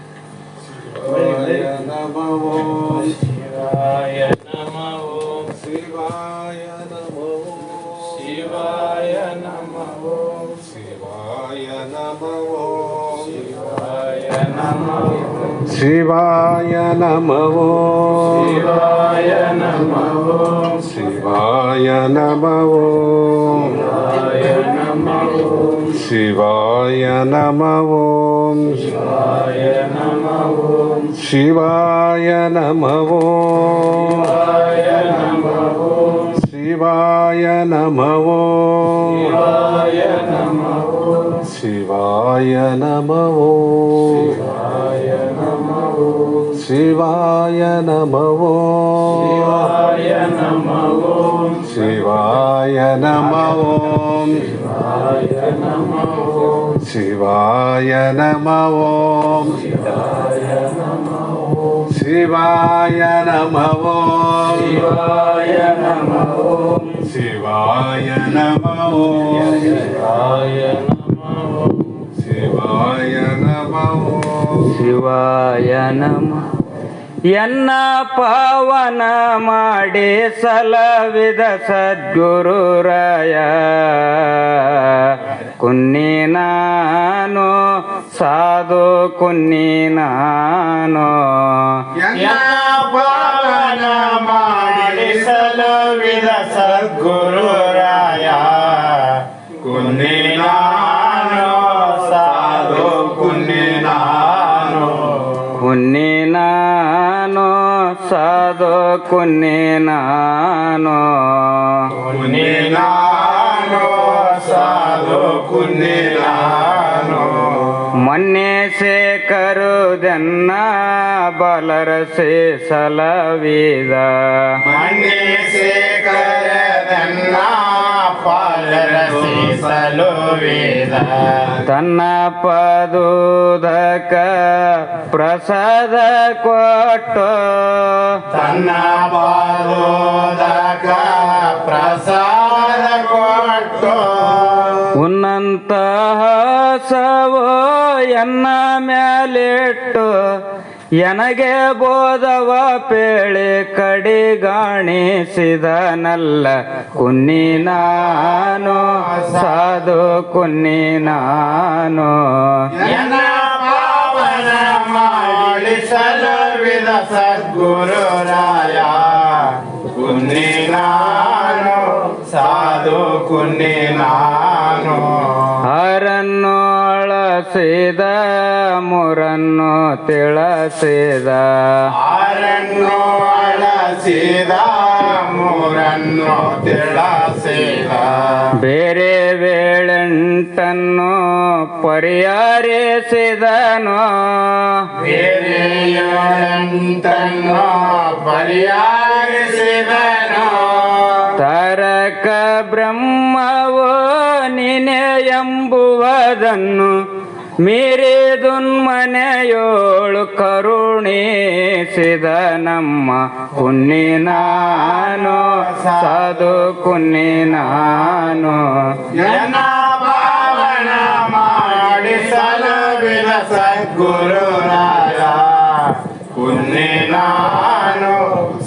ಶಿವಾಯ ನಮಃ ಓಂ. ಶಿವಾಯ ನಮಃ ಓಂ. ಶಿವಾಯ ನಮಃ ಓಂ. ಶಿವಾಯ ನಮಃ ಓಂ. ಶಿವಾಯ ನಮಃ ಓಂ. ಶಿವಾಯ ನಮಃ ಓಂ. ಶಿವಾಯ ನಮಃ ಓಂ. ಶಿವಾಯ ನಮಃ ಓಂ. ಶಿವಾಯ ನಮಃ ಓಂ. ಶಿವಾಯ ನಮಃ ಓಂ. ಶಿವಾಯ ನಮಃ ಓಂ. ಶಿವಾಯ ನಮಃ ಓಂ. ಶಿವಾಯ ನಮಃ ಓಂ. ಶಿವಾಯ ನಮಃ ಓಂ. ಶಿವಾಯ ನಮಃ. ಎನ್ನ ಪಾವನ ಮಾಡಿ ಸಲವಿದ ಸದ್ಗುರುರಾಯ, ಕುನ್ನಿ ನಾನು ಸಾಧು ಕುನ್ನಿ ನಾನು. ಎನ್ನ ಪಾವನ ಮಾಡಿ ಸಲವಿದ ಸದ್ಗುರುರಾಯ, ಕುನ್ನಿ ನಾನು ಕುನ್ನಿ ನಾನು ಕುನ್ನಿ ನಾನು ಸಾಧು ಕುನ್ನಿ ನಾನು ಮೊನ್ನೆ ಸೇಕರುದೆನ್ನ ಬಲರಸೆ ಸಲವಿದ ಮಣ್ಣೆ ಸೇಕರದನ್ನ ಪಾಲರಸಿ ಸಲುವಿದ ತನ್ನ ಪದುದಕ ಪ್ರಸಾದ ಕೊಟ್ಟು ತನ್ನ ಪಾದೋದಕ ಪ್ರಸಾದ ಕೊಟ್ಟು ಉನ್ನಂತಹ ಸವೋ ಎನ್ನ ಮ್ಯಾಲಿಟ್ಟು ಎನಗೆ ಬೋಧವ ಪೇಳಿ ಕಡಿಗಾಣಿಸಿದನಲ್ಲ ಕುನ್ನಿ ನಾನು ಸಾಧು ಕುನ್ನಿ ನಾನು ಎನ್ನ ಪಾವನ ಮಾಡಿ ಸಲುವಿದ ಸದ್ಗುರುರಾಯ ಕುನ್ನಿ ನಾನು ಸಾಧು ಕುನ್ನಿ ನಾನು ಹರನ್ನು ಅಳಸಿದ ಮುರನ್ನು ತಿಳಸಿದ ಆರನ್ನು ಅಳಸಿದ ಮೂರನ್ನು ತಿಳಸಿದ ಬೇರೆ ವೇಳೆಂಟನ್ನು ಪರಿಹರಿಸಿದನು ಬೇರೆಯಂತನ್ನು ಪರಿಹರಿಸಿದನು ತಾರಕ ಬ್ರಹ್ಮವೋ ನೀನೆ ಎಂಬುವುದನ್ನು ಮೀರಿದುನ್ಮನೆಯೋಳು ಕರುಣಿಸಿದ ನಮ್ಮ ಕುನ್ನಿ ನಾನು ಸಾಧು ಕುನ್ನಿ ನಾನು ಎನ್ನ ಪಾವನ ಮಾಡಿ ಸಲುವಿದ ಸದ್ಗುರುರಾಯ ಕುನ್ನಿ ನಾನು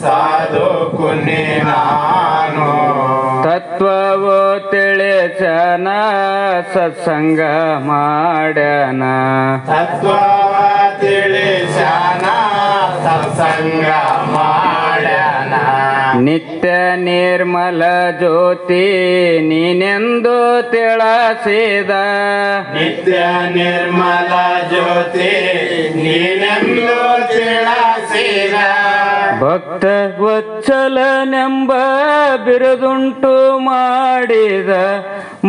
ಸಾಧು ಕುನ್ನಿ ನಾನು ತತ್ವವು ತಿಳಿಸನ ಸತ್ಸಂಗ ಮಾಡ್ಯಾನ ತತ್ವವ ತಿಳಿಸನ ಸತ್ಸಂಗ ಮಾಡ್ಯಾನ ನಿತ್ಯ ನಿರ್ಮಲ ಜ್ಯೋತಿ ನೀನೆಂದು ತಿಳಸಿದ ನಿತ್ಯ ನಿರ್ಮಲ ಜ್ಯೋತಿ ನೀನೆಂದು ತಿಳಿಸಿದ ಭಕ್ತ ವತ್ಸಲನೆಂಬ ಬಿರುದುಂಟು ಮಾಡಿದ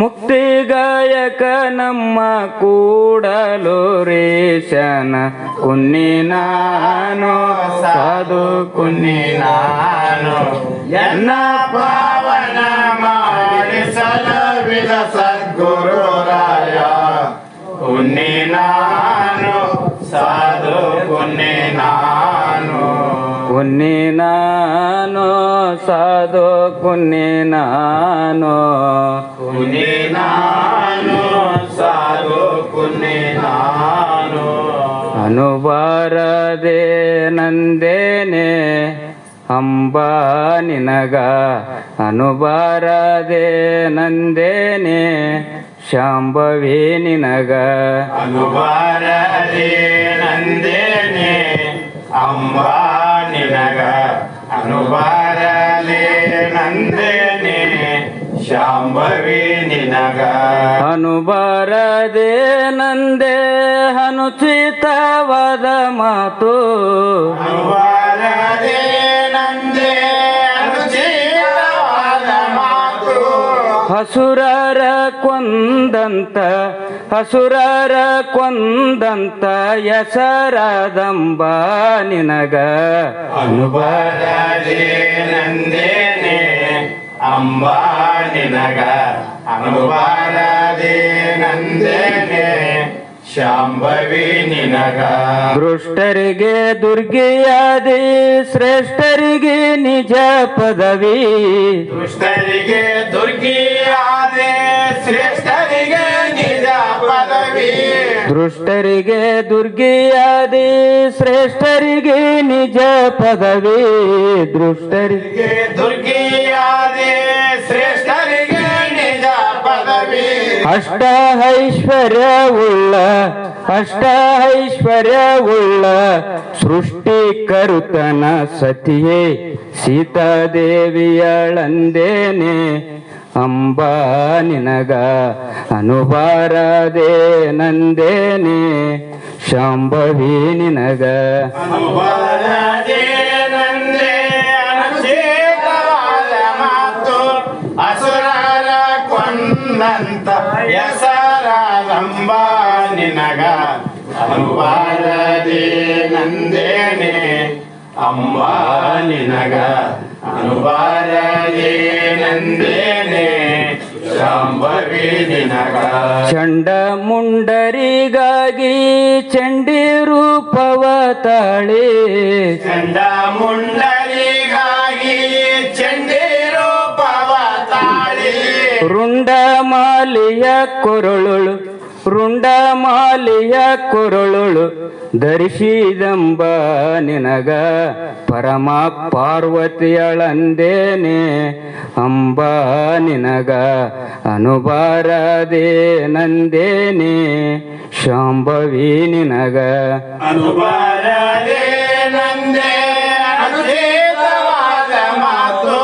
ಮುಕ್ತಿಗಾಯಕ ನಮ್ಮ ಕೂಡಲೂರೀಶನ ಕುನ್ನಿ ನಾನು ಸಾಧು ಕುನ್ನಿ ನಾನು ಎನ್ನ ಪಾವನ ಮಾಡಿ ಸಲುವಿದ ಸದ್ಗುರುರಾಯ ಕುನ್ನಿ ನಾನು ಸಾಧು ಕುನ್ನಿ ನಾನು ಕುನ್ನಿ ನಾನು ಸಾಧು ಕುನ್ನಿ ನಾನು ಕುನ್ನಿ ನಾನು ಸಾಧು ಕುನ್ನಿ ನಾನು ಅನುಬಾರದೆ ನಂದೇನೆ ಅಂಬ ನಿನಗ ಅನುಬಾರದೆ ನಂದೇನೆ ಶಾಂಭವಿ ನಿನಗ ಅನುಬಾರದೆ ನಂದೇನೆ ಅಂಬ ನಿನಗ ಅನುಬಾರಲೆ ನಂದೇನೆ ಶಾಂಭವಿ ನಿನಗ ಅನುಬಾರದೆ ನಂದೇ ಅನುಚಿತವಾದ ಮಾತು ಅನುಬಾರದೆ ನಂದೇ ಅನುಚಿತವಾದ ಮಾತು ಹಸುರರ ಕೊಂದಂತ ಹೆಸರಾದಂಬ ನಿನಗ ಅನುಬಾರದೆ ನಂದೇನೆ ಅಂಬ ನಿನಗ ಅನುಬಾರದೆ ನಂದೇನೆ ಶಾಂಭವಿ ನಿನಗ ದೃಷ್ಟರಿಗೆ ದುರ್ಗೆಯಾದಿ ಶ್ರೇಷ್ಠರಿಗೆ ನಿಜ ಪದವಿ ದುಷ್ಟರಿಗೆ ದುರ್ಗಿಯಾದೆ ಶ್ರೇಷ್ಠರಿಗೆ ನಿಜ ಪದವಿ ದೃಷ್ಟರಿಗೆ ದುರ್ಗೆಯಾದಿ ಶ್ರೇಷ್ಠರಿಗೆ ನಿಜ ಪದವಿ ದೃಷ್ಟರಿಗೆ ದುರ್ಗಿಯಾದೆ ಶ್ರೇಷ್ಠರಿಗೆ ನಿಜ ಪದವಿ ಅಷ್ಟ ಐಶ್ವರ್ಯವುಳ್ಳ ಸೃಷ್ಟಿಕರುತನ ಸತಿಯೇ ಸೀತಾದೇವಿಯಳಂದೇನೆ ಅಂಬ ನಿನಗ ಅನುಬಾರದೆ ನಂದೇನೆ ಶಾಂಭವಿ ನಿನಗ ಅನುಬಾರದೆ ನಂದೇ ಹೆಸರಾದಂಬ ನಿನಗ ಅನುಬಾರದೆ ನಂದೇನೆ ಅಂಬ ನಿನಗ ಅನುಬಾರದೆ ನಂದೇನೆ ಶಾಂಭವಿ ನಿನಗ ಚಂಡ ಮುಂಡರಿಗಾಗಿ ಚಂಡಿ ರೂಪವ ತಾಳೆ ಚಂಡ ಮುಂಡರಿಗಾಗಿ ಚಂಡಿ ರೂಪವ ತಾಳಿ ರುಂಡಮಾಲಿಯ ಕೊರಳುಳು ರುಂಡಮಾಲಿಯ ಕೊರಳುಳು ಧರಿಸಿದಂಬ ನಿನಗ ಪರಮ ಪಾರ್ವತಿಯಳಂದೇನೆ ಅಂಬ ನಿನಗ ಅನುಬಾರದೆ ನಂದೇನೆ ಶಾಂಭವಿ ನಿನಗ ಅನುಬಾರದೆ ನಂದೇ ಅನುಚಿತವಾದ ಮಾತು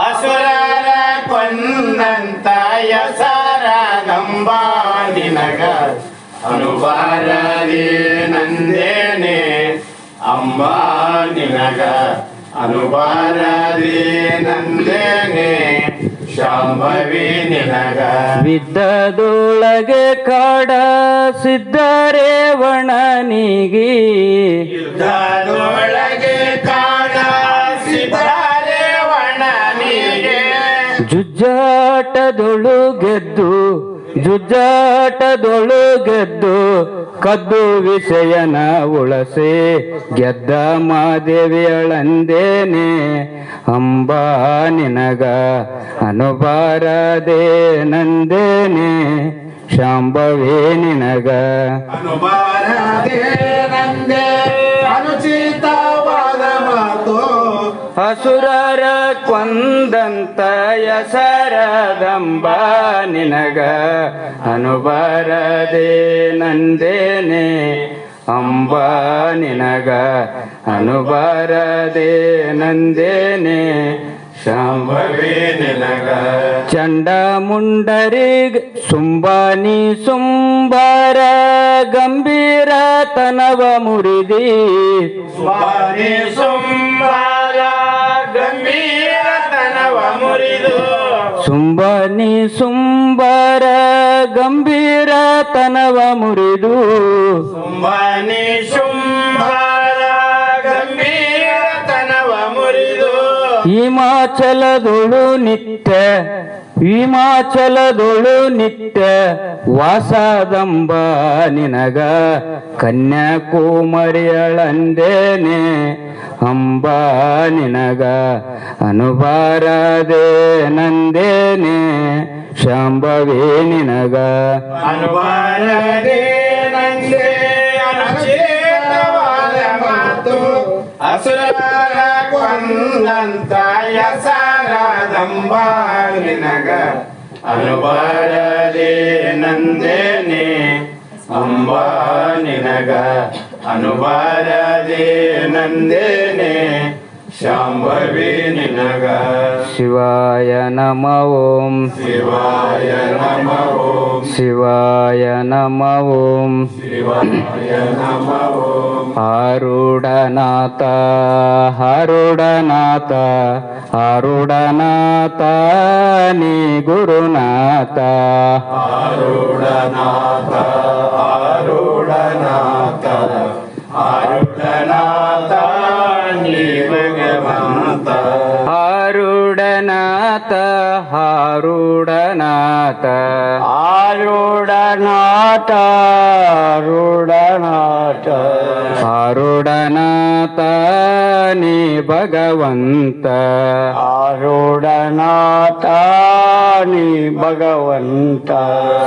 ಅಸುರರ ಕೊಂದಂತ ಹೆಸರಾದಂಬ ನಿನಗ ಅನುಬಾರದೆ ನಂದೇನೆ ಅಂಬ ನಿನಗ ಅನುಬಾರದೆ ನಂದೇನೆ ಶಾಂಭವಿ ನಿನಗ ವಿದ್ಯದೊಳಗೆ ಕಾಡ ಸಿದ್ಧರೇವಣನಿಗೆ ಯುದ್ಧದೊಳಗೆ ಕಾಡ ಸಿದ್ಧರೇವಣನಿಗೆ ಜುಜ್ಜಾಟದೊಳು ಗೆದ್ದು ಕದ್ದು ವಿಷಯನ ಉಳಸೆ ಗೆದ್ದ ಮಾದೇವಿಯಳಂದೇನೆ ಅಂಬ ನಿನಗ ಅನುಬಾರದೆ ನಂದೇನೆ ಶಾಂಭವಿ ನಿನಗ ಅನುಬಾರದೆ ನಂದೇ ಅನುಚಿತವಾದ ಮಾತು ಹಸುರರ ಕೊಂದಂತ ಹೆಸರಾದಂಬ ನಿನಗ ಅನುಬಾರದೆ ನಂದೇನೆ ಅಂಬ ನಿನಗ ಅನುಬಾರದೆ ನಂದೇನೆ ಶಾಂಭವಿ ನಿನಗ ಚಂಡ ಮುಂಡರಿಗ್ ಸುಂಬಾನಿ ಸುಂಬಾರ ಗಂಭೀರ ತನವ ಮುರಿದಿ ಸ್ವಾಮಿ ಸುಂಬಾರ ಗಂಭೀರತನವ ಮುರಿದು ಸುಂಬಾನಿ ಸುಂಬಾರ ಗಂಭೀರ ತನವ ಮುರಿದು ಸುಂಬಾನಿ ಶುಂಭಾರ ಗಂಭೀರತನವ ಮುರಿದು ಹಿಮಾಚಲದೊಳು ನಿತ್ಯ ವಾಸದಂಬ ನಿನಗ ಕನ್ಯಾಕುಮಾರಿಯಳಂದೇನೆ ಅಂಬ ನಿನಗ ಅನುಬಾರದೆ ನಂದೇನೆ ಶಾಂಭವಿ ನಿನಗ ಅನುಬಾರದೆ ನಂದೇ ಅನುಚಿತವಾದ ಮಾತು ಅಸುರರ ಕೊಂದಂತ ಹೆಸರಾದಂಬ ನಿನಗ ಅನುಬಾರದೆ ನಂದೇನೆ ಅಂಬ ನಿನಗ ಅನುಬಾರದೆ ನಂದೇನೆ ಶಾಂಭವಿ ನಿನಗ ಶಿವಾಯ ನಮಃ ಓಂ ಶಿವಾಯ ನಮಃ ಓಂ ಶಿವಾಯ ನಮಃ ಓಂ ಶಿವಾಯ ನಮಃ ಓಂ ಆರುಡನಾಥ ಆರುಡನಾಥ ನೀ ಗುರುನಾಥ ಆರುಡನಾಥ ಆರುಡನಾಥ ಆರುಡನಾಥ ನೀ ಭಗವಂತ ಆರುಡನಾಥ ಆರುಡನಾಥ ಆರುಡನಾಥ ಆರುಡನಾಥ ಆರುಡನಾಥ ನೀ ಭಗವಂತ ಆರುಡನಾಥ ನೀ ಭಗವಂತ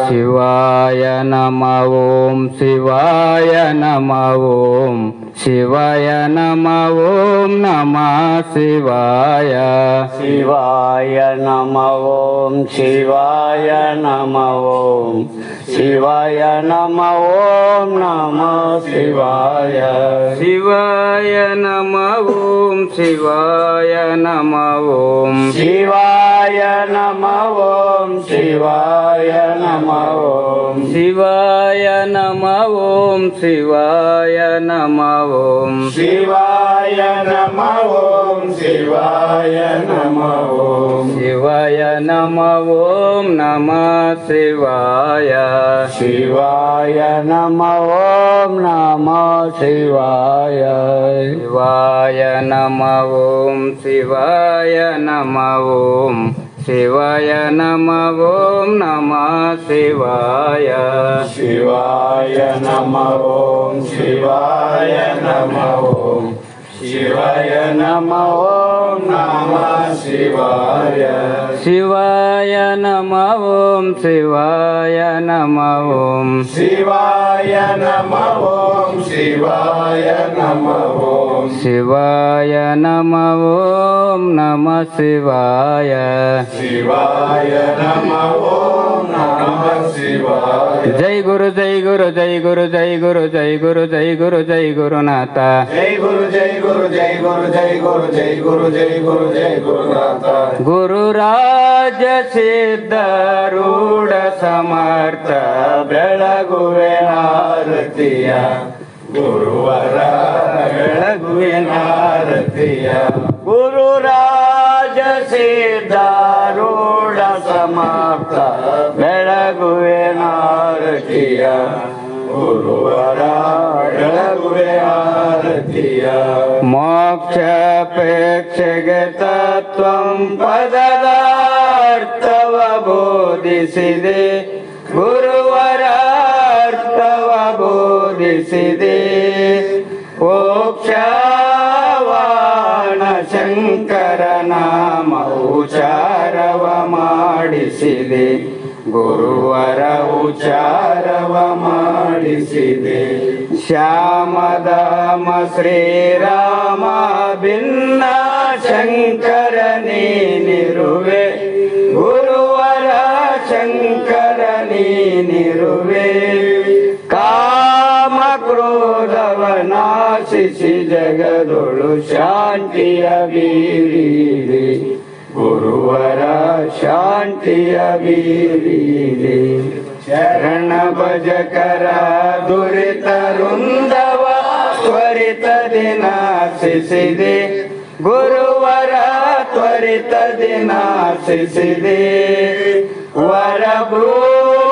ಶಿವಾಯ ನಮಃ ಓಂ ಶಿವಾಯ ನಮಃ ಓಂ ಶಿವಾಯ ನಮಃ ಓಂ ನಮಃ ಶಿವಾಯ ಶಿವಾಯ ನಮಃ ಓಂ ಶಿವಾಯ ನಮಃ ಓಂ ಶಿವಾಯ ನಮಃ ಓಂ ನಮಃ ಶಿವಾಯ ಶಿವಾಯ ನಮಃ ಓಂ ಶಿವಾಯ ನಮಃ ಓಂ ಶಿವಾಯ ನಮಃ ಓಂ ಶಿವಾಯ ನಮಃ ಓಂ ಶಿವಾಯ ನಮಃ ಓಂ ಶಿವಾಯ ನಮಃ ಓಂ ಶಿವಾಯ ನಮಃ ಓಂ ಶಿವಾಯ ನಮಃ ಓಂ ಶಿವಾಯ ನಮಃ ಓಂ ನಮಃ ಶಿವಾಯ ಶಿವಾಯ ನಮಃ ಓಂ ನಮಃ ಶಿವಾಯ ಶಿವಾಯ ನಮಃ ಓಂ ಶಿವಾಯ ನಮಃ ಓಂ ಶಿವಾಯ ನಮಃ ಓಂ ನಮಃ ಶಿವಾಯ ಶಿವಾಯ ನಮಃ ಓಂ ಶಿವಾಯ ನಮಃ ಓಂ ಶಿವಾಯ ನಮಃ ಓಂ ನಮಃ ಶಿವಾಯ ಶಿವಾಯ ನಮಃ ಓಂ ಶಿವಾಯ ನಮಃ ಓಂ ಶಿವಾಯ ನಮಃ ಓಂ ಶಿವಾಯ ನಮಃ ಓಂ ಶಿವಾಯ ನಮಃ ಓಂ ನಮಃ ಶಿವಾಯ ಶಿವಾಯ ನಮಃ ಓಂ ನಮಃ ಶಿವಾಯ ಜೈ ಗುರು ಜೈ ಗುರು ಜೈ ಗುರು ಜೈ ಗುರು ಜೈ ಗುರು ಜೈ ಗುರು ಜೈ ಗುರುನಾಥ ಜೈ ಗುರು ಜೈ ಗುರು ಜೈ ಗುರು ಜೈ ಗುರು ಜೈ ಗುರು ಜೈ ಗುರು ಜೈ ಗುರುನಾಥ ಗುರುರಾಜ ಸಿದ್ಧಾರೂಢ ಸಮರ್ಥ ಬೆಳಗುವೆ ಆರತಿಯ ಗುರುವರ ಬೆಳಗುವೆ ಆರತಿಯ ಗುರುರಾಜ ಸಿದ್ಧಾರೂಢ ಸಮರ್ಥ ಬೆಳಗುವೆ ಆರತಿಯ ಗುರುವರ ಬೆಳಗುವೆ ಆರತಿಯ ಮೋಕ್ಷಾಪೇಕ್ಷೆಗೆ ತತ್ವಂ ಪದದ ಅರ್ಥವ ಬೋಧಿಸಿದೆ ಗುರುವರ ಅರ್ಥವ ಬೋಧಿಸಿದೆ ಓಕ್ಷವಾಣ ಶಂಕರ ನಾಮ ಉಚಾರವ ಮಾಡಿಸಿದೆ ಗುರುವರ ಉಚಾರವ ಮಾಡಿಸಿದೆ ಶ್ಯಾಮದಾಮ ಶ್ರೀರಾಮ ಭಿನ್ನ ಶಂಕರ ನೀನಿರುವೆ ಗುರುವರ ಶಂಕರ ನೀನಿರುವೆ ಕಾಮ ಕ್ರೋಧವ ನಾಶಿಸಿ ಜಗದೊಳು ಶಾಂತಿಯ ಬೀರಿದೆ ಗುರುವರ ಶಾಂತಿಯ ಬೀರಿದೆ ಶರಣ ಭಜಕರ ದುರಿತ ವೃಂದವ ತ್ವರಿತದಿ ನಾಶಿಸಿದೆ ಗುರುವರ ತ್ವರಿತದಿ ನಾಶಿಸಿದೆ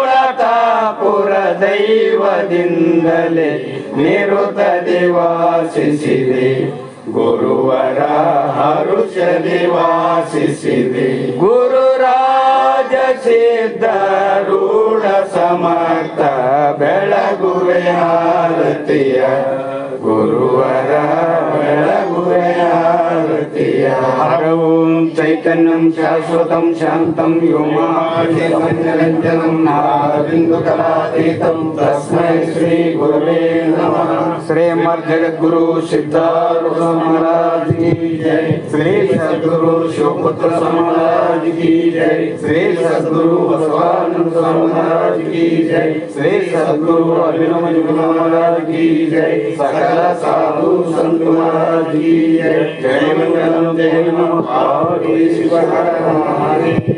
ವರಭೂಳತಾಪುರ ದೈವದಿಂದಲೇ ನಿರುತದಿ ವಾಸಿಸಿದೆ ಗುರುವರ ಹರುಷದಿ ವಾಸಿಸಿದೆ ಗುರುರಾಜ ಸಿದ್ಧಾರೂಢ ಸಮರ್ಥ ಬೆಳಗುವೆ ಆರತಿಯ ಗುರುವರ ಬೆಳಗುವೆ ಆರತಿಯ ಹರ ಓಂ ಚೈತನ್ಯಂ ಶಾಶ್ವತಂ ಶಾಂತಂ ವ್ಯೋಮಾನಂಜನಂ ನಾರಬಿಂದು ಕಲಾತೀತಂ ತಸ್ಮೈ ಶ್ರೀ ಗುರುವೇ ನಮಃ ಶ್ರೀಮದ್ ಜಗದ್ಗುರು ಸಿದ್ಧಾರೂಢ महाराज की जय श्री सद्गुरु शिवपुत्र महाराज की जय श्री सद्गुरु बसवानंद महाराज की जय श्री सद्गुरु अभिनव महाराज की जय सकल साधु संत महाराज की जय जय मंगलम जय नमः पार्वती शिव हर महादेव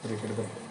Gracias.